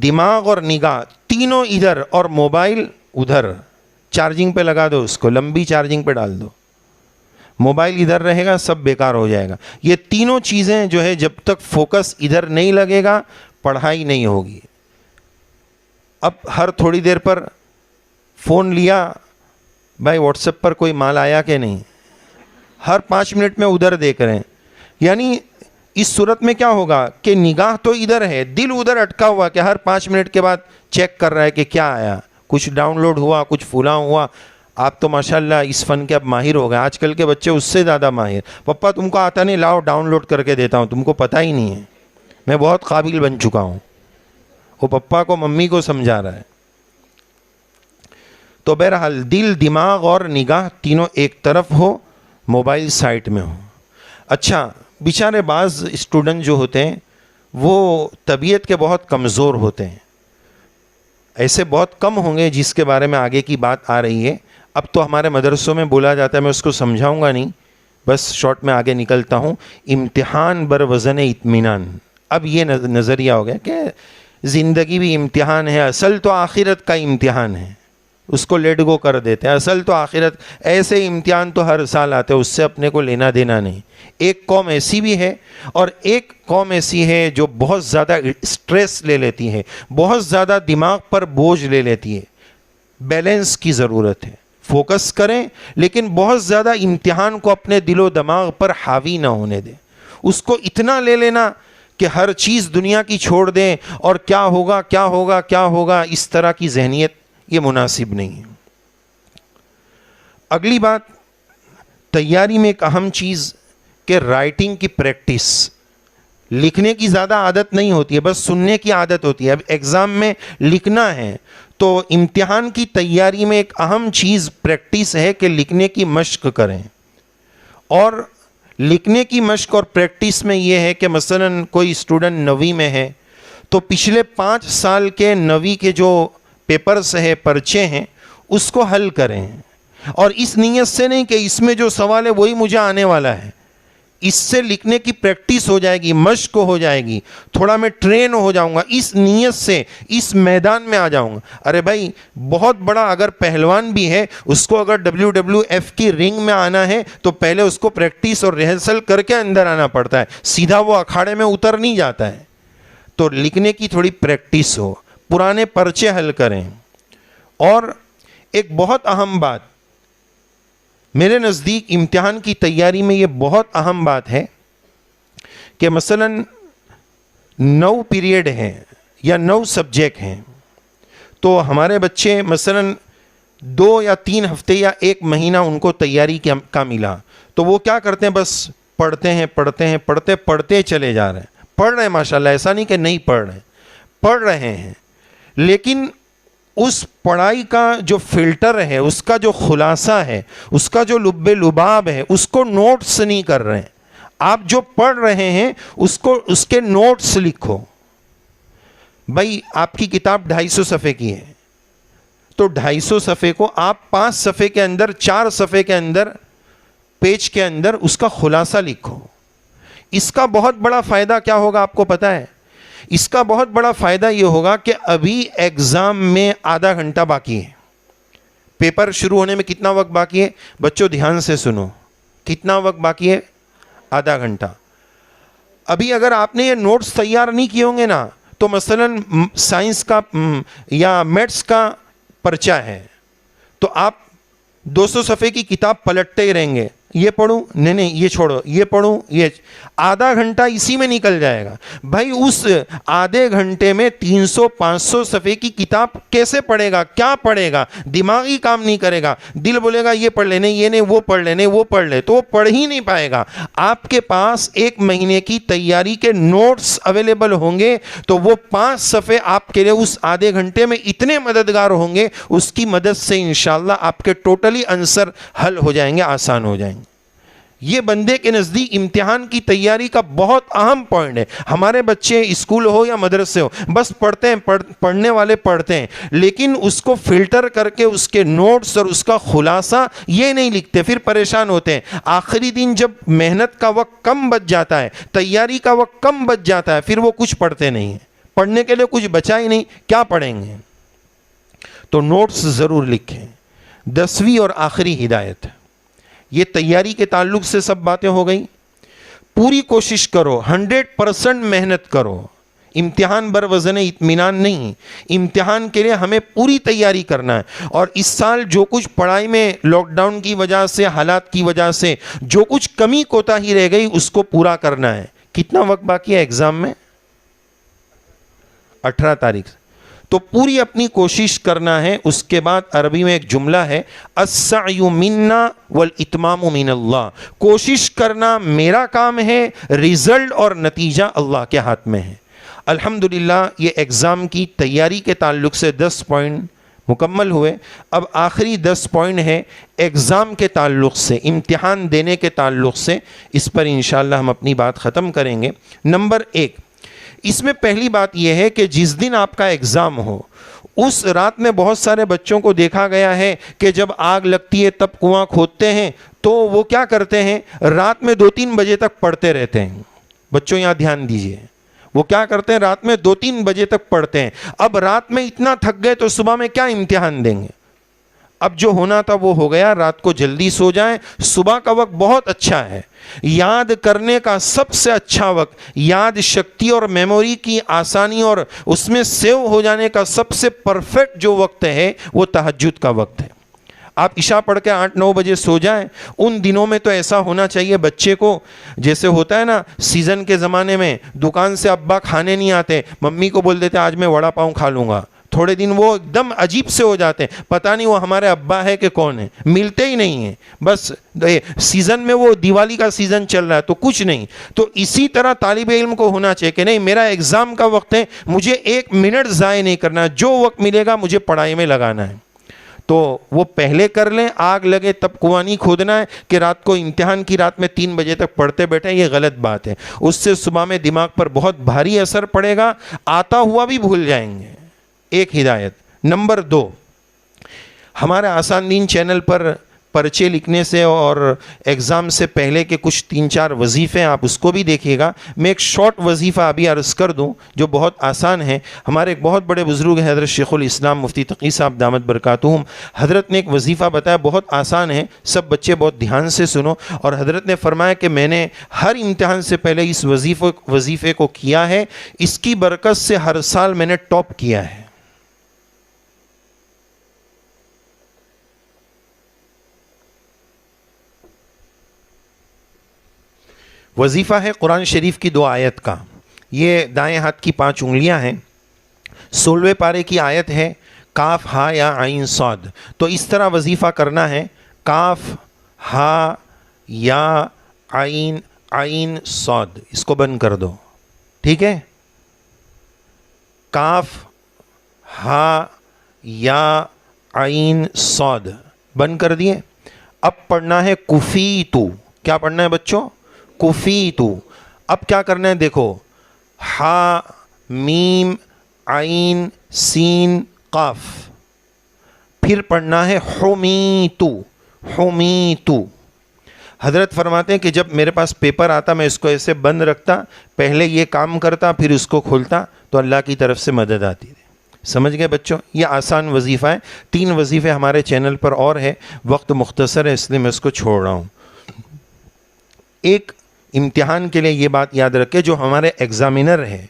دماغ اور نگاہ تینوں ادھر، اور موبائل ادھر. چارجنگ پہ لگا دو اس کو، لمبی چارجنگ پہ ڈال دو. موبائل ادھر رہے گا سب بیکار ہو جائے گا. یہ تینوں چیزیں جو ہے جب تک فوکس ادھر نہیں لگے گا پڑھائی نہیں ہوگی. اب ہر تھوڑی دیر پر فون لیا، بھائی واٹس ایپ پر کوئی مال آیا کہ نہیں، ہر 5 منٹ میں ادھر دیکھ رہے ہیں. یعنی اس صورت میں کیا ہوگا کہ نگاہ تو ادھر ہے، دل ادھر اٹکا ہوا کہ ہر 5 منٹ کے بعد چیک کر رہا ہے کہ کیا آیا، کچھ ڈاؤن لوڈ ہوا، کچھ فلاں ہوا. آپ تو ماشاءاللہ اس فن کے اب ماہر ہو گئے. آج کل کے بچے اس سے زیادہ ماہر. پپا تم کو آتا نہیں، لاؤ ڈاؤن لوڈ کر کے دیتا ہوں، تم کو پتہ ہی نہیں ہے، میں بہت قابل بن چکا ہوں. وہ پپا کو ممی کو سمجھا رہا ہے. تو بہرحال دل، دماغ اور نگاہ تینوں ایک طرف ہو، موبائل سائٹ میں ہو. اچھا، بیچارے بعض اسٹوڈنٹ جو ہوتے ہیں وہ طبیعت کے بہت کمزور ہوتے ہیں. ایسے بہت کم ہوں گے جس کے بارے میں آگے کی بات آ رہی ہے. اب تو ہمارے مدرسوں میں بولا جاتا ہے، میں اس کو سمجھاؤں گا نہیں، بس شارٹ میں آگے نکلتا ہوں. امتحان بر وزن اطمینان. اب یہ نظریہ ہو گیا کہ زندگی بھی امتحان ہے، اصل تو آخرت کا امتحان ہے، اس کو لیٹ گو کر دیتے ہیں. اصل تو آخرت، ایسے امتحان تو ہر سال آتے ہیں، اس سے اپنے کو لینا دینا نہیں. ایک قوم ایسی بھی ہے اور ایک قوم ایسی ہے جو بہت زیادہ اسٹریس لے لیتی ہے، بہت زیادہ دماغ پر بوجھ لے لیتی ہے. بیلنس کی ضرورت ہے. فوکس کریں لیکن بہت زیادہ امتحان کو اپنے دل و دماغ پر حاوی نہ ہونے دیں. اس کو اتنا لے لینا کہ ہر چیز دنیا کی چھوڑ دیں اور کیا ہوگا کیا ہوگا کیا ہوگا، اس طرح کی ذہنیت یہ مناسب نہیں ہے. اگلی بات، تیاری میں ایک اہم چیز کہ رائٹنگ کی پریکٹس. لکھنے کی زیادہ عادت نہیں ہوتی ہے، بس سننے کی عادت ہوتی ہے. اب ایگزام میں لکھنا ہے تو امتحان کی تیاری میں ایک اہم چیز پریکٹس ہے کہ لکھنے کی مشق کریں. اور لکھنے کی مشق اور پریکٹس میں یہ ہے کہ مثلا کوئی اسٹوڈنٹ 9ویں میں ہے تو پچھلے 5 سال کے 9ویں کے جو پیپرز ہیں، پرچے ہیں، اس کو حل کریں. اور اس نیت سے نہیں کہ اس میں جو سوال ہے وہی مجھے آنے والا ہے. اس سے لکھنے کی پریکٹس ہو جائے گی، مشق ہو جائے گی، تھوڑا میں ٹرین ہو جاؤں گا، اس نیت سے اس میدان میں آ جاؤں گا۔ ارے بھائی بہت بڑا اگر پہلوان بھی ہے، اس کو اگر WWF کی رنگ میں آنا ہے تو پہلے اس کو پریکٹس اور ریہرسل کر کے اندر آنا پڑتا ہے، سیدھا وہ اکھاڑے میں اتر نہیں جاتا ہے۔ تو لکھنے کی تھوڑی پریکٹس ہو، پرانے پرچے حل کریں۔ اور ایک بہت اہم بات میرے نزدیک امتحان کی تیاری میں یہ بہت اہم بات ہے کہ مثلا 9 پیریڈ ہیں یا 9 سبجیکٹ ہیں، تو ہمارے بچے مثلا 2 یا 3 ہفتے یا 1 مہینہ ان کو تیاری کا ملا، تو وہ کیا کرتے ہیں، بس پڑھتے چلے جا رہے ہیں، پڑھ رہے ہیں ماشاءاللہ، ایسا نہیں کہ نہیں پڑھ رہے ہیں، لیکن اس پڑھائی کا جو فلٹر ہے، اس کا جو خلاصہ ہے، اس کا جو لب لباب ہے، اس کو نوٹس نہیں کر رہے ہیں۔ آپ جو پڑھ رہے ہیں اس کے نوٹس لکھو۔ بھائی آپ کی کتاب 250 صفحے کی ہے، تو 250 صفحے کو آپ 5 صفحے کے اندر، 4 صفحے کے اندر، پیج کے اندر اس کا خلاصہ لکھو۔ اس کا بہت بڑا فائدہ کیا ہوگا آپ کو پتہ ہے؟ اس کا بہت بڑا فائدہ یہ ہوگا کہ ابھی ایگزام میں آدھا گھنٹہ باقی ہے، پیپر شروع ہونے میں کتنا وقت باقی ہے بچوں؟ دھیان سے سنو، کتنا وقت باقی ہے؟ آدھا گھنٹہ۔ ابھی اگر آپ نے یہ نوٹس تیار نہیں کیے ہوں گے نا، تو مثلا سائنس کا یا میتھس کا پرچہ ہے، تو آپ 200 صفحے کی کتاب پلٹتے ہی رہیں گے، یہ پڑھوں نہیں یہ چھوڑو، یہ پڑھوں، یہ آدھا گھنٹہ اسی میں نکل جائے گا۔ بھائی اس آدھے گھنٹے میں 300-500 صفحے کی کتاب کیسے پڑھے گا؟ کیا پڑھے گا؟ دماغی کام نہیں کرے گا، دل بولے گا یہ پڑھ لے، نہیں یہ نہیں، وہ پڑھ لے، نہیں وہ پڑھ لے، تو وہ پڑھ ہی نہیں پائے گا۔ آپ کے پاس 1 مہینے کی تیاری کے نوٹس اویلیبل ہوں گے تو وہ 5 صفحے آپ کے لیے اس آدھے گھنٹے میں اتنے مددگار ہوں گے، اس کی مدد سے انشاءاللہ آپ کے ٹوٹلی آنسر حل ہو جائیں گے، آسان ہو جائیں گے۔ یہ بندے کے نزدیک امتحان کی تیاری کا بہت اہم پوائنٹ ہے۔ ہمارے بچے اسکول ہو یا مدرسے ہو، بس پڑھتے ہیں، پڑھنے والے پڑھتے ہیں، لیکن اس کو فلٹر کر کے اس کے نوٹس اور اس کا خلاصہ یہ نہیں لکھتے، پھر پریشان ہوتے ہیں۔ آخری دن جب محنت کا وقت کم بچ جاتا ہے، تیاری کا وقت کم بچ جاتا ہے، پھر وہ کچھ پڑھتے نہیں ہیں، پڑھنے کے لیے کچھ بچا ہی نہیں، کیا پڑھیں گے؟ تو نوٹس ضرور لکھیں۔ 10ویں اور آخری ہدایت، یہ تیاری کے تعلق سے سب باتیں ہو گئیں۔ پوری کوشش کرو، 100% محنت کرو۔ امتحان بروزن اطمینان نہیں، امتحان کے لیے ہمیں پوری تیاری کرنا ہے۔ اور اس سال جو کچھ پڑھائی میں لاک ڈاؤن کی وجہ سے، حالات کی وجہ سے جو کچھ کمی کوتاہی رہ گئی، اس کو پورا کرنا ہے۔ کتنا وقت باقی ہے ایگزام میں؟ 18 تاریخ سے، تو پوری اپنی کوشش کرنا ہے۔ اس کے بعد عربی میں ایک جملہ ہے، السعی منا والاتمام من اللہ، کوشش کرنا میرا کام ہے، رزلٹ اور نتیجہ اللہ کے ہاتھ میں ہے۔ الحمدللہ یہ ایگزام کی تیاری کے تعلق سے 10 پوائنٹ مکمل ہوئے۔ اب آخری 10 پوائنٹ ہے ایگزام کے تعلق سے، امتحان دینے کے تعلق سے، اس پر انشاءاللہ ہم اپنی بات ختم کریں گے۔ نمبر 1، اس میں پہلی بات یہ ہے کہ جس دن آپ کا ایگزام ہو، اس رات میں بہت سارے بچوں کو دیکھا گیا ہے کہ جب آگ لگتی ہے تب کنواں کھودتے ہیں، تو وہ کیا کرتے ہیں، رات میں 2-3 بجے تک پڑھتے رہتے ہیں۔ بچوں یہاں دھیان دیجئے، وہ کیا کرتے ہیں، رات میں 2-3 بجے تک پڑھتے ہیں۔ اب رات میں اتنا تھک گئے تو صبح میں کیا امتحان دیں گے؟ اب جو ہونا تھا وہ ہو گیا، رات کو جلدی سو جائیں، صبح کا وقت بہت اچھا ہے، یاد کرنے کا سب سے اچھا وقت، یاد شکتی اور میموری کی آسانی اور اس میں سیو ہو جانے کا سب سے پرفیکٹ جو وقت ہے وہ تہجد کا وقت ہے۔ آپ عشاء پڑھ کے 8-9 بجے سو جائیں۔ ان دنوں میں تو ایسا ہونا چاہیے بچے کو، جیسے ہوتا ہے نا سیزن کے زمانے میں دکان سے ابا کھانے نہیں آتے، ممی کو بول دیتے آج میں وڑا پاؤں کھا لوں گا، تھوڑے دن وہ ایک دم عجیب سے ہو جاتے ہیں، پتہ نہیں وہ ہمارے ابا ہے کہ کون ہے، ملتے ہی نہیں ہیں، بس سیزن میں وہ دیوالی کا سیزن چل رہا ہے تو کچھ نہیں۔ تو اسی طرح طالب علم کو ہونا چاہیے کہ نہیں، میرا ایگزام کا وقت ہے، مجھے 1 منٹ ضائع نہیں کرنا، جو وقت ملے گا مجھے پڑھائی میں لگانا ہے۔ تو وہ پہلے کر لیں، آگ لگے تب کنواں نہیں کھودنا ہے کہ رات کو امتحان کی رات میں 3 بجے تک پڑھتے بیٹھے، یہ غلط بات ہے۔ اس سے صبح میں دماغ پر بہت بھاری اثر پڑے گا، آتا ہوا بھی بھول جائیں گے۔ ایک ہدایت۔ نمبر 2، ہمارے آسان دین چینل پر پرچے لکھنے سے اور ایگزام سے پہلے کے کچھ 3-4 وظیفے آپ اس کو بھی دیکھیے گا. میں ایک شارٹ وظیفہ ابھی عرض کر دوں جو بہت آسان ہے. ہمارے ایک بہت بڑے بزرگ ہیں حضرت شیخ الاسلام مفتی تقی صاحب دامت برکاتہم. حضرت نے ایک وظیفہ بتایا, بہت آسان ہے, سب بچے بہت دھیان سے سنو. اور حضرت نے فرمایا کہ میں نے ہر امتحان سے پہلے اس وظیفے کو کیا ہے, اس کی برکت سے ہر سال میں نے ٹاپ کیا ہے. وظیفہ ہے قرآن شریف کی 2 آیت کا. یہ دائیں ہاتھ کی 5 انگلیاں ہیں. 16ویں پارے کی آیت ہے کاف ہا یا عین صاد. تو اس طرح وظیفہ کرنا ہے, کاف ہا یا عین عین صاد, اس کو بند کر دو, ٹھیک ہے. کاف ہا یا عین صاد بند کر دیے. اب پڑھنا ہے کفیتو. کیا پڑھنا ہے بچوں؟ کفیتو. اب کیا کرنا ہے دیکھو, ہا میم عین سین قاف. پھر پڑھنا ہے حمیتو. حمیتو. حضرت فرماتے ہیں کہ جب میرے پاس پیپر آتا میں اس کو ایسے بند رکھتا, پہلے یہ کام کرتا پھر اس کو کھولتا, تو اللہ کی طرف سے مدد آتی تھی. سمجھ گئے بچوں؟ یہ آسان وظیفہ ہے. 3 وظیفے ہمارے چینل پر اور ہے, وقت مختصر ہے اس لیے میں اس کو چھوڑ رہا ہوں. ایک امتحان کے لیے یہ بات یاد رکھے, جو ہمارے ایگزامینر ہے,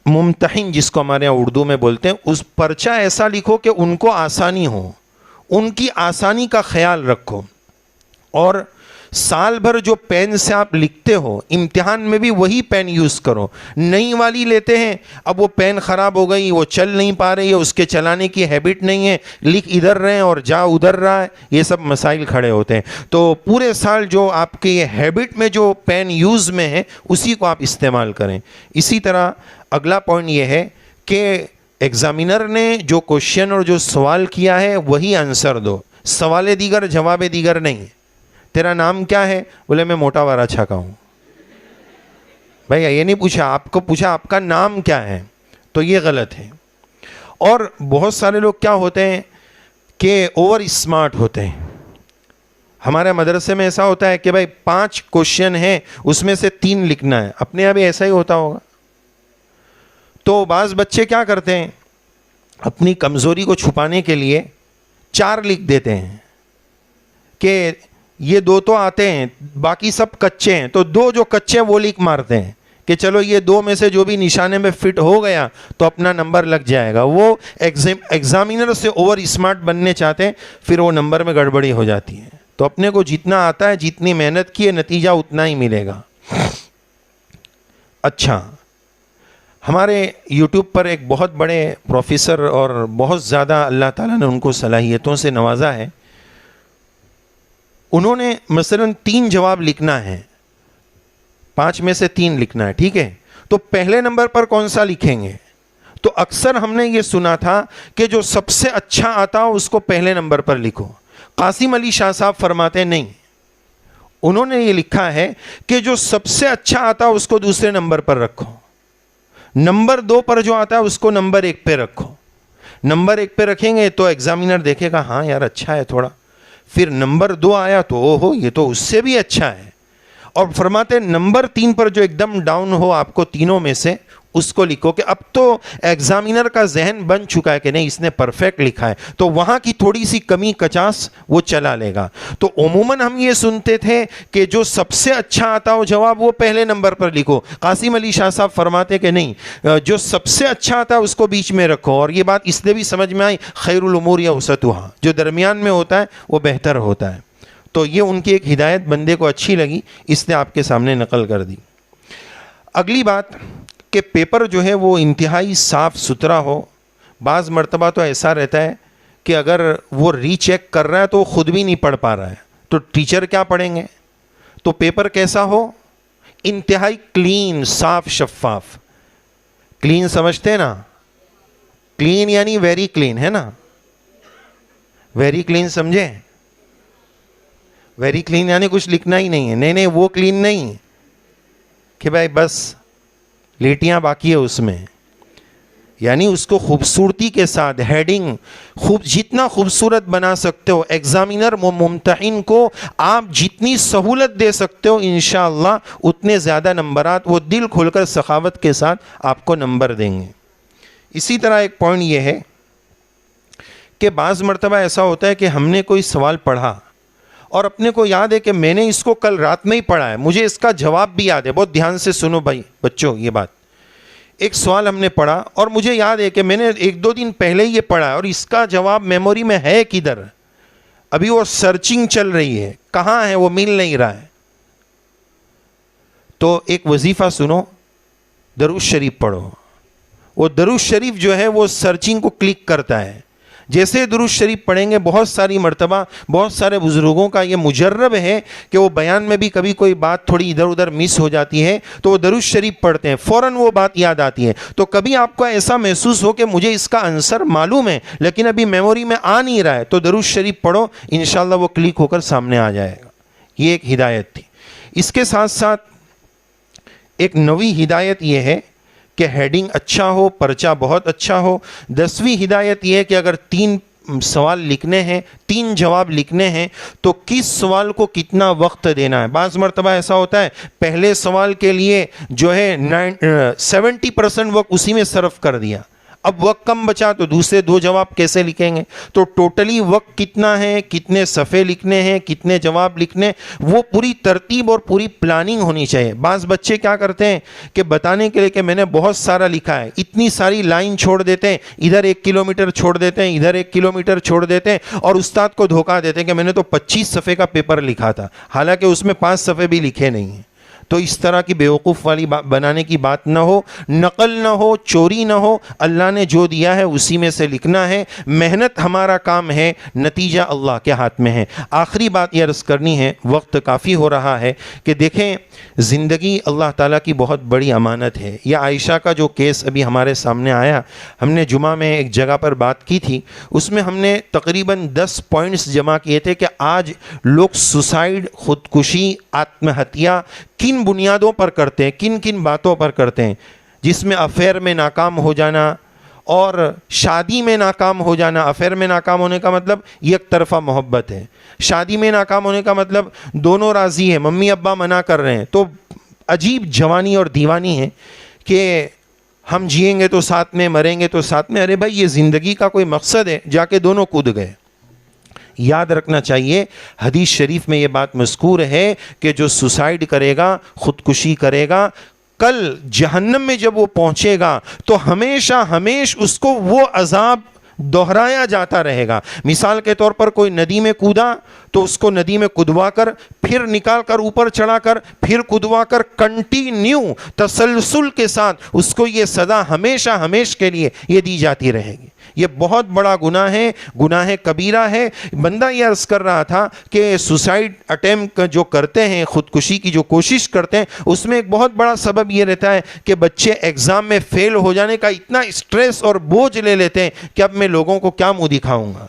ممتحن جس کو ہمارے یہاں اردو میں بولتے ہیں, اس پرچہ ایسا لکھو کہ ان کو آسانی ہو, ان کی آسانی کا خیال رکھو. اور سال بھر جو پین سے آپ لکھتے ہو امتحان میں بھی وہی پین یوز کرو. نئی والی لیتے ہیں, اب وہ پین خراب ہو گئی, وہ چل نہیں پا رہی ہے, اس کے چلانے کی ہیبٹ نہیں ہے, لکھ ادھر رہے ہیں اور جا ادھر رہا ہے, یہ سب مسائل کھڑے ہوتے ہیں. تو پورے سال جو آپ کے یہ ہیبٹ میں جو پین یوز میں ہے اسی کو آپ استعمال کریں. اسی طرح اگلا پوائنٹ یہ ہے کہ ایگزامینر نے جو کوشچن اور جو سوال کیا ہے وہی آنسر دو. سوال دیگر جواب دیگر نہیں. تیرا نام کیا ہے؟ بولے میں موٹا وارا چھکا ہوں. بھائی یہ نہیں پوچھا, آپ کو پوچھا آپ کا نام کیا ہے, تو یہ غلط ہے. اور بہت سارے لوگ کیا ہوتے ہیں کہ اوور اسمارٹ ہوتے ہیں. ہمارے مدرسے میں ایسا ہوتا ہے کہ بھائی 5 کوشچن ہیں, اس میں سے 3 لکھنا ہے. اپنے یہاں بھی ایسا ہی ہوتا ہوگا. تو بعض بچے کیا کرتے ہیں, اپنی کمزوری کو چھپانے کے لیے 4 لکھ دیتے ہیں کہ یہ 2 تو آتے ہیں باقی سب کچے ہیں, تو 2 جو کچے ہیں وہ لکھ مارتے ہیں کہ چلو یہ 2 میں سے جو بھی نشانے میں فٹ ہو گیا تو اپنا نمبر لگ جائے گا. وہ ایگزامینر سے اوور اسمارٹ بننے چاہتے ہیں, پھر وہ نمبر میں گڑبڑی ہو جاتی ہے. تو اپنے کو جتنا آتا ہے, جتنی محنت کی ہے, نتیجہ اتنا ہی ملے گا. اچھا, ہمارے یوٹیوب پر ایک بہت بڑے پروفیسر اور بہت زیادہ اللہ تعالیٰ نے ان کو صلاحیتوں سے نوازا ہے. انہوں نے مثلا 3 جواب لکھنا ہے, 5 میں سے 3 لکھنا ہے, ٹھیک ہے. تو پہلے نمبر پر کون سا لکھیں گے؟ تو اکثر ہم نے یہ سنا تھا کہ جو سب سے اچھا آتا ہو اس کو پہلے نمبر پر لکھو. قاسم علی شاہ صاحب فرماتے ہیں نہیں, انہوں نے یہ لکھا ہے کہ جو سب سے اچھا آتا ہو اس کو دوسرے نمبر پر رکھو. نمبر 2 پر جو آتا ہے اس کو نمبر 1 پہ رکھو. نمبر 1 پہ رکھیں گے تو ایگزامینر دیکھے گا ہاں یار اچھا ہے تھوڑا. پھر نمبر 2 آیا تو اوہو یہ تو اس سے بھی اچھا ہے. اور فرماتے ہیں نمبر 3 پر جو ایک دم ڈاؤن ہو آپ کو تینوں میں سے, اس کو لکھو کہ اب تو ایگزامینر کا ذہن بن چکا ہے کہ نہیں اس نے پرفیکٹ لکھا ہے, تو وہاں کی تھوڑی سی کمی کچاس وہ چلا لے گا. تو عموماً ہم یہ سنتے تھے کہ جو سب سے اچھا آتا ہو جواب وہ پہلے نمبر پر لکھو. قاسم علی شاہ صاحب فرماتے کہ نہیں, جو سب سے اچھا آتا ہے اس کو بیچ میں رکھو. اور یہ بات اس لیے بھی سمجھ میں آئی, خیر الامور اوسطھا, جو درمیان میں ہوتا ہے وہ بہتر ہوتا ہے. تو یہ ان کی ایک ہدایت بندے کو اچھی لگی, اس نے آپ کے سامنے نقل کر دی. اگلی بات کہ پیپر جو ہے وہ انتہائی صاف ستھرا ہو. بعض مرتبہ تو ایسا رہتا ہے کہ اگر وہ ری چیک کر رہا ہے تو خود بھی نہیں پڑھ پا رہا ہے, تو ٹیچر کیا پڑھیں گے. تو پیپر کیسا ہو؟ انتہائی کلین, صاف شفاف. کلین سمجھتے ہیں نا, کلین یعنی ویری کلین ہے نا, ویری کلین سمجھے. ویری کلین یعنی کچھ لکھنا ہی نہیں ہے. نہیں وہ کلین نہیں کہ بھائی بس لیٹیاں باقی ہے اس میں. یعنی اس کو خوبصورتی کے ساتھ ہیڈنگ جتنا خوبصورت بنا سکتے ہو، ایگزامینر ممتحن کو آپ جتنی سہولت دے سکتے ہو انشاءاللہ اتنے زیادہ نمبرات وہ دل کھول کر سخاوت کے ساتھ آپ کو نمبر دیں گے۔ اسی طرح ایک پوائنٹ یہ ہے کہ بعض مرتبہ ایسا ہوتا ہے کہ ہم نے کوئی سوال پڑھا اور اپنے کو یاد ہے کہ میں نے اس کو کل رات میں ہی پڑھا ہے، مجھے اس کا جواب بھی یاد ہے۔ بہت دھیان سے سنو بھائی بچوں یہ بات، ایک سوال ہم نے پڑھا اور مجھے یاد ہے کہ میں نے 1-2 دن پہلے ہی یہ پڑھا ہے اور اس کا جواب میموری میں ہے کدھر، ابھی وہ سرچنگ چل رہی ہے، کہاں ہے وہ مل نہیں رہا ہے۔ تو ایک وظیفہ سنو، درود شریف پڑھو۔ وہ درود شریف جو ہے وہ سرچنگ کو کلک کرتا ہے، جیسے درود شریف پڑھیں گے بہت ساری مرتبہ بہت سارے بزرگوں کا یہ مجرب ہے کہ وہ بیان میں بھی کبھی کوئی بات تھوڑی ادھر ادھر مس ہو جاتی ہے تو وہ درود شریف پڑھتے ہیں، فوراً وہ بات یاد آتی ہے۔ تو کبھی آپ کو ایسا محسوس ہو کہ مجھے اس کا آنسر معلوم ہے لیکن ابھی میموری میں آ نہیں رہا ہے، تو درود شریف پڑھو، انشاءاللہ وہ کلک ہو کر سامنے آ جائے گا۔ یہ ایک ہدایت تھی۔ اس کے ساتھ ساتھ ایک نوی ہدایت یہ ہے کہ ہیڈنگ اچھا ہو، پرچہ بہت اچھا ہو۔ 10ویں ہدایت یہ ہے کہ اگر 3 سوال لکھنے ہیں، 3 جواب لکھنے ہیں تو کس سوال کو کتنا وقت دینا ہے۔ بعض مرتبہ ایسا ہوتا ہے پہلے سوال کے لیے جو ہے 70% وقت اسی میں صرف کر دیا، اب وقت کم بچا تو دوسرے 2 جواب کیسے لکھیں گے؟ تو ٹوٹلی وقت کتنا ہے، کتنے صفحے لکھنے ہیں، کتنے جواب لکھنے، وہ پوری ترتیب اور پوری پلاننگ ہونی چاہیے۔ بعض بچے کیا کرتے ہیں کہ بتانے کے لیے کہ میں نے بہت سارا لکھا ہے، اتنی ساری لائن چھوڑ دیتے ہیں، ادھر 1 کلومیٹر چھوڑ دیتے ہیں، ادھر 1 کلومیٹر چھوڑ دیتے ہیں اور استاد کو دھوکہ دیتے ہیں کہ میں نے تو 25 صفحے کا پیپر لکھا تھا، حالانکہ اس میں 5 صفحے بھی لکھے نہیں ہیں۔ تو اس طرح کی بیوقوف والی بنانے کی بات نہ ہو، نقل نہ ہو، چوری نہ ہو، اللہ نے جو دیا ہے اسی میں سے لکھنا ہے۔ محنت ہمارا کام ہے، نتیجہ اللہ کے ہاتھ میں ہے۔ آخری بات یہ عرض کرنی ہے، وقت کافی ہو رہا ہے، کہ دیکھیں زندگی اللہ تعالیٰ کی بہت بڑی امانت ہے۔ یہ عائشہ کا جو کیس ابھی ہمارے سامنے آیا، ہم نے جمعہ میں ایک جگہ پر بات کی تھی، اس میں ہم نے تقریباً 10 پوائنٹس جمع کیے تھے کہ آج لوگ سوسائڈ، خودکشی، آتم ہتیا کن بنیادوں پر کرتے ہیں، کن کن باتوں پر کرتے ہیں، جس میں افیئر میں ناکام ہو جانا اور شادی میں ناکام ہو جانا۔ افیئر میں ناکام ہونے کا مطلب یک طرفہ محبت ہے، شادی میں ناکام ہونے کا مطلب دونوں راضی ہیں، ممی ابا منع کر رہے ہیں، تو عجیب جوانی اور دیوانی ہے کہ ہم جئیں گے تو ساتھ میں، مریں گے تو ساتھ میں۔ ارے بھائی یہ زندگی کا کوئی مقصد ہے؟ جا کے دونوں کود گئے۔ یاد رکھنا چاہیے، حدیث شریف میں یہ بات مذکور ہے کہ جو سوسائڈ کرے گا، خودکشی کرے گا، کل جہنم میں جب وہ پہنچے گا تو ہمیشہ اس کو وہ عذاب دہرایا جاتا رہے گا۔ مثال کے طور پر کوئی ندی میں کودا تو اس کو ندی میں کودوا کر پھر نکال کر اوپر چڑھا کر پھر کودوا کر کنٹینیو تسلسل کے ساتھ اس کو یہ سزا ہمیشہ کے لیے یہ دی جاتی رہے گی۔ یہ بہت بڑا گناہ ہے، گناہ کبیرہ ہے۔ بندہ یہ عرض کر رہا تھا کہ سوسائڈ اٹیمپٹ جو کرتے ہیں، خودکشی کی جو کوشش کرتے ہیں، اس میں ایک بہت بڑا سبب یہ رہتا ہے کہ بچے ایگزام میں فیل ہو جانے کا اتنا اسٹریس اور بوجھ لے لیتے ہیں کہ اب میں لوگوں کو کیا منہ دکھاؤں گا۔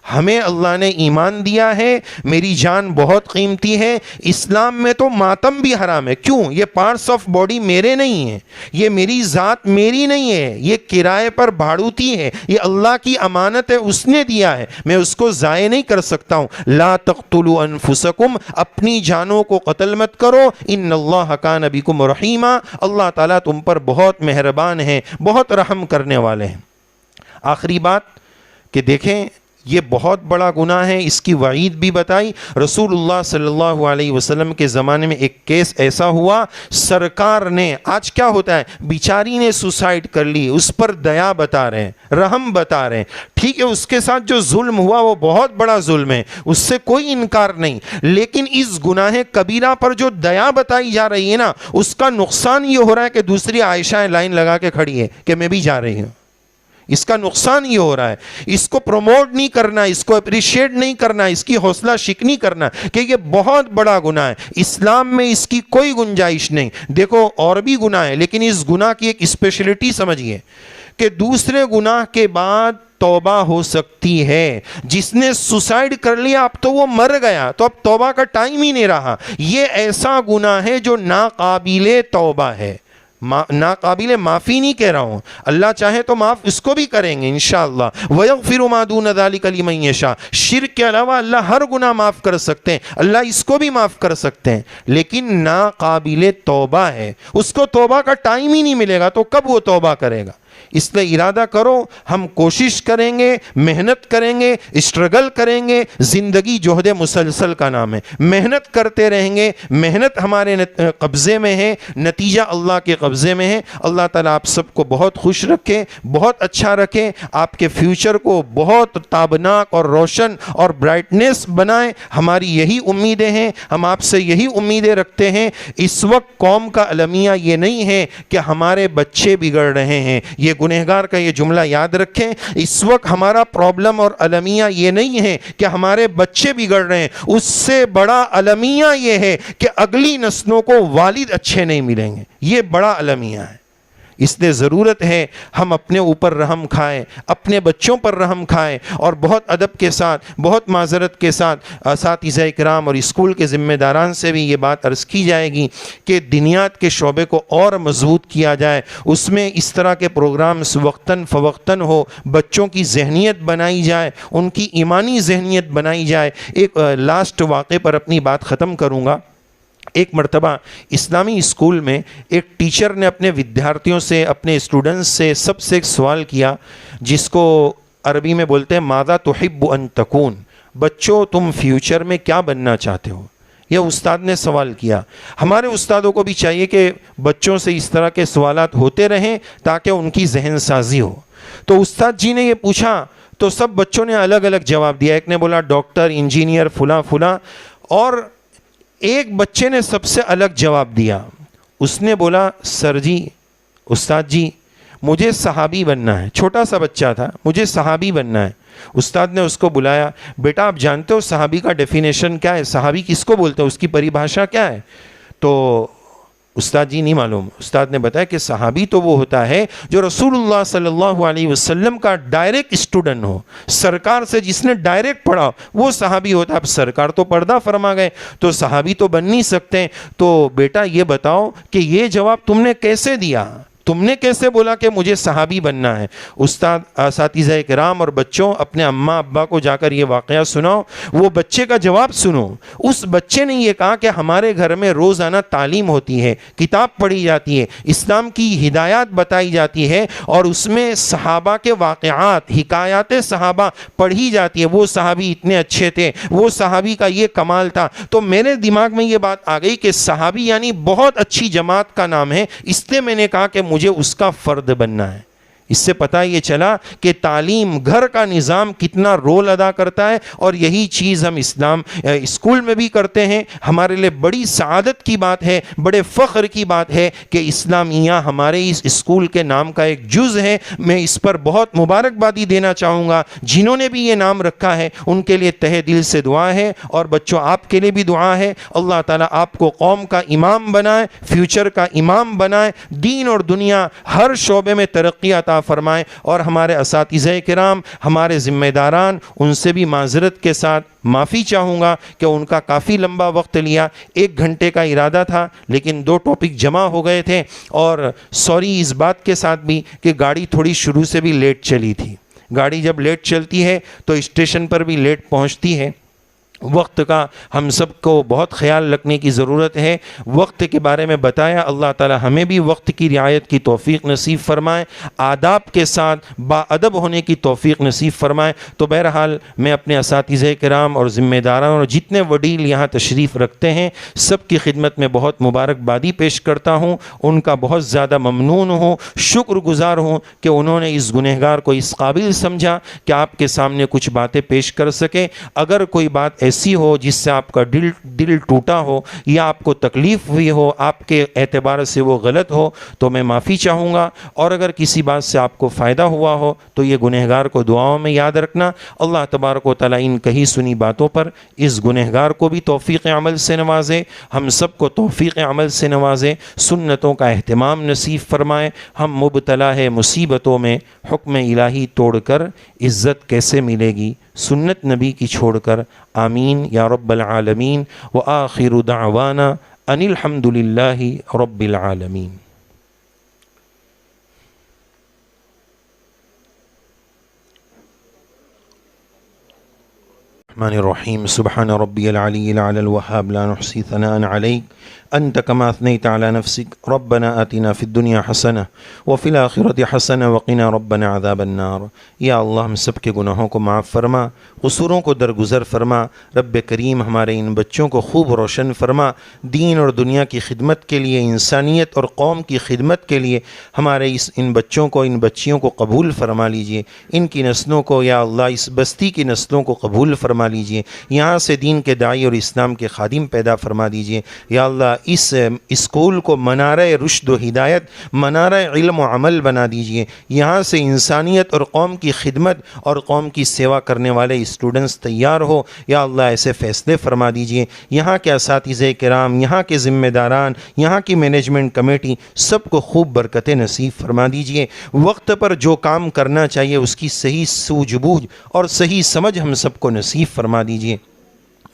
ہمیں اللہ نے ایمان دیا ہے، میری جان بہت قیمتی ہے۔ اسلام میں تو ماتم بھی حرام ہے۔ کیوں؟ یہ پارٹس آف باڈی میرے نہیں ہیں، یہ میری ذات میری نہیں ہے، یہ کرائے پر بھاڑوتی ہے، یہ اللہ کی امانت ہے، اس نے دیا ہے، میں اس کو ضائع نہیں کر سکتا ہوں۔ لا تقتلوا انفسکم، اپنی جانوں کو قتل مت کرو، ان اللہ کان بکم رحیما، اللہ تعالیٰ تم پر بہت مہربان ہے، بہت رحم کرنے والے ہیں۔ آخری بات کہ دیکھیں یہ بہت بڑا گناہ ہے، اس کی وعید بھی بتائی۔ رسول اللہ صلی اللہ علیہ وسلم کے زمانے میں ایک کیس ایسا ہوا، سرکار نے، آج کیا ہوتا ہے، بیچاری نے سوسائڈ کر لی، اس پر دیا بتا رہے ہیں، رحم بتا رہے ہیں، ٹھیک ہے، اس کے ساتھ جو ظلم ہوا وہ بہت بڑا ظلم ہے، اس سے کوئی انکار نہیں، لیکن اس گناہ کبیرہ پر جو دیا بتائی جا رہی ہے نا، اس کا نقصان یہ ہو رہا ہے کہ دوسری عائشہ لائن لگا کے کھڑی ہے کہ میں بھی جا رہی ہوں۔ اس کا نقصان یہ ہو رہا ہے، اس کو پروموٹ نہیں کرنا، اس کو اپریشیٹ نہیں کرنا، اس کی حوصلہ شکنی کرنا کہ یہ بہت بڑا گناہ ہے، اسلام میں اس کی کوئی گنجائش نہیں۔ دیکھو اور بھی گناہ ہے لیکن اس گناہ کی ایک اسپیشلٹی سمجھیے کہ دوسرے گناہ کے بعد توبہ ہو سکتی ہے۔ جس نے سوسائڈ کر لیا اب تو وہ مر گیا، تو اب توبہ کا ٹائم ہی نہیں رہا۔ یہ ایسا گناہ ہے جو ناقابل توبہ ہے، ناقابل معافی نہیں کہہ رہا ہوں، اللہ چاہے تو معاف اس کو بھی کریں گے انشاءاللہ، وَيَغْفِرُ مَا دُونَ ذَلِكَ لِمَن يَشَاءُ، شرک کے علاوہ اللہ ہر گناہ معاف کر سکتے ہیں، اللہ اس کو بھی معاف کر سکتے ہیں، لیکن ناقابل توبہ ہے، اس کو توبہ کا ٹائم ہی نہیں ملے گا تو کب وہ توبہ کرے گا؟ اس لیے ارادہ کرو، ہم کوشش کریں گے، محنت کریں گے، اسٹرگل کریں گے، زندگی جہد مسلسل کا نام ہے، محنت کرتے رہیں گے، محنت ہمارے قبضے میں ہے، نتیجہ اللہ کے قبضے میں ہے۔ اللہ تعالیٰ آپ سب کو بہت خوش رکھے، بہت اچھا رکھے، آپ کے فیوچر کو بہت تابناک اور روشن اور برائٹنس بنائیں، ہماری یہی امیدیں ہیں، ہم آپ سے یہی امیدیں رکھتے ہیں۔ اس وقت قوم کا المیہ یہ نہیں ہے کہ ہمارے بچے بگڑ رہے ہیں، یہ گنہگار کا یہ جملہ یاد رکھیں، اس وقت ہمارا پرابلم اور المیہ یہ نہیں ہے کہ ہمارے بچے بگڑ رہے ہیں، اس سے بڑا المیہ یہ ہے کہ اگلی نسلوں کو والد اچھے نہیں ملیں گے، یہ بڑا المیہ ہے۔ اس لیے ضرورت ہے ہم اپنے اوپر رحم کھائیں، اپنے بچوں پر رحم کھائیں، اور بہت ادب کے ساتھ، بہت معذرت کے ساتھ اساتذہ کرام اور اسکول کے ذمہ داران سے بھی یہ بات عرض کی جائے گی کہ دینیات کے شعبے کو اور مضبوط کیا جائے، اس میں اس طرح کے پروگرامز وقتاً فوقتاً ہو، بچوں کی ذہنیت بنائی جائے، ان کی ایمانی ذہنیت بنائی جائے۔ ایک لاسٹ واقعے پر اپنی بات ختم کروں گا۔ ایک مرتبہ اسلامی اسکول میں ایک ٹیچر نے اپنے ودیارتھیوں سے، اپنے اسٹوڈنٹس سے، سب سے ایک سوال کیا جس کو عربی میں بولتے ہیں ماذا تحب ان تکون، بچوں تم فیوچر میں کیا بننا چاہتے ہو؟ یہ استاد نے سوال کیا۔ ہمارے استادوں کو بھی چاہیے کہ بچوں سے اس طرح کے سوالات ہوتے رہیں تاکہ ان کی ذہن سازی ہو۔ تو استاد جی نے یہ پوچھا تو سب بچوں نے الگ الگ جواب دیا، ایک نے بولا ڈاکٹر، انجینئر، فلاں فلاں، اور ایک بچے نے سب سے الگ جواب دیا، اس نے بولا سر جی، استاد جی مجھے صحابی بننا ہے، چھوٹا سا بچہ تھا، مجھے صحابی بننا ہے۔ استاد نے اس کو بلایا، بیٹا آپ جانتے ہو صحابی کا ڈیفینیشن کیا ہے، صحابی کس کو بولتے ہیں، اس کی پریبھاشا کیا ہے؟ تو استاد جی نہیں معلوم۔ استاد نے بتایا کہ صحابی تو وہ ہوتا ہے جو رسول اللہ صلی اللہ علیہ وسلم کا ڈائریکٹ اسٹوڈنٹ ہو، سرکار سے جس نے ڈائریکٹ پڑھا وہ صحابی ہوتا ہے۔ اب سرکار تو پردہ فرما گئے تو صحابی تو بن نہیں سکتے۔ تو بیٹا یہ بتاؤ کہ یہ جواب تم نے کیسے دیا، تم نے کیسے بولا کہ مجھے صحابی بننا ہے؟ استاد، اساتذہ کرام اور بچوں، اپنے اماں ابا کو جا کر یہ واقعہ سناؤ، وہ بچے کا جواب سنو۔ اس بچے نے یہ کہا کہ ہمارے گھر میں روزانہ تعلیم ہوتی ہے، کتاب پڑھی جاتی ہے، اسلام کی ہدایات بتائی جاتی ہے، اور اس میں صحابہ کے واقعات، حکایات صحابہ پڑھی جاتی ہے، وہ صحابی اتنے اچھے تھے، وہ صحابی کا یہ کمال تھا۔ تو میرے دماغ میں یہ بات آ گئی کہ صحابی یعنی بہت اچھی جماعت کا نام ہے، اس لیے میں نے کہا کہ مجھے اس کا فرد بننا ہے۔ اس سے پتہ یہ چلا کہ تعلیم، گھر کا نظام کتنا رول ادا کرتا ہے، اور یہی چیز ہم اسکول میں بھی کرتے ہیں۔ ہمارے لیے بڑی سعادت کی بات ہے، بڑے فخر کی بات ہے کہ اسلامیہ ہمارے اس اسکول کے نام کا ایک جز ہے۔ میں اس پر بہت مبارکبادی دینا چاہوں گا جنہوں نے بھی یہ نام رکھا ہے، ان کے لیے تہہ دل سے دعا ہے، اور بچوں آپ کے لیے بھی دعا ہے۔ اللہ تعالیٰ آپ کو قوم کا امام بنائے، فیوچر کا امام بنائے، دین اور دنیا ہر شعبے میں ترقی عطا فرمائیں۔ اور ہمارے اساتذہ کرام، ہمارے ذمہ داران، ان سے بھی معذرت کے ساتھ معافی چاہوں گا کہ ان کا کافی لمبا وقت لیا، 1 گھنٹے کا ارادہ تھا لیکن 2 ٹاپک جمع ہو گئے تھے، اور سوری اس بات کے ساتھ بھی کہ گاڑی تھوڑی شروع سے بھی لیٹ چلی تھی۔ گاڑی جب لیٹ چلتی ہے تو اسٹیشن پر بھی لیٹ پہنچتی ہے۔ وقت کا ہم سب کو بہت خیال رکھنے کی ضرورت ہے۔ وقت کے بارے میں بتایا، اللہ تعالی ہمیں بھی وقت کی رعایت کی توفیق نصیب فرمائے، آداب کے ساتھ با ادب ہونے کی توفیق نصیب فرمائے۔ تو بہرحال میں اپنے اساتذہ کرام اور ذمہ داران اور جتنے وڈیل یہاں تشریف رکھتے ہیں سب کی خدمت میں بہت مبارکبادی پیش کرتا ہوں، ان کا بہت زیادہ ممنون ہوں، شکر گزار ہوں کہ انہوں نے اس گنہگار کو اس قابل سمجھا کہ آپ کے سامنے کچھ باتیں پیش کر سکے۔ اگر کوئی بات ایسی ہو جس سے آپ کا دل ٹوٹا ہو یا آپ کو تکلیف ہوئی ہو، آپ کے اعتبار سے وہ غلط ہو، تو میں معافی چاہوں گا، اور اگر کسی بات سے آپ کو فائدہ ہوا ہو تو یہ گنہگار کو دعاؤں میں یاد رکھنا۔ اللہ تبارک و تعالیٰ ان کہی سنی باتوں پر اس گنہگار کو بھی توفیق عمل سے نوازے، ہم سب کو توفیق عمل سے نوازے، سنتوں کا اہتمام نصیب فرمائے۔ ہم مبتلا ہے مصیبتوں میں، حکم الہی توڑ کر عزت کیسے ملے گی، سنت نبی کی چھوڑ کر۔ آمین یا رب العالمین، وآخر دعوانا ان الحمد للہ رب العالمین۔ الرحمن الرحیم سبحان ربی العلی العلی الوہاب لا نحصی ثناء علیک انت کما اثنیت علی نفسک ربنا آتنا فی الدنیا حسنہ وفی الآخرۃ حسنہ وقنا ربنا عذاب النار۔ یا اللہ ہم سب کے گناہوں کو معاف فرما، قصوروں کو درگزر فرما۔ رب کریم ہمارے ان بچوں کو خوب روشن فرما، دین اور دنیا کی خدمت کے لیے، انسانیت اور قوم کی خدمت کے لیے ہمارے ان بچوں کو، ان بچیوں کو قبول فرما لیجئے، ان کی نسلوں کو یا اللہ اس بستی کی نسلوں کو قبول فرما لیجئے، یہاں سے دین کے داعی اور اسلام کے خادم پیدا فرما دیجئے۔ یا اللہ اس اسکول کو منارہ رشد و ہدایت، منارہ علم و عمل بنا دیجئے، یہاں سے انسانیت اور قوم کی خدمت اور قوم کی سیوا کرنے والے اسٹوڈنٹس تیار ہو۔ یا اللہ ایسے فیصلے فرما دیجئے، یہاں کے اساتذہ کرام، یہاں کے ذمہ داران، یہاں کی مینجمنٹ کمیٹی سب کو خوب برکتیں نصیب فرما دیجئے۔ وقت پر جو کام کرنا چاہیے اس کی صحیح سوجھ بوجھ اور صحیح سمجھ ہم سب کو نصیب فرما دیجئے۔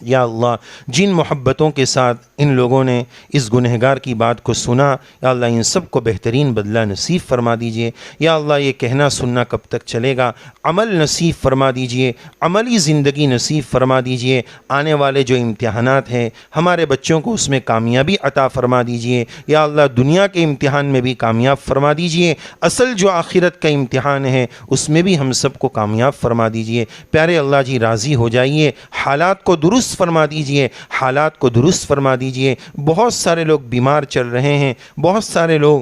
یا اللہ جن محبتوں کے ساتھ ان لوگوں نے اس گنہگار کی بات کو سنا، یا اللہ ان سب کو بہترین بدلہ نصیب فرما دیجئے۔ یا اللہ یہ کہنا سننا کب تک چلے گا، عمل نصیب فرما دیجئے، عملی زندگی نصیب فرما دیجئے۔ آنے والے جو امتحانات ہیں ہمارے بچوں کو اس میں کامیابی عطا فرما دیجئے۔ یا اللہ دنیا کے امتحان میں بھی کامیاب فرما دیجئے، اصل جو آخرت کا امتحان ہے اس میں بھی ہم سب کو کامیاب فرما دیجئے۔ پیارے اللہ جی راضی ہو جائیے، حالات کو درست فرما دیجئے، حالات کو درست فرما دیجئے۔ بہت سارے لوگ بیمار چل رہے ہیں، بہت سارے لوگ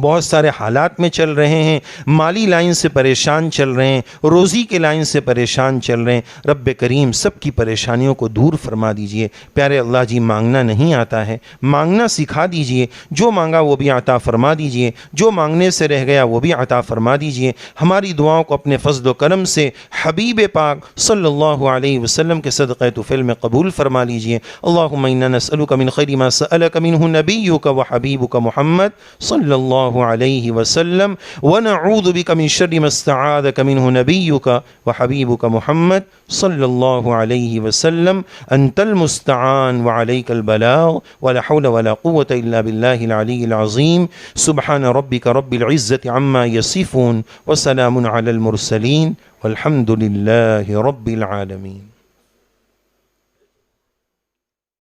بہت سارے حالات میں چل رہے ہیں، مالی لائن سے پریشان چل رہے ہیں، روزی کے لائن سے پریشان چل رہے ہیں۔ رب کریم سب کی پریشانیوں کو دور فرما دیجئے۔ پیارے اللہ جی مانگنا نہیں آتا ہے، مانگنا سکھا دیجئے، جو مانگا وہ بھی عطا فرما دیجئے، جو مانگنے سے رہ گیا وہ بھی عطا فرما دیجئے۔ ہماری دعاؤں کو اپنے فضل و کرم سے حبیب پاک صلی اللہ علیہ وسلم کے صدقہ طفیل میں قبول فرما لیجئے۔ اللہم انا نسألک من خیر ما سألک منہ نبیک و حبیبک محمد صلی اللہ علیہ وسلم ونعوذ بک من شر ما استعاذک منہ نبیک و حبیبک محمد صلی اللہ علیہ وسلم۔ انت المستعان وعلیک البلاغ ولا حول ولا قوة الا باللہ العلی العظیم۔ سبحان ربک رب العزة عما یصفون وسلام علی المرسلین والحمد للہ رب العالمین۔